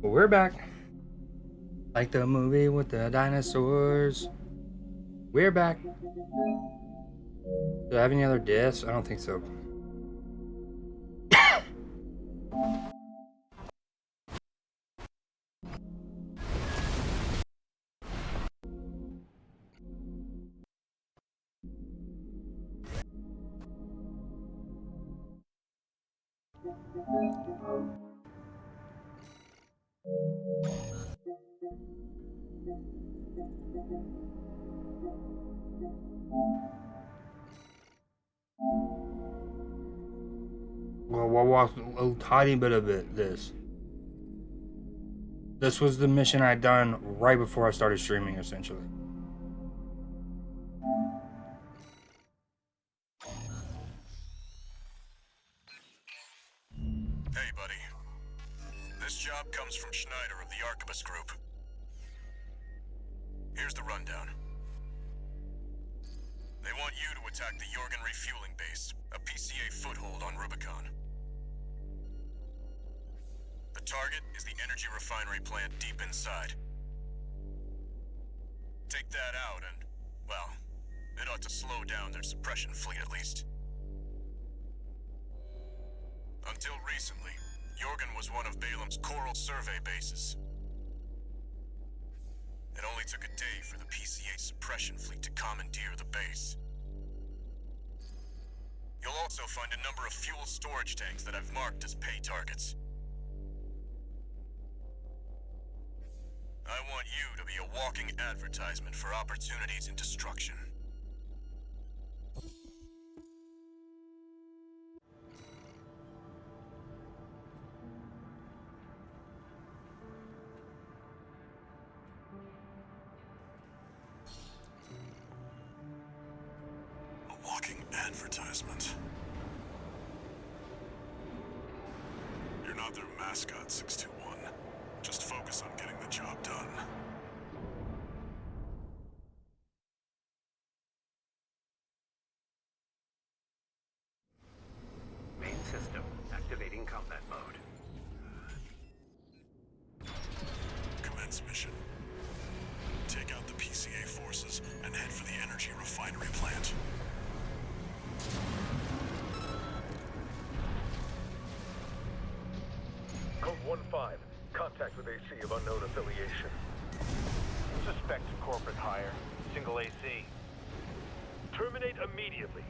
Well, we're back. Like the movie with the dinosaurs. We're back. Do I have any other deaths? I don't think so. Well, we'll walk a tiny bit of it. This was the mission I'd done right before I started streaming, essentially. Hey, buddy. This job comes from Schneider of the Arquebus Group. Here's the rundown. They want you to attack the Jorgen refueling base, a PCA foothold on Rubicon. The target is the energy refinery plant deep inside. Take that out and, well, it ought to slow down their suppression fleet at least. Until recently, Jorgen was one of Balam's Coral survey bases. It only took a day for the PCA suppression fleet to commandeer the base. You'll also find a number of fuel storage tanks that I've marked as pay targets. I want you to be a walking advertisement for opportunities in destruction. A walking advertisement. You're not their mascot, 621. Just focus on getting the job done. Main system activating combat mode. Commence mission. Take out the PCA forces and head for the energy refinery plant. Code 1-5. Contact with AC of unknown affiliation. Suspect corporate hire. Single AC. Terminate immediately.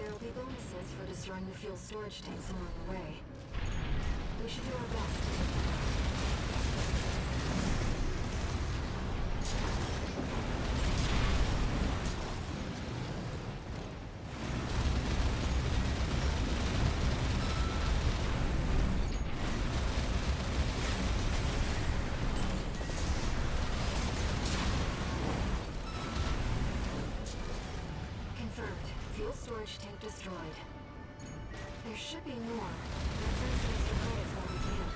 There will be bonuses for destroying the fuel storage tanks along the way. We should do our best. Confirmed. Fuel storage tank destroyed. There should be more. Let's use the credits while we can.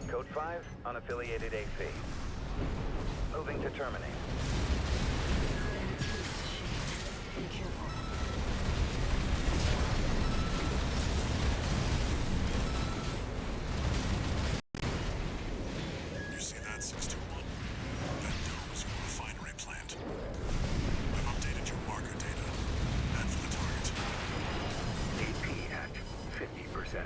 Code 5, unaffiliated AC. Moving to terminate. Be careful. You see that, 621? That dome is your refinery plant. I've updated your marker data. Head for the target. AP at 50%.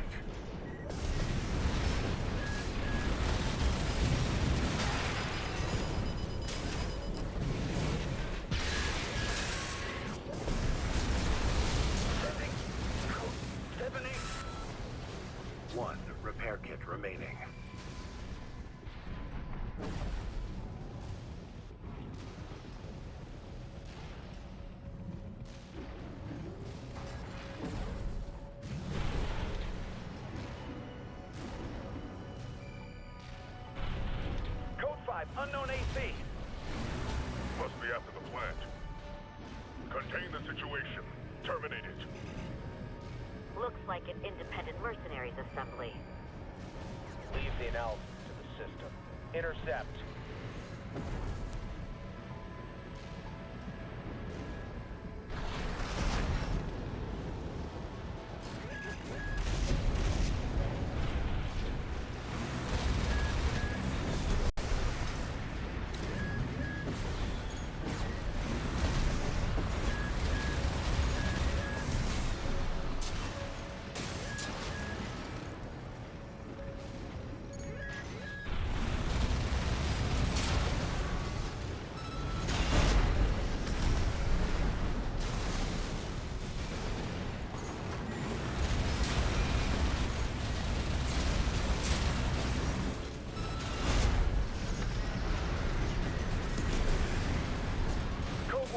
One repair kit remaining. Code 5, unknown AC. Must be after the plant. Contain the situation. Terminate it. Looks like an independent mercenaries assembly. Leave the analysis to the system. Intercept.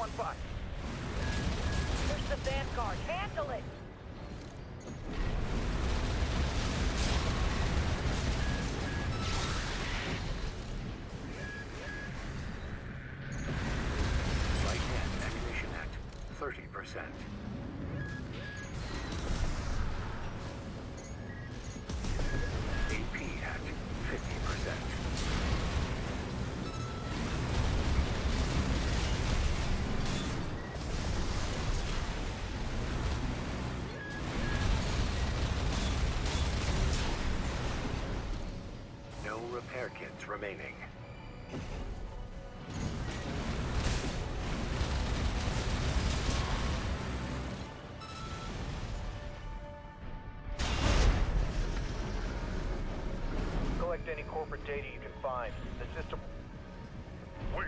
1-5. Push the Vanguard. Handle it! Light hand ammunition at 30%. AP at 50%. No repair kits remaining. Collect any corporate data you can find. The system... Wait,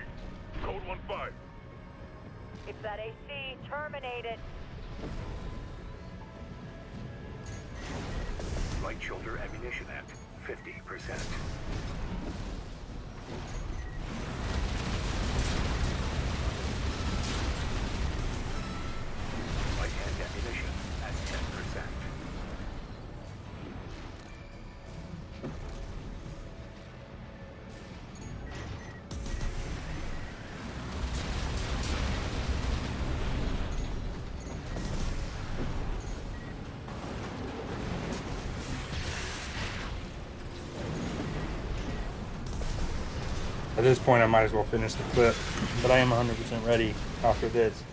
code 1-5. It's that AC. Terminate it. Light shoulder ammunition at 50%. Light hand ammunition at 10%. At this point, I might as well finish the clip, but I am 100% ready after this.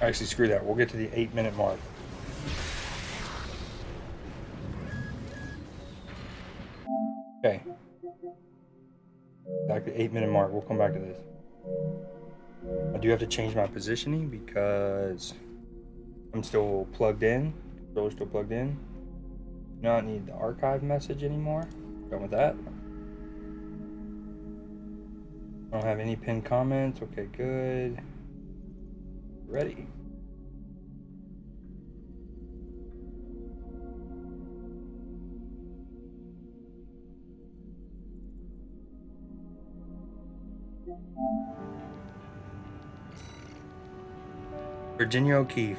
Actually, screw that. We'll get to the 8-minute mark. Okay. Back to the 8-minute mark. We'll come back to this. I do have to change my positioning because I'm still plugged in. Controller's still plugged in. Do not need the archive message anymore. Done with that. I don't have any pinned comments. Okay, good. Ready. Virginia O'Keefe,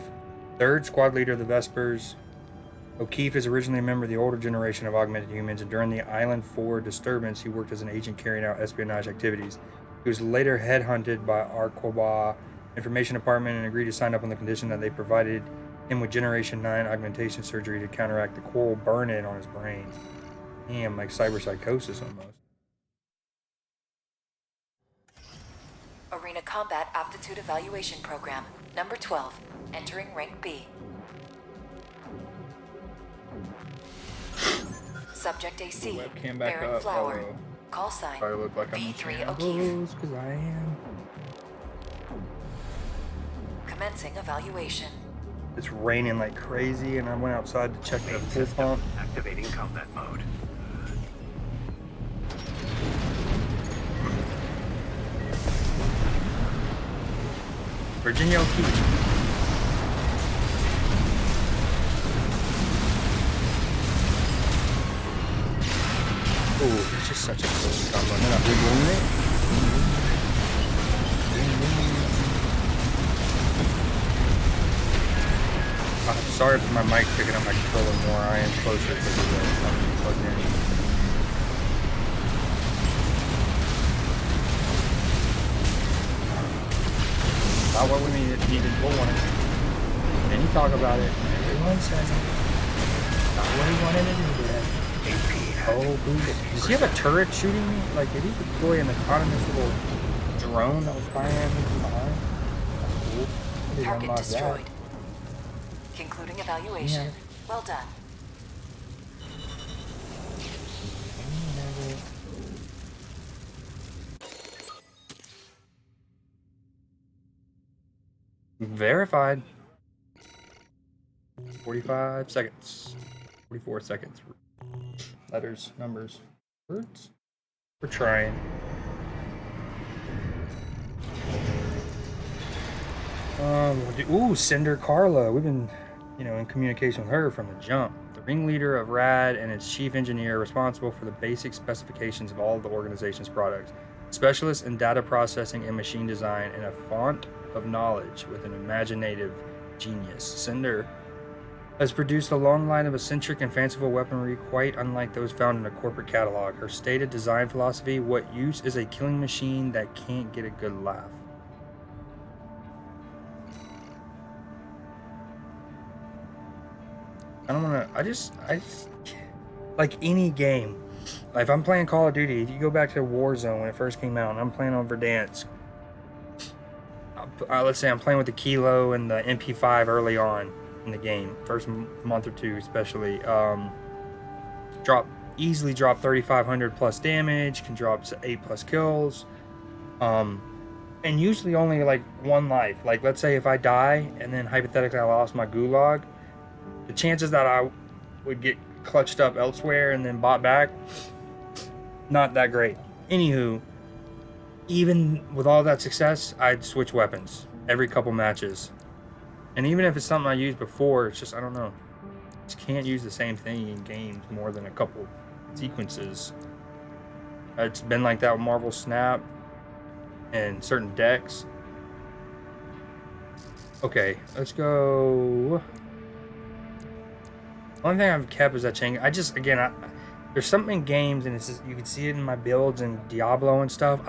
3rd Squad Leader of the Vespers. O'Keefe is originally a member of the older generation of augmented humans, and during the Island 4 disturbance, he worked as an agent carrying out espionage activities. He was later headhunted by Arkoba Information Department and agreed to sign up on the condition that they provided him with Generation 9 augmentation surgery to counteract the coral burn-in on his brain. Damn, like cyberpsychosis almost. Arena Combat Aptitude Evaluation Program, number 12, entering rank B. Subject AC, Webcam back Baron up. Flower, Uh-oh. call sign Probably look like I'm in V3 O'Keefe. shambles, because I am. Commencing evaluation. It's raining like crazy, and I went outside to check the fuel pump. Activating combat mode. Virginia O'Keefe. Oh, it's just such a close combo. And then I'm wiggling it. I'm sorry for my mic picking up my controller more. I am closer to the I'm plugged in. Not what we needed. We'll want it. Then you talk about it. Everyone says it. Not what he wanted to do today. Oh, boo. Does he have a turret shooting me? Like, did he deploy an autonomous little drone that was firing at me from behind? That's cool. I didn't Target unlock destroyed. that. Concluding evaluation. Yeah. Well done. Verified. 45 seconds. 44 seconds. Letters, numbers, words. We're trying. Ooh, Cinder Carla. We've been, in communication with her from the jump. The ringleader of RAD and its chief engineer responsible for the basic specifications of all of the organization's products. Specialist in data processing and machine design and a font of knowledge with an imaginative genius. Cinder has produced a long line of eccentric and fanciful weaponry quite unlike those found in a corporate catalog. Her stated design philosophy, what use is a killing machine that can't get a good laugh? I just like any game. Like if I'm playing Call of Duty, if you go back to Warzone when it first came out and I'm playing on Verdansk, let's say I'm playing with the Kilo and the MP5 early on in the game, first month or two especially, easily drop 3,500 plus damage, can drop 8 plus kills, and usually only like one life. Like let's say if I die and then hypothetically I lost my gulag, the chances that I would get clutched up elsewhere and then bought back, not that great. Anywho, even with all that success, I'd switch weapons every couple matches. And even if it's something I used before, it's just, I don't know. Just can't use the same thing in games more than a couple sequences. It's been like that with Marvel Snap and certain decks. Okay, let's go. One thing I've kept is that chain. There's something in games, and it's just, you can see it in my builds and Diablo and stuff.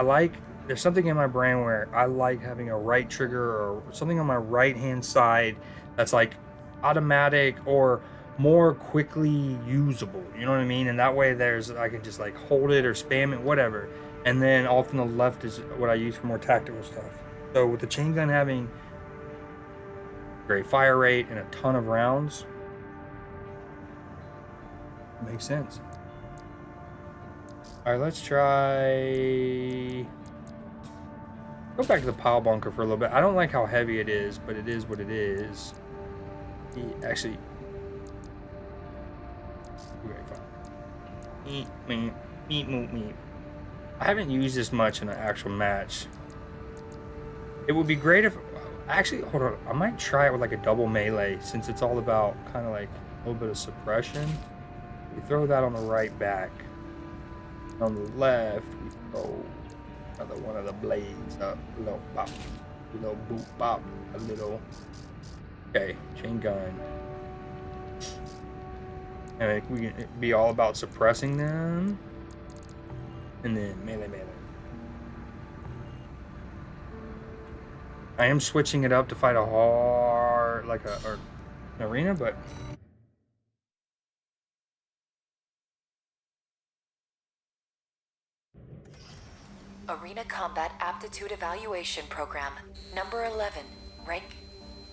There's something in my brain where I like having a right trigger or something on my right hand side that's like automatic or more quickly usable. You know what I mean? And that way I can just like hold it or spam it, whatever. And then off on the left is what I use for more tactical stuff. So with the chain gun having great fire rate and a ton of rounds, makes sense. All right, let's try. Go back to the pile bunker for a little bit. I don't like how heavy it is, but it is what it is. Actually, okay, fine. Meat. I haven't used this much in an actual match. It would be great if. Actually, hold on. I might try it with like a double melee since it's all about kind of like a little bit of suppression. We throw that on the right back. On the left, we throw another one of the blades up. A little pop, a little boop pop, a little. Okay, chain gun. And we can be all about suppressing them. And then melee. I am switching it up to fight a hard, like an arena, but. Arena Combat Aptitude Evaluation Program, number 11, rank.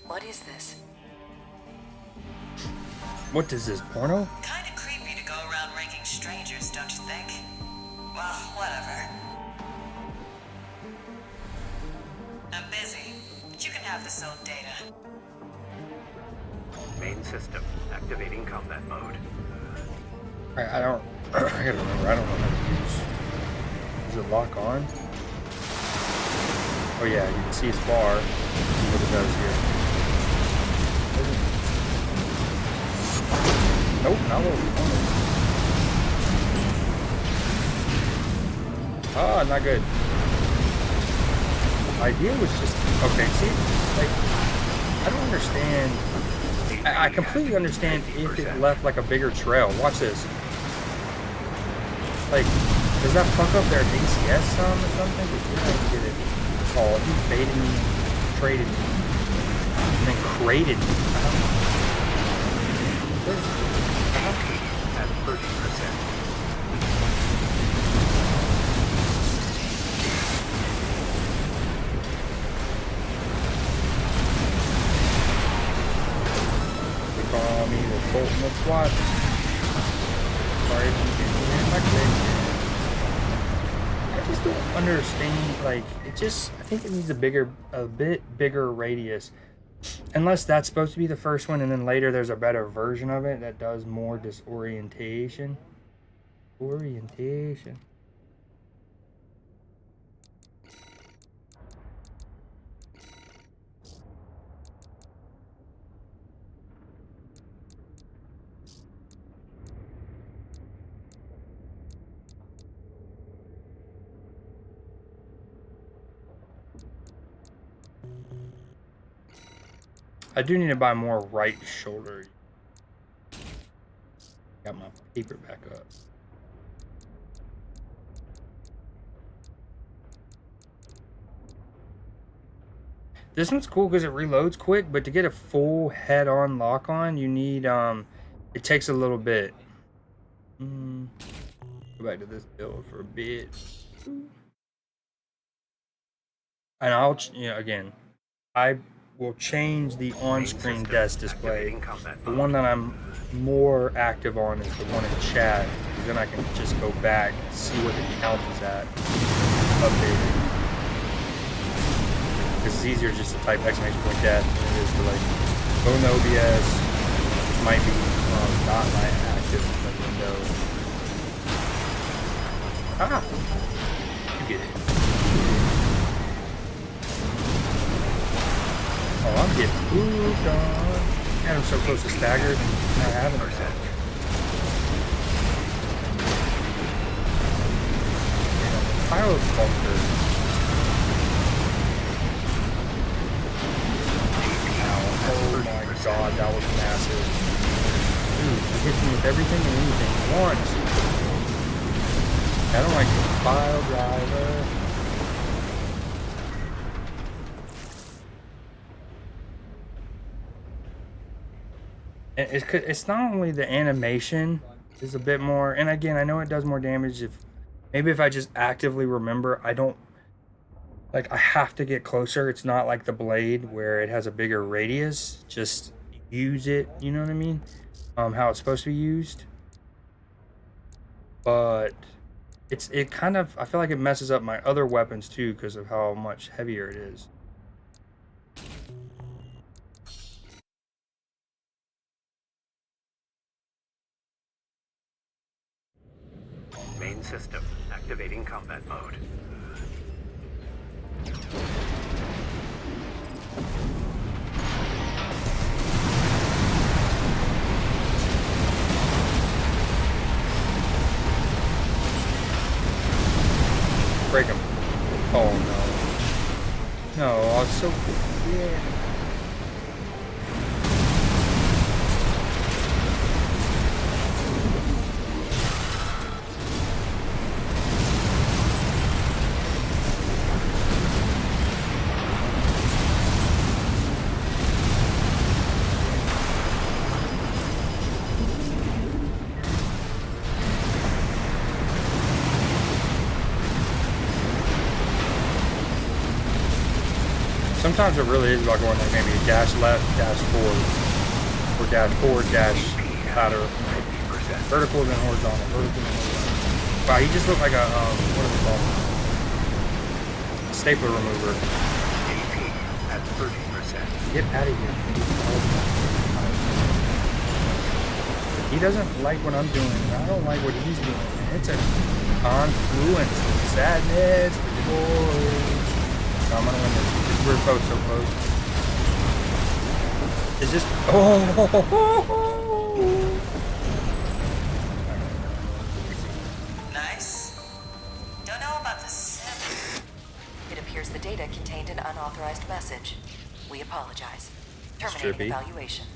What is this? What is this, porno? Kinda creepy to go around ranking strangers, don't you think? Well, whatever. I'm busy, but you can have this old data. Main system, activating combat mode. I gotta remember, I don't know how to use. Does it lock on? Oh yeah, you can see its bar. Let's see what it does here. Nope, not what we wanted. Ah, not good. The idea was just okay. See, like I don't understand. I completely understand if it left like a bigger trail. Watch this. Like. Does that fuck up their ACS some or something? Because you don't get it. Oh, he baited me, traded me, and then crated me. At 30%. They call me the Sultan of SWAT. Sorry if you didn't hear my click. I just don't understand, like, I think it needs a bit bigger radius. Unless that's supposed to be the first one, and then later there's a better version of it that does more disorientation. Orientation. I do need to buy more right shoulder. Got my paper back up. This one's cool because it reloads quick, but to get a full head-on lock-on, you need, it takes a little bit. Go back to this build for a bit. And I'll, again, I will change the on-screen desk display. The one that I'm more active on is the one in chat, because then I can just go back, see what the count is at, updated. Because it's easier just to type exclamation point death than it is to like go in the OBS, which might be not my active window. Ah! You get it. Oh, I'm getting moved on. Man, I'm so close to staggered and not having it. Pilot bunker. Oh my god, that was massive. Dude, he hits me with everything and anything at once. I don't like the pile driver. It's not only the animation is a bit more, and again, I know it does more damage if I just actively remember. I don't like, I have to get closer. It's not like the blade where it has a bigger radius. Just use it, you know what I mean? How it's supposed to be used. But it kind of, I feel like it messes up my other weapons too because of how much heavier it is. Main system activating combat mode. Break him. Oh no. No, I was so yeah. Sometimes it really is about going like maybe dash left, dash forward, or dash forward, dash lateral, vertical then horizontal, vertical then horizontal. Wow, he just looked like a what is it called? A stapler remover. AP at 30%. Get out of here. He doesn't like what I'm doing, and I don't like what he's doing. It's a confluence of sadness, boys. No, I'm gonna win this. We're both so close. Is this? Oh! Nice. Don't know about the sim. It appears the data contained an unauthorized message. We apologize. Terminating evaluation.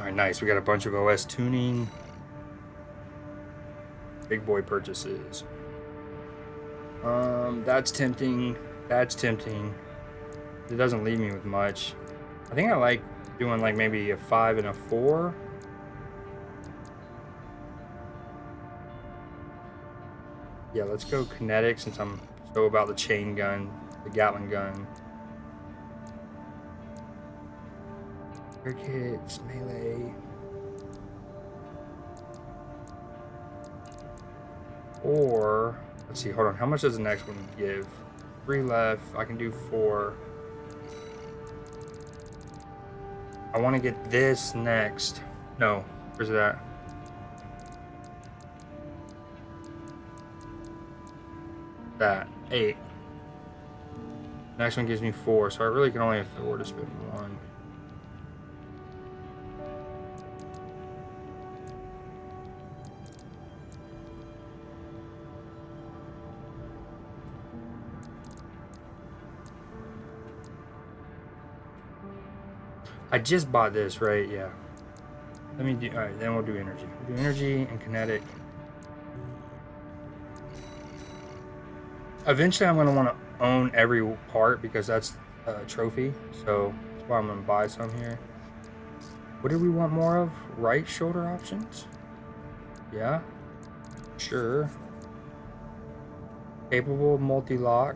Alright, nice. We got a bunch of OS tuning. Big boy purchases. That's tempting. That's tempting. It doesn't leave me with much. I think I like doing like maybe a 5 and a 4. Yeah, let's go kinetic since I'm so about the chain gun, the Gatling gun. Quick hits, melee. Or, let's see, hold on. How much does the next one give? 3 left. I can do 4. I want to get this next. No, where's that? That 8. Next one gives me 4, so I really can only afford to spend 1. I just bought this, right? Yeah. Let me do. All right, then we'll do energy. We'll do energy and kinetic. Eventually, I'm going to want to own every part because that's a trophy. So that's why I'm going to buy some here. What do we want more of? Right shoulder options? Yeah. Sure. Capable of multi-lock.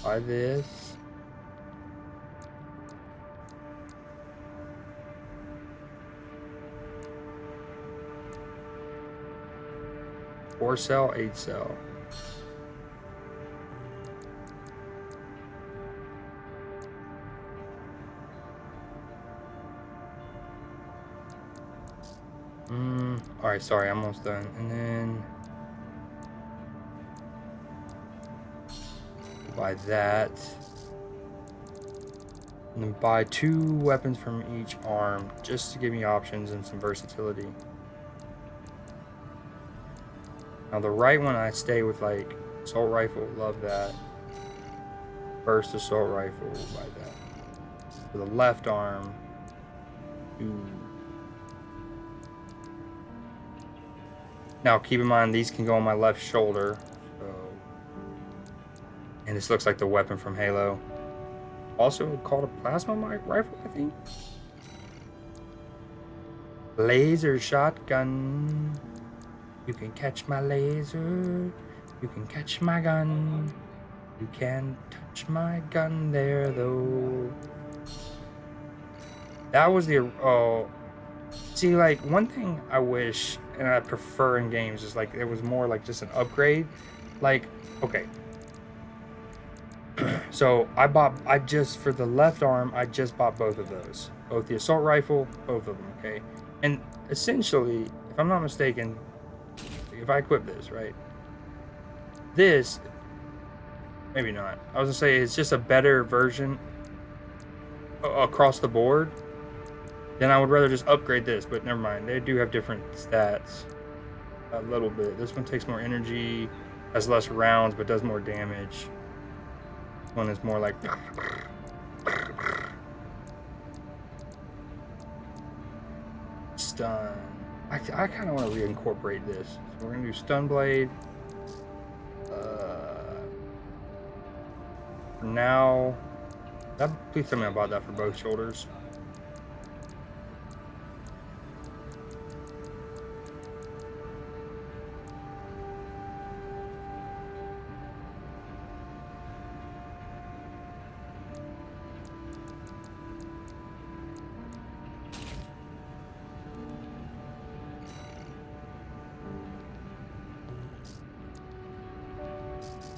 Buy this. Four cell, 8 cell. Alright, sorry, I'm almost done. And then buy that. And then buy 2 weapons from each arm just to give me options and some versatility. Now the right one I stay with, like assault rifle, love that. Burst assault rifle, buy that. For the left arm, ooh. Now keep in mind these can go on my left shoulder. So, and this looks like the weapon from Halo. Also called a plasma rifle, I think. Laser shotgun. You can catch my laser. You can catch my gun. You can't touch my gun there though. That was the see, like, one thing I wish and I prefer in games is like it was more like just an upgrade. Like, okay. So I just for the left arm, I just bought both of those. Both the assault rifle, both of them, okay? And essentially, if I'm not mistaken, if I equip this, right? This, maybe not. I was gonna say it's just a better version across the board. Then I would rather just upgrade this, but never mind. They do have different stats a little bit. This one takes more energy, has less rounds, but does more damage. This one is more like stun. I kind of want to reincorporate this. So we're gonna do stun blade. For now, please tell me about that for both shoulders.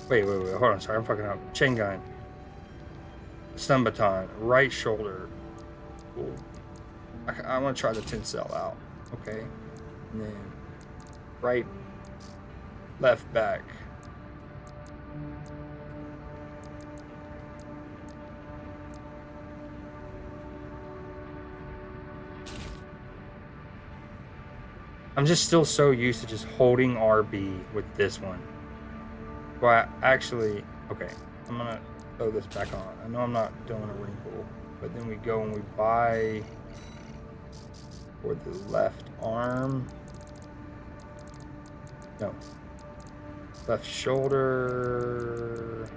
Wait, hold on, sorry, I'm fucking up. Chain gun. Stun baton. Right shoulder. Cool. I want to try the 10 cell out. Okay. And then right, left back. I'm just still so used to just holding RB with this one. Well, actually, okay, I'm gonna throw this back on. I know I'm not doing a wrinkle, but then we go and we buy for the left arm. No. Left shoulder.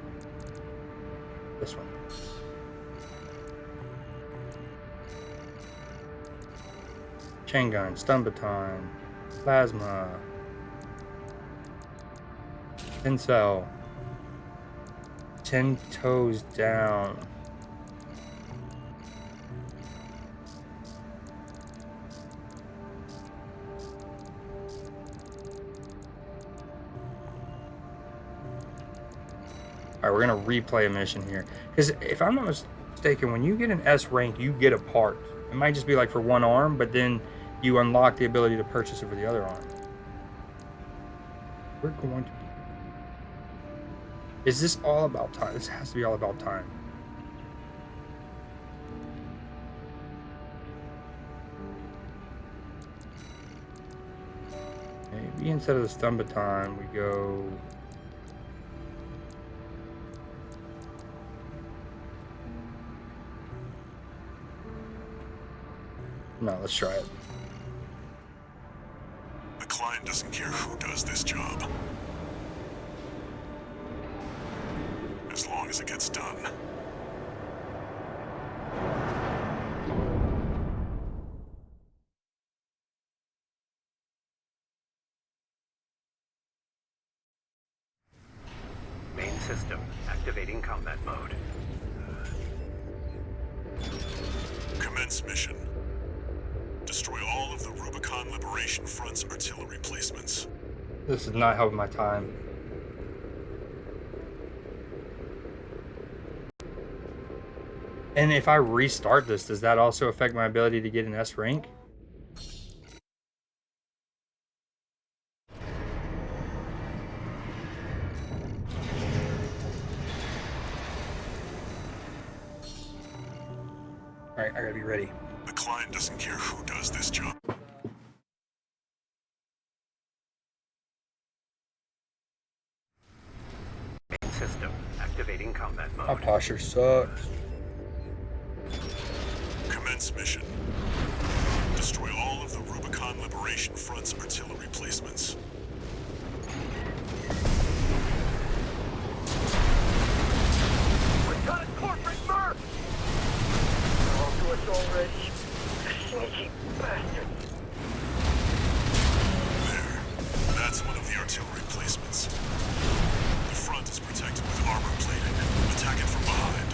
This one. Chain gun, stun baton, plasma, pincel, 10 toes down. Alright, we're gonna replay a mission here. Because if I'm not mistaken, when you get an S rank, you get a part. It might just be like for one arm, but then you unlock the ability to purchase it for the other arm. We're going to... Is this all about time? This has to be all about time. Maybe instead of the stun baton, we go... No, let's try it. The client doesn't care who does this job, as long as it gets done. Main system activating combat mode. Commence mission. Destroy all of the Rubicon Liberation Front's artillery placements. This is not helping my time. And if I restart this, does that also affect my ability to get an S rank? Alright, I gotta be ready. The client doesn't care who does this job. Main system activating combat mode. My posture sucks. Commence mission. Destroy all of the Rubicon Liberation Front's artillery placements. We got a corporate merc! They're all to us already. Sneaky bastards. There. That's one of the artillery placements. The front is protected with armor plating. Attack it from behind.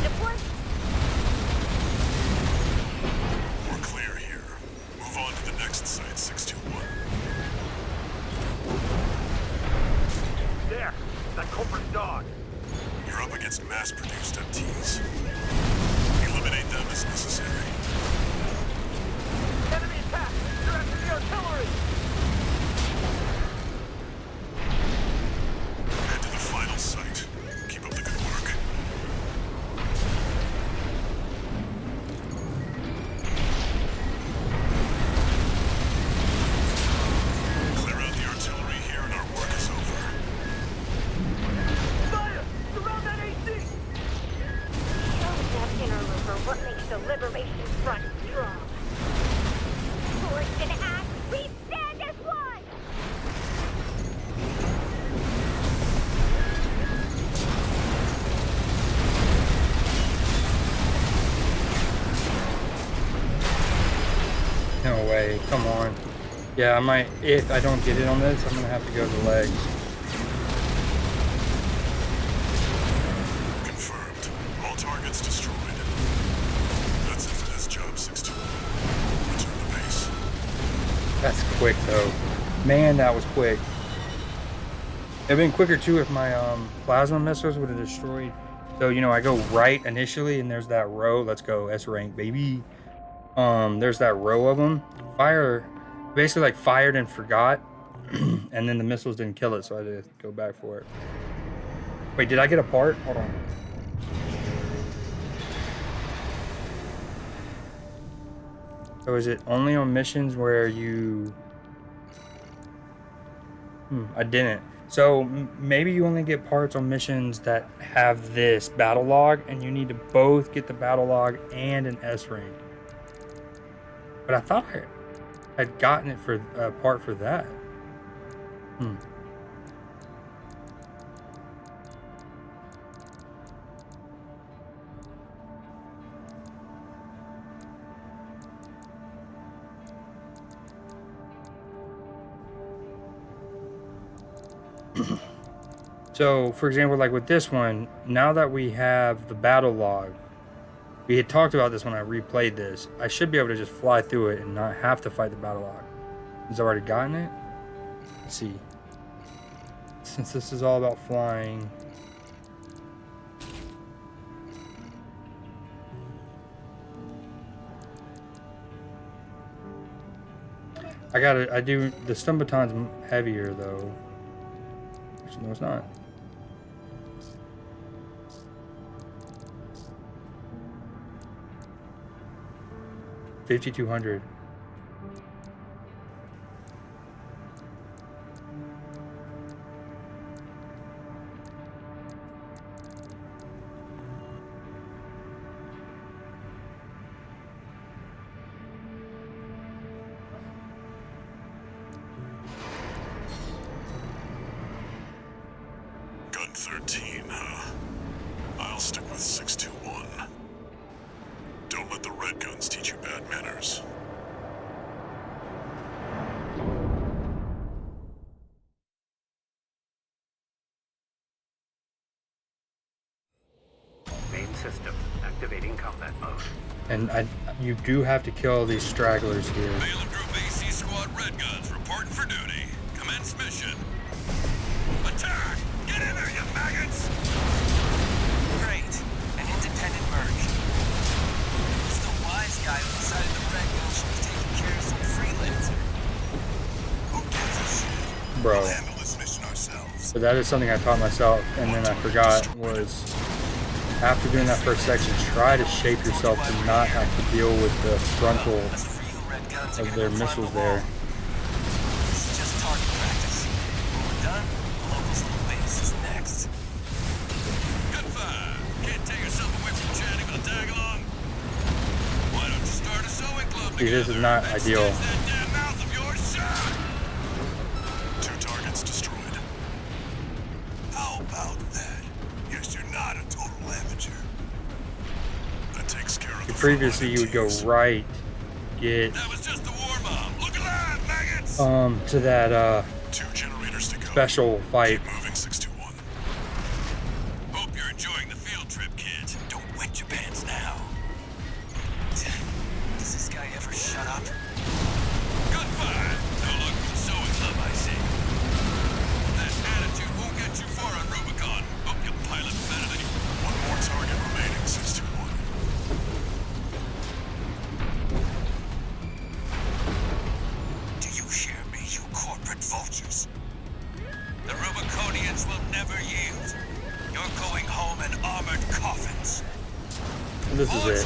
Deploy. We're clear here. Move on to the next site, 621. There! That culprit's dog! You're up against mass-produced MTs. Eliminate them as necessary. Enemy attack! They're after the artillery! Head to the final site. Keep up the good work. Clear out the artillery here and our work is over. Fire! Surround that AC! Show that interloper what makes the Liberation Front strong. Forged in act, we stand as one! No way, come on. Yeah, I might, if I don't get it on this, I'm gonna have to go to legs. Confirmed. All targets destroyed. That's it for this job, 621. Return to base. That's quick though. Man, that was quick. It'd been quicker too if my plasma missiles would have destroyed. So, you know, I go right initially and there's that row. Let's go S rank, baby. There's that row of them. Fire, basically like fired and forgot. And then the missiles didn't kill it, so I had to go back for it. Wait, did I get a part? Hold on. So is it only on missions where you... I didn't. So maybe you only get parts on missions that have this battle log, and you need to both get the battle log and an S rank. But I thought I had gotten it for part for that. So, for example, like with this one, now that we have the battle log, we had talked about this when I replayed this. I should be able to just fly through it and not have to fight the battle log. Has already gotten it? Let's see. Since this is all about flying. I do, the stun baton's heavier though. Actually, no, it's not. $5,200. Gun 13, huh? I'll stick with 621. Don't let the red guns teach you bad manners. Main system activating combat mode. And you do have to kill these stragglers here. Bailiff Group AC Squad red guns reporting for duty. Commence mission. Attack! Get in there, you maggots! Great. An independent merc. Who's the wise guy who decided the red gun should be taking care of some freelancer? Who gives a shit? Bro. We'll handle this mission ourselves. So that is something I taught myself, and then I forgot, was after doing that first section, try to shape yourself to not have to deal with the frontal of their missiles there. This is just target practice. When we're done, the locals' little base is next. Good five. Can't take yourself away from chatting with a tag along. Why don't you start a sewing club See, this is not ideal. that damn mouth of yours shut? 2 targets destroyed. How about that? Guess you're not a total amateur. That takes care of the Previously, you would go right, get to that 2 generators to go. special fight. Moving 621. Hope you're enjoying the field trip, kids. Don't wet your pants now. Does this guy ever shut up? Good five. No luck with the sewing club, I see. That attitude won't get you far on Rubicon. Hope you pilot better than you. 1 more target remaining, 621. Do you hear me, you corporate vultures? The Rubiconians will never yield. You're going home in armored coffins. And this is it.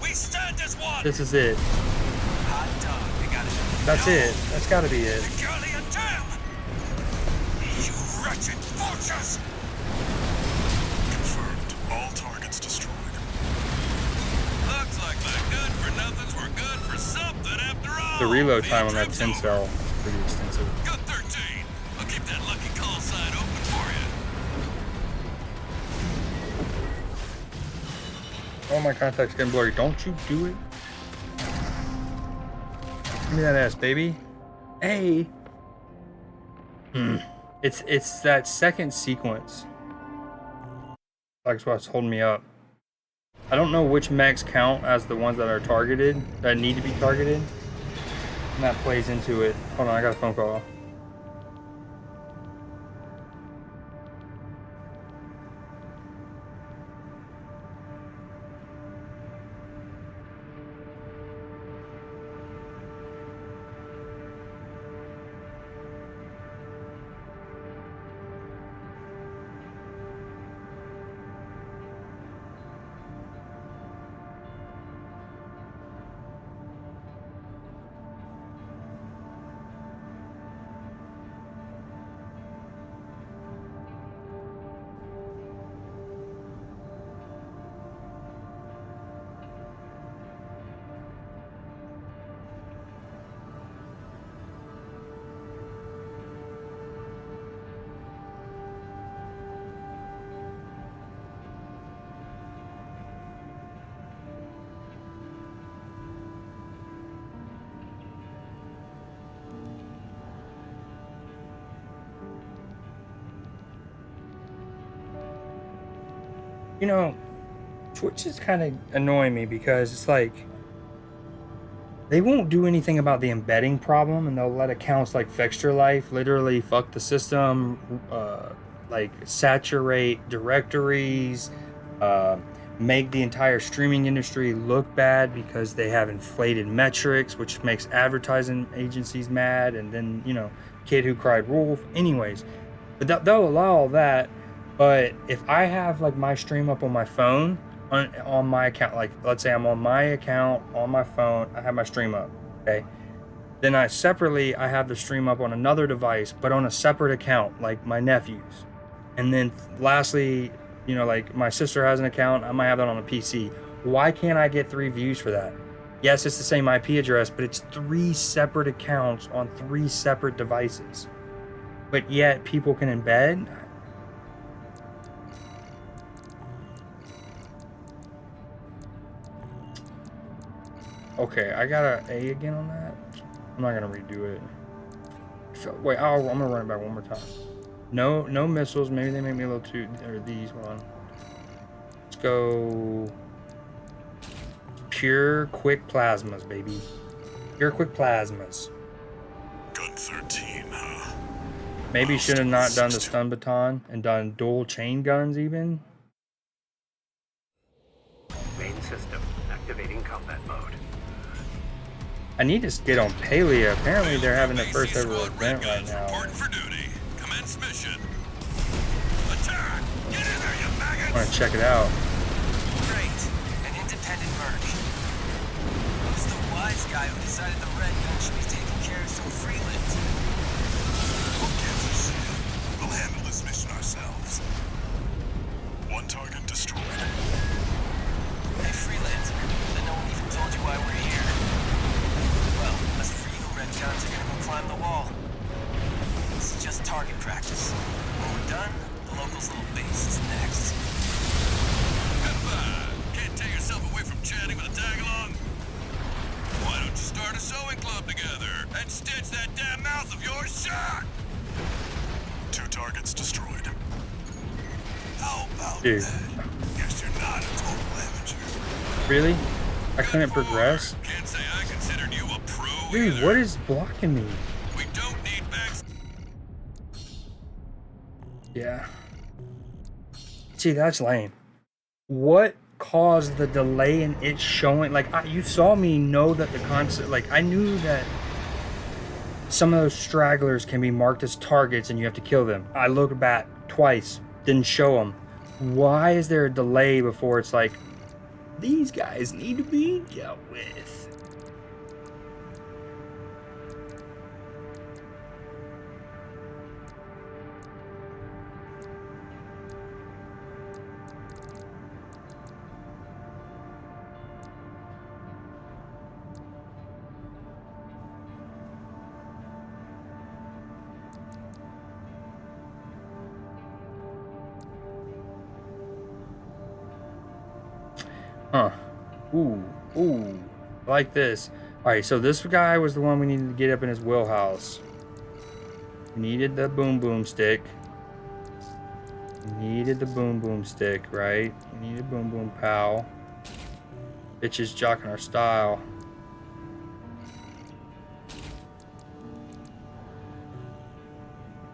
We stand as one. This is it. Hot dog, you got it. That's it. That's gotta be it. Securely and damn! You wretched vultures! Confirmed. All targets destroyed. Looks like my good for nothings were good for something after all. The reload time on that 10 cell is pretty extensive. Good 13. I'll keep that lucky call sign open for you. Oh, my contact's getting blurry. Don't you do it. Give me that ass, baby. Hey. It's that second sequence. That's what's holding me up. I don't know which mechs count as the ones that are targeted, that need to be targeted. And that plays into it. Hold on, I got a phone call. You know, Twitch is kind of annoying me because it's like they won't do anything about the embedding problem, and they'll let accounts like Fixture Life literally fuck the system, like saturate directories, make the entire streaming industry look bad because they have inflated metrics, which makes advertising agencies mad, and then, you know, Kid Who Cried Wolf. Anyways, but they'll allow all that. But if I have like my stream up on my phone, on my account, like let's say I'm on my account on my phone, I have my stream up, okay? Then I have the stream up on another device, but on a separate account, like my nephew's. And then lastly, you know, like my sister has an account, I might have that on a PC. Why can't I get 3 views for that? Yes, it's the same IP address, but it's 3 separate accounts on 3 separate devices. But yet people can embed. Okay, I got an A again on that. I'm not gonna redo it. Wait, I'm gonna run it back one more time. No missiles. Maybe they make me a little too. Or these one. Let's go. Pure quick plasmas, baby. Pure quick plasmas. Gun 13, huh? Maybe should have not done the stun baton and done dual chain guns even. Main system activating combat mode. I need to get on Palia. Apparently they're having the first ever event right now. For duty. Commence mission. Attack! Get in there, you maggots! I want to check it out. Great. An independent merc. Who's the wise guy who decided the red gun should be taking care of some freelance? Who gives a shit? We'll handle this mission ourselves. 1 target destroyed. Hey, freelancer. Then no one even told you why we're here. Well, as for you, red guns are gonna go climb the wall. This is just target practice. When we're done, the locals' little base is next. Have fun. Can't take yourself away from chatting with a tag-along? Why don't you start a sewing club together and stitch that damn mouth of yours shut? 2 targets destroyed. How about Dude. that? Guess you're not a total amateur. Really? I couldn't progress? Can't say I considered you a pro. Dude, what is blocking me? We don't need backs. Yeah. See, that's lame. What caused the delay in it showing? Like, you saw me know that the concept, like, I knew that some of those stragglers can be marked as targets and you have to kill them. I looked back twice, didn't show them. Why is there a delay before it's like, these guys need to be dealt with? Huh. Ooh. I like this. Alright, so this guy was the one we needed to get up in his wheelhouse. Needed the boom stick. Needed the boom stick, right? Needed boom pow. Bitches jocking our style.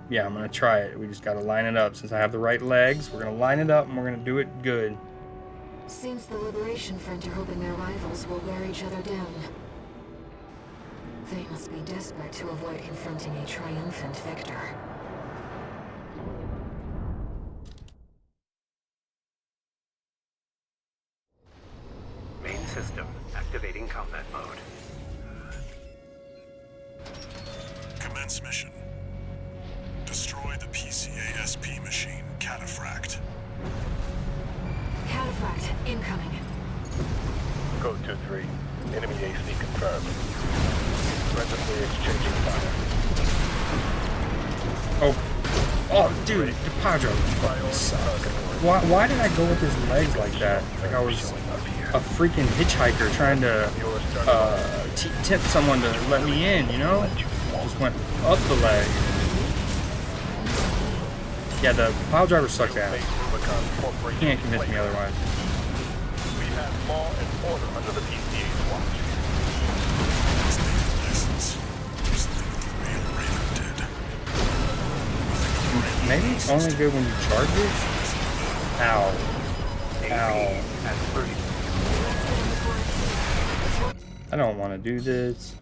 Yeah, I'm gonna try it. We just gotta line it up. Since I have the right legs, we're gonna line it up and we're gonna do it good. Seems the Liberation Front are hoping their rivals will wear each other down. They must be desperate to avoid confronting a triumphant victor. Main system activating combat mode. Commence mission. Destroy the PCA SP machine, Cataphract. Cataphract, incoming. Code 2-3. Enemy AC confirmed. Presently exchanging fire. Oh, dude, Padre fucking sucks. Why did I go with his legs like that? Like I was a freaking hitchhiker trying to tip someone to let me in, you know? Just went up the leg. Yeah, the pile driver sucks ass. Make Rubicon Corporation Can't convince me play. otherwise. We have law and order under the PCA's watch. Maybe it's only good when you charge it? Ow. Ow. I don't want to do this.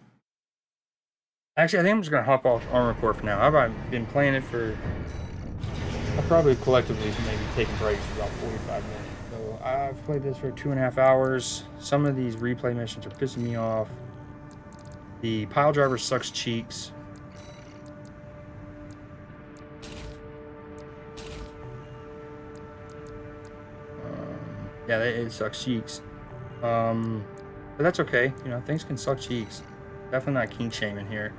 Actually, I think I'm just going to hop off Armor Core for now. I've been playing it for... I'll probably collectively maybe taking breaks for about 45 minutes. So I've played this for 2.5 hours. Some of these replay missions are pissing me off. The pile driver sucks cheeks. Yeah, it sucks cheeks. But that's okay. You know, things can suck cheeks. Definitely not kink shaming here.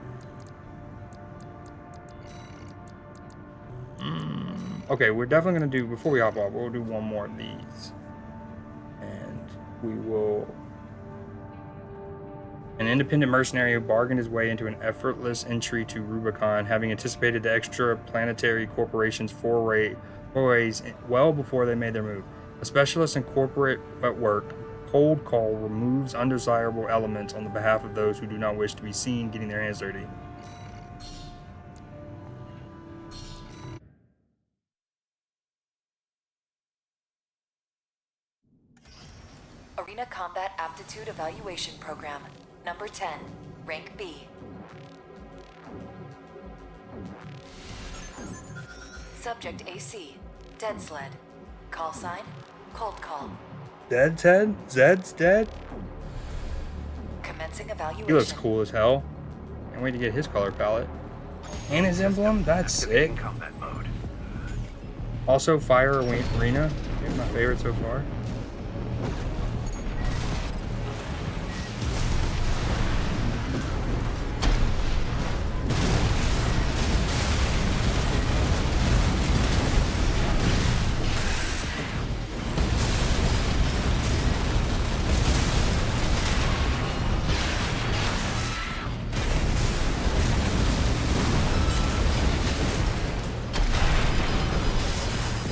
Okay, we're definitely going to do, before we hop off, we'll do one more of these. And we will... An independent mercenary who bargained his way into an effortless entry to Rubicon, having anticipated the extra-planetary corporation's forays well before they made their move. A specialist in corporate wet work, Cold Call removes undesirable elements on the behalf of those who do not wish to be seen getting their hands dirty. Arena Combat Aptitude Evaluation Program, number 10, rank B. Subject AC, Dead Sled. Call sign, Cold Call. Dead Ted? Zed's dead? Commencing evaluation. He looks cool as hell. Can't wait to get his color palette. And his emblem? That's sick. Combat mode. Also, Fire Arena. Maybe my favorite so far.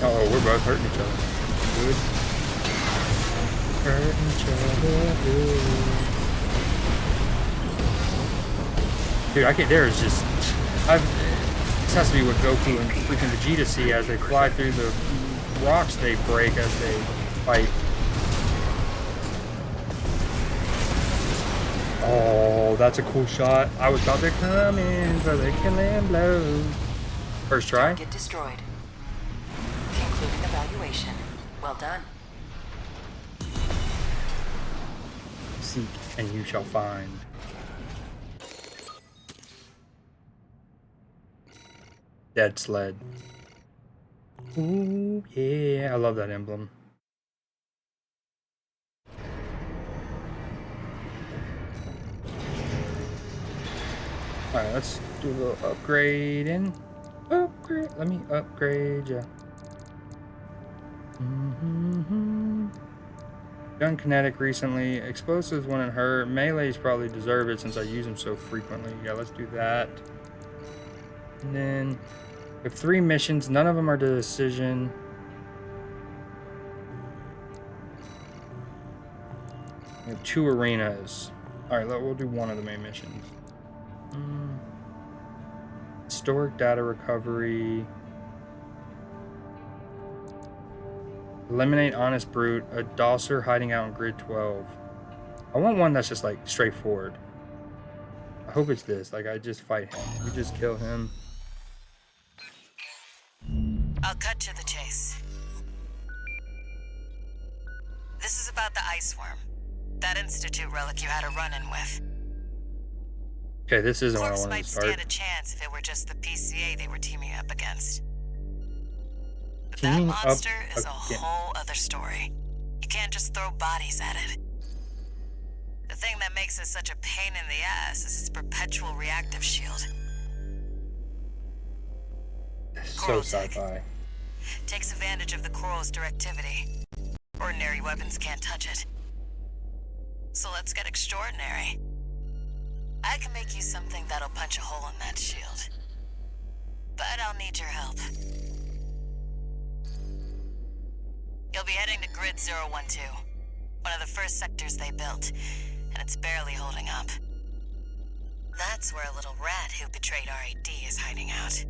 Uh-oh, we're both hurting each other. Good. Hurting each other good. Dude, I can't, there is just... this has to be what Goku and freaking Vegeta see as they fly through the rocks they break as they fight. Oh, that's a cool shot. I was about to come in for the killing blow. First try. Get destroyed. Concluding evaluation. Well done. Seek and you shall find. Dead Sled. Ooh, yeah, I love that emblem. Alright, let's do a little upgrading. Upgrade. Let me upgrade ya. Gun kinetic recently. Explosives wouldn't hurt. Melees probably deserve it since I use them so frequently. Yeah, let's do that. And then we have 3 missions. None of them are the decision. We have 2 arenas. Alright, we'll do one of the main missions. Historic data recovery. Eliminate Honest Brute, a Dosser hiding out in grid 12. I want one that's just like straightforward. I hope it's this. Like, I just fight him. You just kill him. I'll cut to the chase. This is about the Ice Worm. That Institute relic you had a run-in with. Okay, this isn't what I Corpse wanted might to start. stand a chance if it were just the PCA they were teaming up against. But that Teaming up monster is a again. whole other story. You can't just throw bodies at it. The thing that makes it such a pain in the ass is its perpetual reactive shield. So Coral tech. sci-fi. Takes advantage of the coral's directivity. Ordinary weapons can't touch it. So let's get extraordinary. I can make you something that'll punch a hole in that shield. But I'll need your help. You'll be heading to Grid 012, one of the first sectors they built, and it's barely holding up. That's where a little rat who betrayed RAD is hiding out.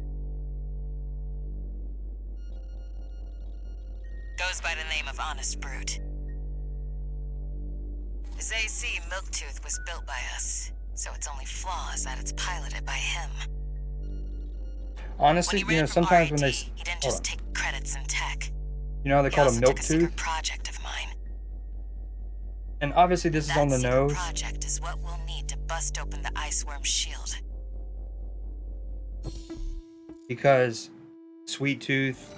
Goes by the name of Honest Brute. His AC, Milktooth, was built by us, so its only flaw is that it's piloted by him. Honestly, you know, sometimes when they he didn't just take credits in tech. You know how they call it Milktooth? Project of mine. And obviously this is on the nose. That project is what we'll need to bust open the Iceworm shield. Because Sweet Tooth,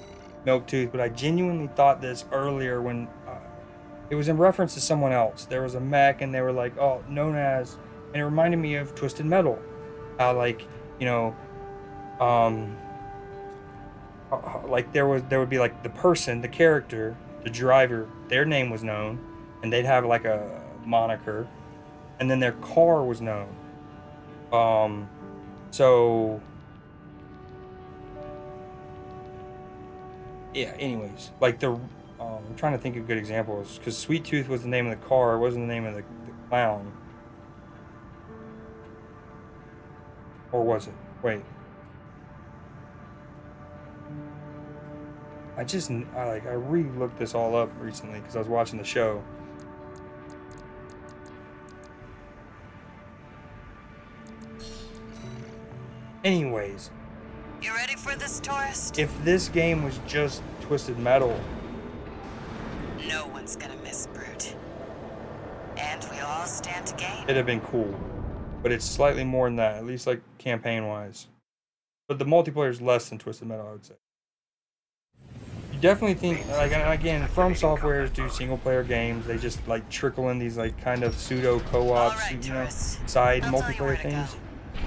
Milktooth, but I genuinely thought this earlier when it was in reference to someone else. There was a mech and they were like, oh, known as, and it reminded me of Twisted Metal. How like, you know, like there would be like the person, the character, the driver, their name was known, and they'd have like a moniker, and then their car was known. So yeah, anyways, like I'm trying to think of good examples, because Sweet Tooth was the name of the car, it wasn't the name of the clown. Or was it? Wait. I re-looked this all up recently because I was watching the show. Anyways. You ready for this, tourist? If this game was just Twisted Metal, no one's gonna miss Brute. And we all stand to gain. It'd have been cool. But it's slightly more than that, at least like campaign-wise. But the multiplayer is less than Twisted Metal, I would say. You definitely think, like, again, From Software do single-player games. They just like trickle in these like kind of pseudo co-ops, you know, side multiplayer things.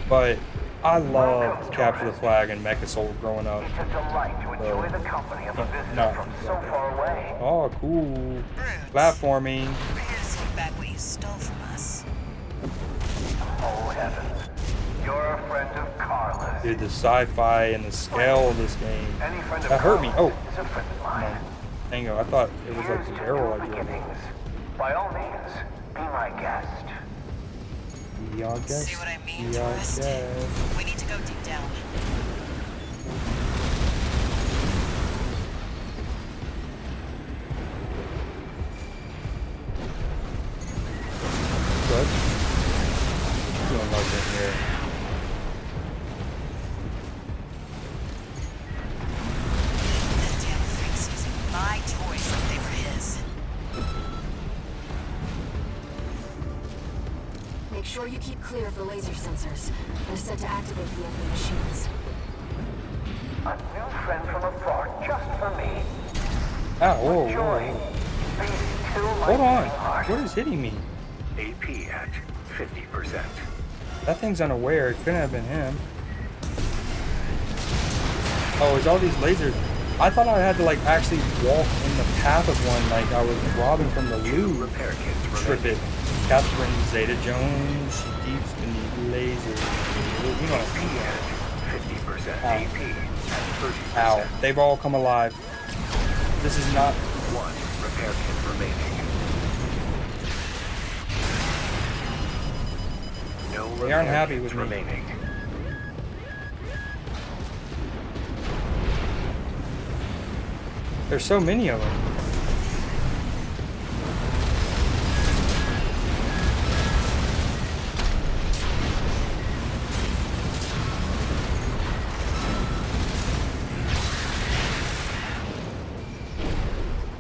But I loved Capture the Flag and MechAssault growing up. It's a delight to enjoy the company of a visitor from so far away. Oh, cool. Platforming. We're here to take back what you stole from us. Oh, heavens. You're a friend of Carla's. Dude, the sci-fi and the scale of this game. Any friend of That hurt me. Carla's Oh. is a friend of mine. Tango, I thought it was like the barrel I drew. By all means, be my guest. Be our guest. See what I mean, Be our tourist? guest. We need to go deep down. Good. Doing like in here. That damn freak's using my toys like they were his. Make sure you keep clear of the laser sensors. They're set to activate the enemy machines. A new friend from afar, just for me. Ah, whoa, whoa, whoa. Hold on. What is hitting me? AP at 50%. That thing's unaware. It couldn't have been him. Oh, it's all these lasers. I thought I had to like actually walk in the path of one, like I was robbing from the loot. Repair kits Trip it. Capturing Zeta Jones. She deeps beneath lasers. You know. AP at 50%. Ow. AP at 30%. Ow. They've all come alive. This is not. One repair kit remaining. No They aren't repair happy kits with me. remaining. There's so many of them.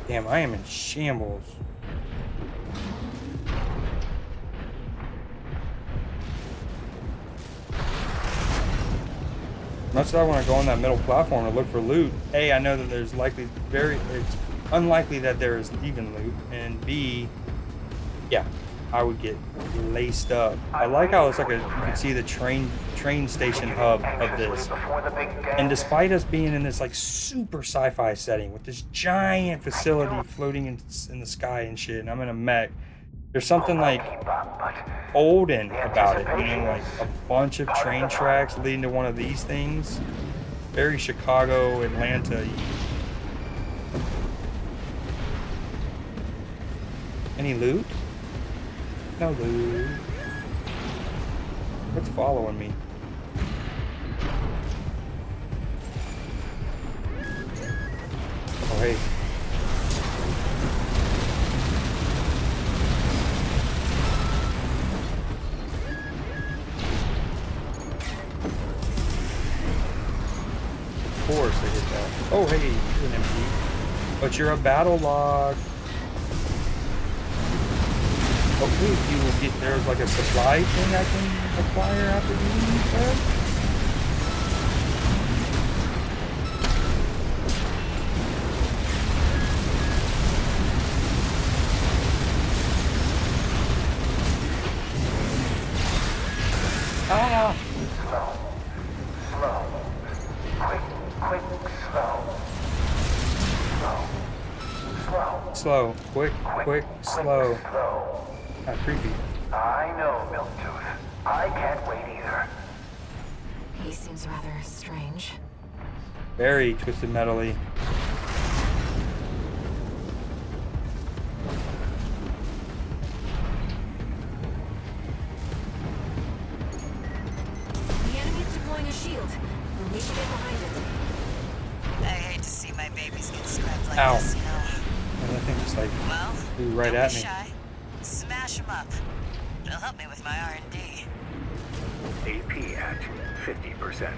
Damn, I am in shambles. Much as I want to go on that middle platform to look for loot, A, I know that there's likely it's unlikely that there is even loot, and B, yeah, I would get laced up. I like how it's like you can see the train station hub of this. And despite us being in this like super sci-fi setting with this giant facility floating in the sky and shit, and I'm in a mech, there's something like olden about it, you know, like a bunch of train tracks leading to one of these things. Very Chicago, Atlanta. Any loot? No loot. What's following me? Oh, hey. Of course I hit that. Oh, hey, you're an MP. But you're a battle log. Hopefully you will get, there's like a supply thing I can acquire after doing that. Ah! Slow. Quick, slow. Slow. Quick, slow. Not creepy. I know, Milktooth. I can't wait either. He seems rather strange. Very twisted metally. The enemy's deploying a shield. We'll need to get behind it. I hate to see my babies get scrapped like Ow. this, you know. And that thing just like Well, flew right don't at be me. shy. Smash them up. It'll help me with my R&D. AP at 50%.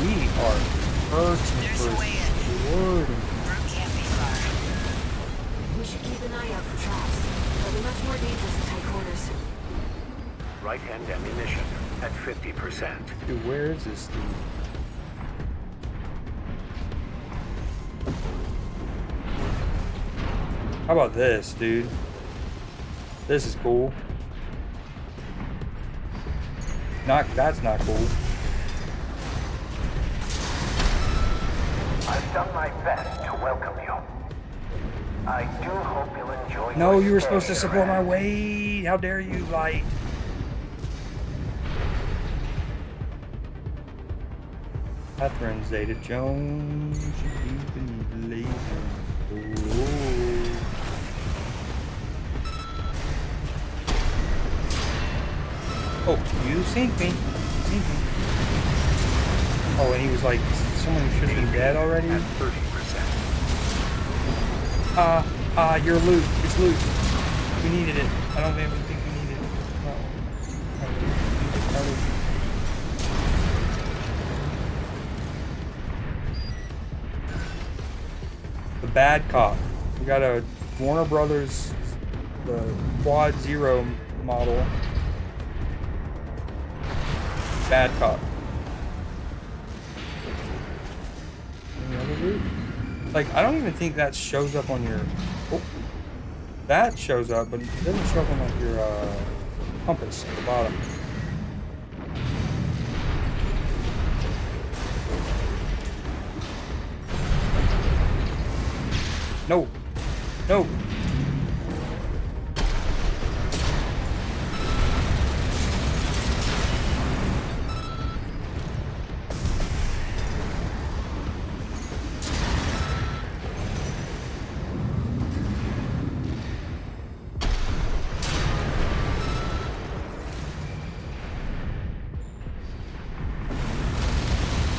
We are hurting There's for a way in. word. Brute can't be far. We should keep an eye out for traps. They'll be much more dangerous in tight quarters. Right-hand ammunition at 50%. Dude, where is this dude? How about this, dude? This is cool. That's not cool. I've done my best to welcome you. I do hope you'll enjoy No, your you were stay supposed to here, support my Red. weight. How dare you, Light? Catherine Zeta-Jones. You've been blazing. Oh, you sink me. Sink me. Oh, and he was like, someone should have been dead already? At 30%. Your loot. It's loot. We needed it. I don't even think we needed it. No. The bad cop. We got a Warner Brothers, the Quad Zero model. Bad cop. Any other loot? Like, I don't even think that shows up on your... Oh, that shows up, but it doesn't show up on like your compass at the bottom. No. No.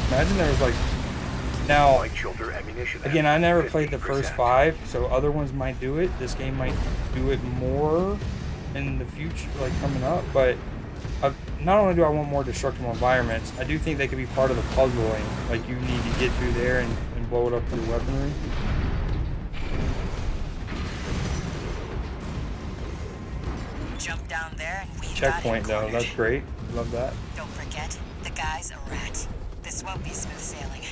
Imagine there was like, now, Light shoulder ammunition at again, I never played the 50%. first 5, so other ones might do it. This game might do it more in the future, like coming up, but not only do I want more destructible environments, I do think they could be part of the puzzling. Like, you need to get through there and blow it up with your weaponry. Jump down there and we Checkpoint, though, that's great. Love that. Don't forget, the guy's a rat. This won't be smooth sailing.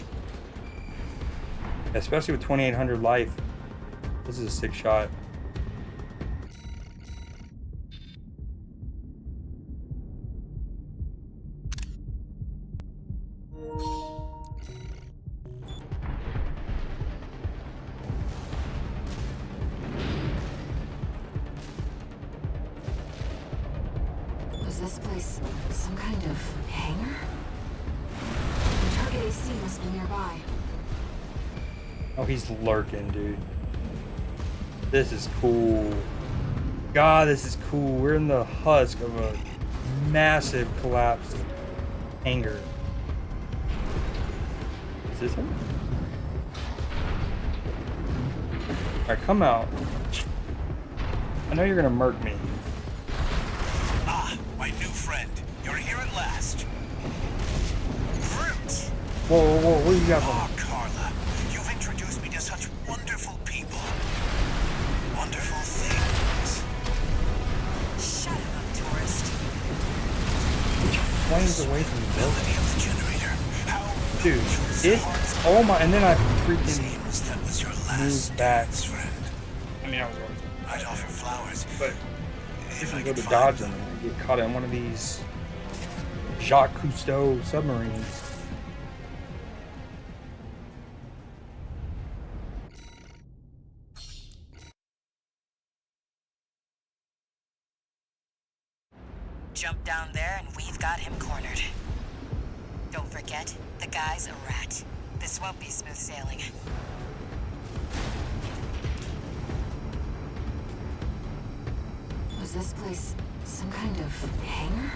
Especially with 2800 life. This is a sick shot. Was this place some kind of hangar? The target AC must be nearby. Oh, he's lurking, dude. This is cool. God, this is cool. We're in the husk of a massive collapsed hangar. Is this him? Alright, come out. I know you're gonna murk me. Ah, my new friend. You're here at last. Fruit! Whoa, whoa, whoa, what do you got for me? Oh, Carla, you've introduced me to such wonderful people. Wonderful things. Shut up, tourist. Get your flames away from the building. Of the generator. How Dude, it, oh my, and then I freaking seems that was your last moved back. friend. I mean, I was, I'd offer flowers, but if if I I go could to find dodge them and get caught in one of these Jacques Cousteau submarines. Jump down there and we've got him cornered. Don't forget, the guy's a rat. This won't be smooth sailing. Was this place some kind of hangar?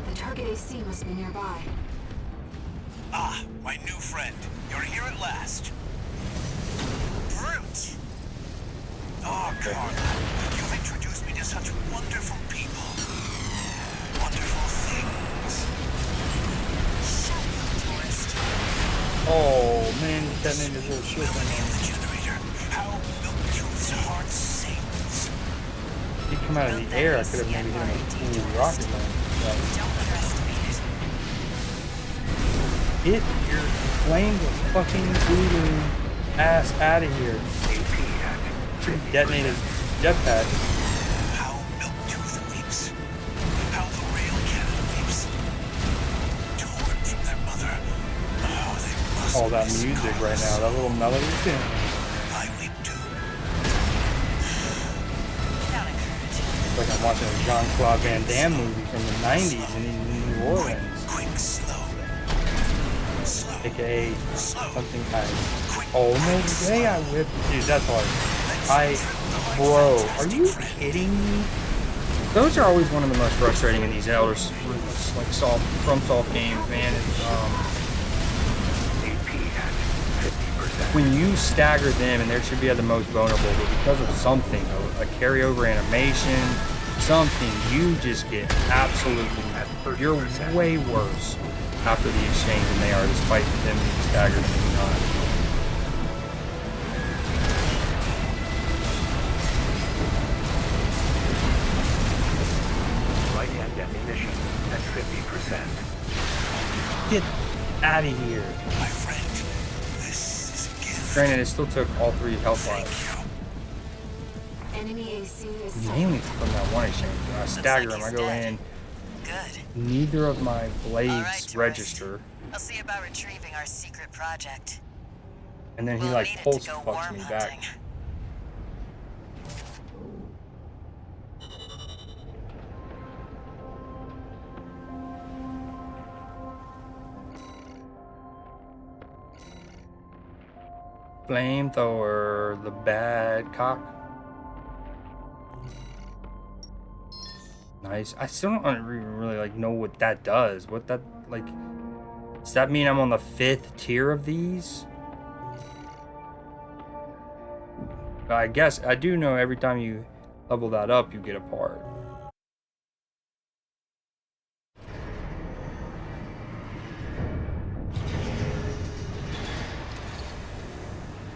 The target AC must be nearby. Ah, my new friend. You're here at last. Fruit! Oh, Carla, you've introduced me to such wonderful people. Wonderful things. Shut up, tourist. Oh man, he detonated his little shield thing on. The generator. How Milktooth's heart sings. He'd come out of the air, I could have maybe hit him with a cool rocket launcher. Don't underestimate it. Get your flame the fucking voodoo ass out of here. Should detonate his jetpack. How Milktooth weeps. How the rail cannon weeps. Torn from their mother. Oh, they must All that miss music right Carlos. now, that little melody. I weep too. Don't encourage it. It's like I'm watching a Jean-Claude Van Damme movie from the 90s in New Orleans. Quick, slow. Slow. AKA Slow. something kind of. Oh no way I whipped. Dude, that's hard. Bro, are you kidding me? Those are always one of the most frustrating in these Elder like FromSoft games, man. It's, when you stagger them, and they should be at the most vulnerable, but because of something, a carryover animation, something, you just get absolutely. You're way worse after the exchange than they are, despite them being staggered many times. Right-hand ammunition at 50%. Get out of here. My friend, this is a gift. Granted, it still took all 3 health lives. Enemy AC is Mainly from that one exchange. I stagger him, I go in. Good. Neither of my blades All right, tourist. register. I'll see about retrieving our secret project. And then he We'll like need it pulse to go fucks worm me hunting. back. Flamethrower, the bad cock. Nice. I still don't even really like know what that does. What that like? Does that mean I'm on the 5th tier of these? I guess I do know every time you level that up, you get a part.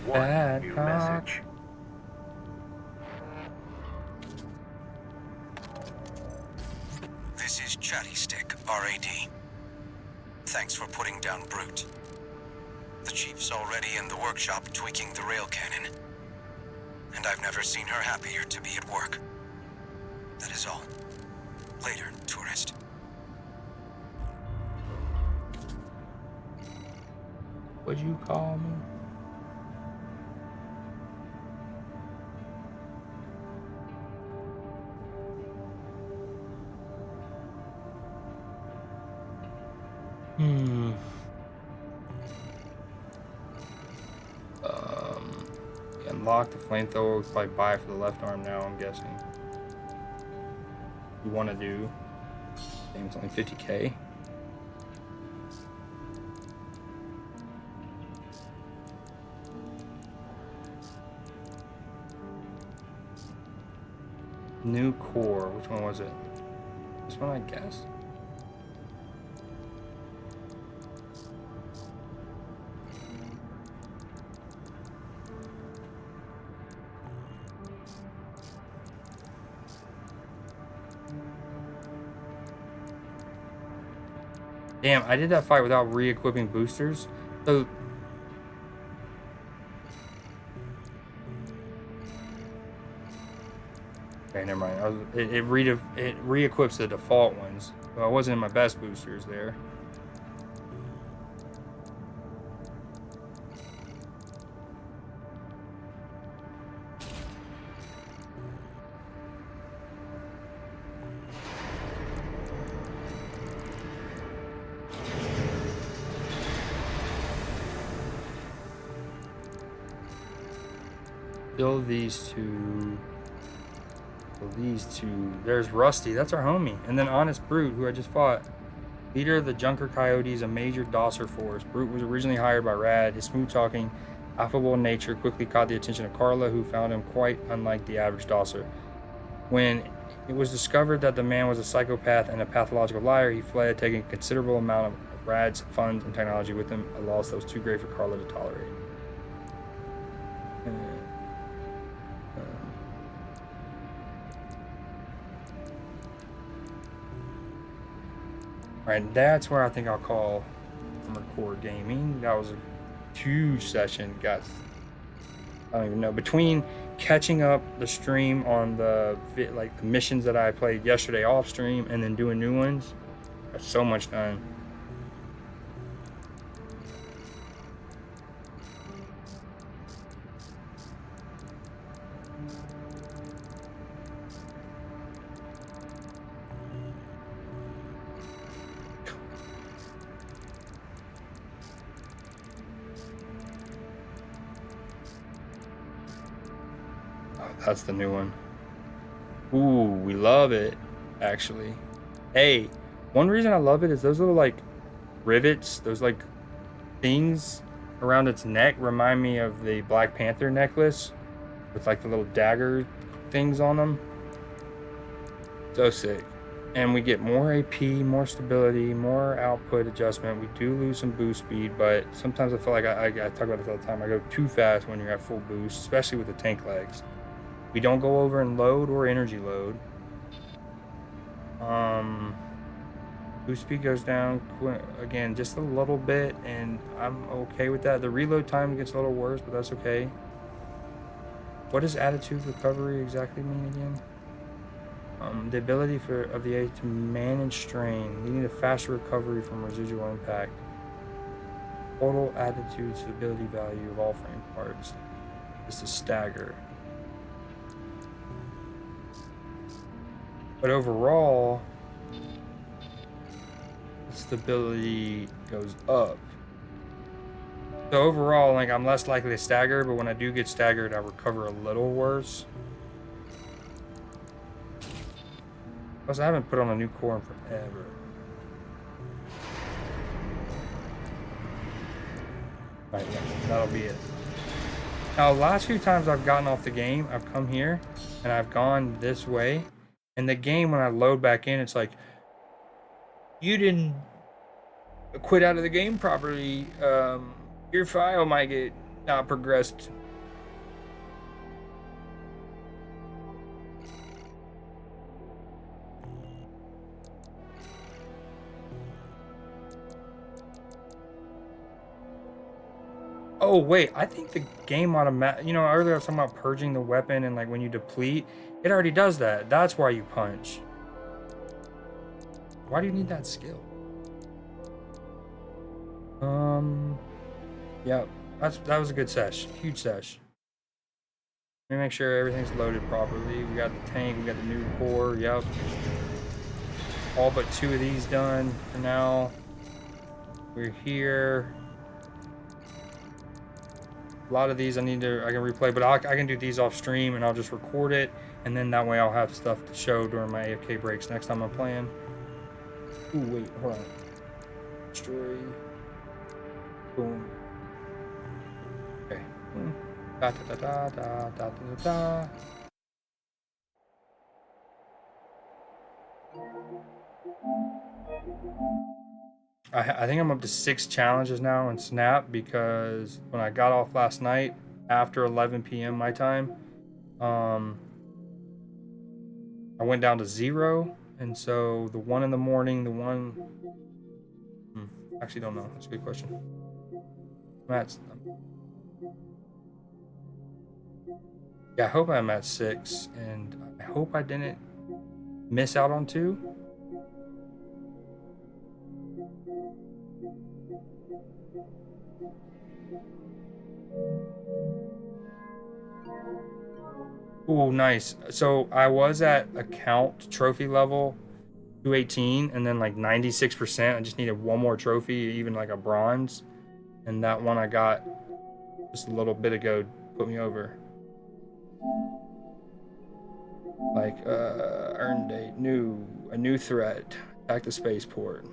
Bad New cock. message. This is Chatty Stick, RAD. Thanks for putting down Brute. The Chief's already in the workshop tweaking the rail cannon. And I've never seen her happier to be at work. That is all. Later, tourist. What'd you call me? lock the flamethrower. We'll probably buy it for the left arm now, I'm guessing. You want to do. Damn, it's only 50k. New core. Which one was it? This one, I guess. Damn, I did that fight without re-equipping boosters. So okay, never mind. It re-equips the default ones. So I wasn't in my best boosters there. Kill these two. Kill these two. There's Rusty. That's our homie. And then Honest Brute, who I just fought. Leader of the Junker Coyotes, a major Dosser force. Brute was originally hired by Rad. His smooth-talking, affable nature quickly caught the attention of Carla, who found him quite unlike the average Dosser. When it was discovered that the man was a psychopath and a pathological liar, he fled, taking a considerable amount of Rad's funds and technology with him, a loss that was too great for Carla to tolerate. Alright, that's where I think I'll call Armored Core Gaming. That was a huge session. I don't even know. Between catching up the stream on the missions that I played yesterday off stream and then doing new ones, got so much done. That's the new one. Ooh, we love it, actually. Hey, one reason I love it is those little, like, rivets, those, like, things around its neck remind me of the Black Panther necklace with, like, the little dagger things on them. So sick. And we get more AP, more stability, more output adjustment. We do lose some boost speed, but sometimes I feel like I talk about this all the time. I go too fast when you're at full boost, especially with the tank legs. We don't go over in load or energy load. Boost speed goes down again just a little bit, and I'm okay with that. The reload time gets a little worse, but that's okay. What does attitude recovery exactly mean again? The ability of the A to manage strain, leading to faster recovery from residual impact. Total attitude stability value of all frame parts is to stagger. But overall, stability goes up. So overall, like, I'm less likely to stagger, but when I do get staggered, I recover a little worse. Plus, I haven't put on a new core in forever. Right, yeah, that'll be it. Now, the last few times I've gotten off the game, I've come here, and I've gone this way. And the game, when I load back in, it's like, you didn't quit out of the game properly. Your file might get not progressed. Oh, wait, I think the game automatic, earlier I was talking about purging the weapon and like when you deplete, it already does that. That's why you punch. Why do you need that skill? Yep, that was a good sesh, huge sesh. Let me make sure everything's loaded properly. We got the tank, we got the new core, yep. All but 2 of these done for now. We're here. A lot of these I can replay, but I can do these off stream and I'll just record it, and then that way I'll have stuff to show during my AFK breaks next time I'm playing. Ooh, wait, hold on. Destroy. Boom. Okay. Boom. Da da da da da da da da. I think I'm up to 6 challenges now in Snap, because when I got off last night after 11 p.m. my time, I went down to 0, and so the one in the morning, the one, actually don't know. That's a good question. Yeah, I hope I'm at 6, and I hope I didn't miss out on 2. Ooh, nice. So I was at account trophy level 218, and then like 96%. I just needed one more trophy, even like a bronze. And that one I got just a little bit ago put me over. Like, earned a new threat. Attack the spaceport.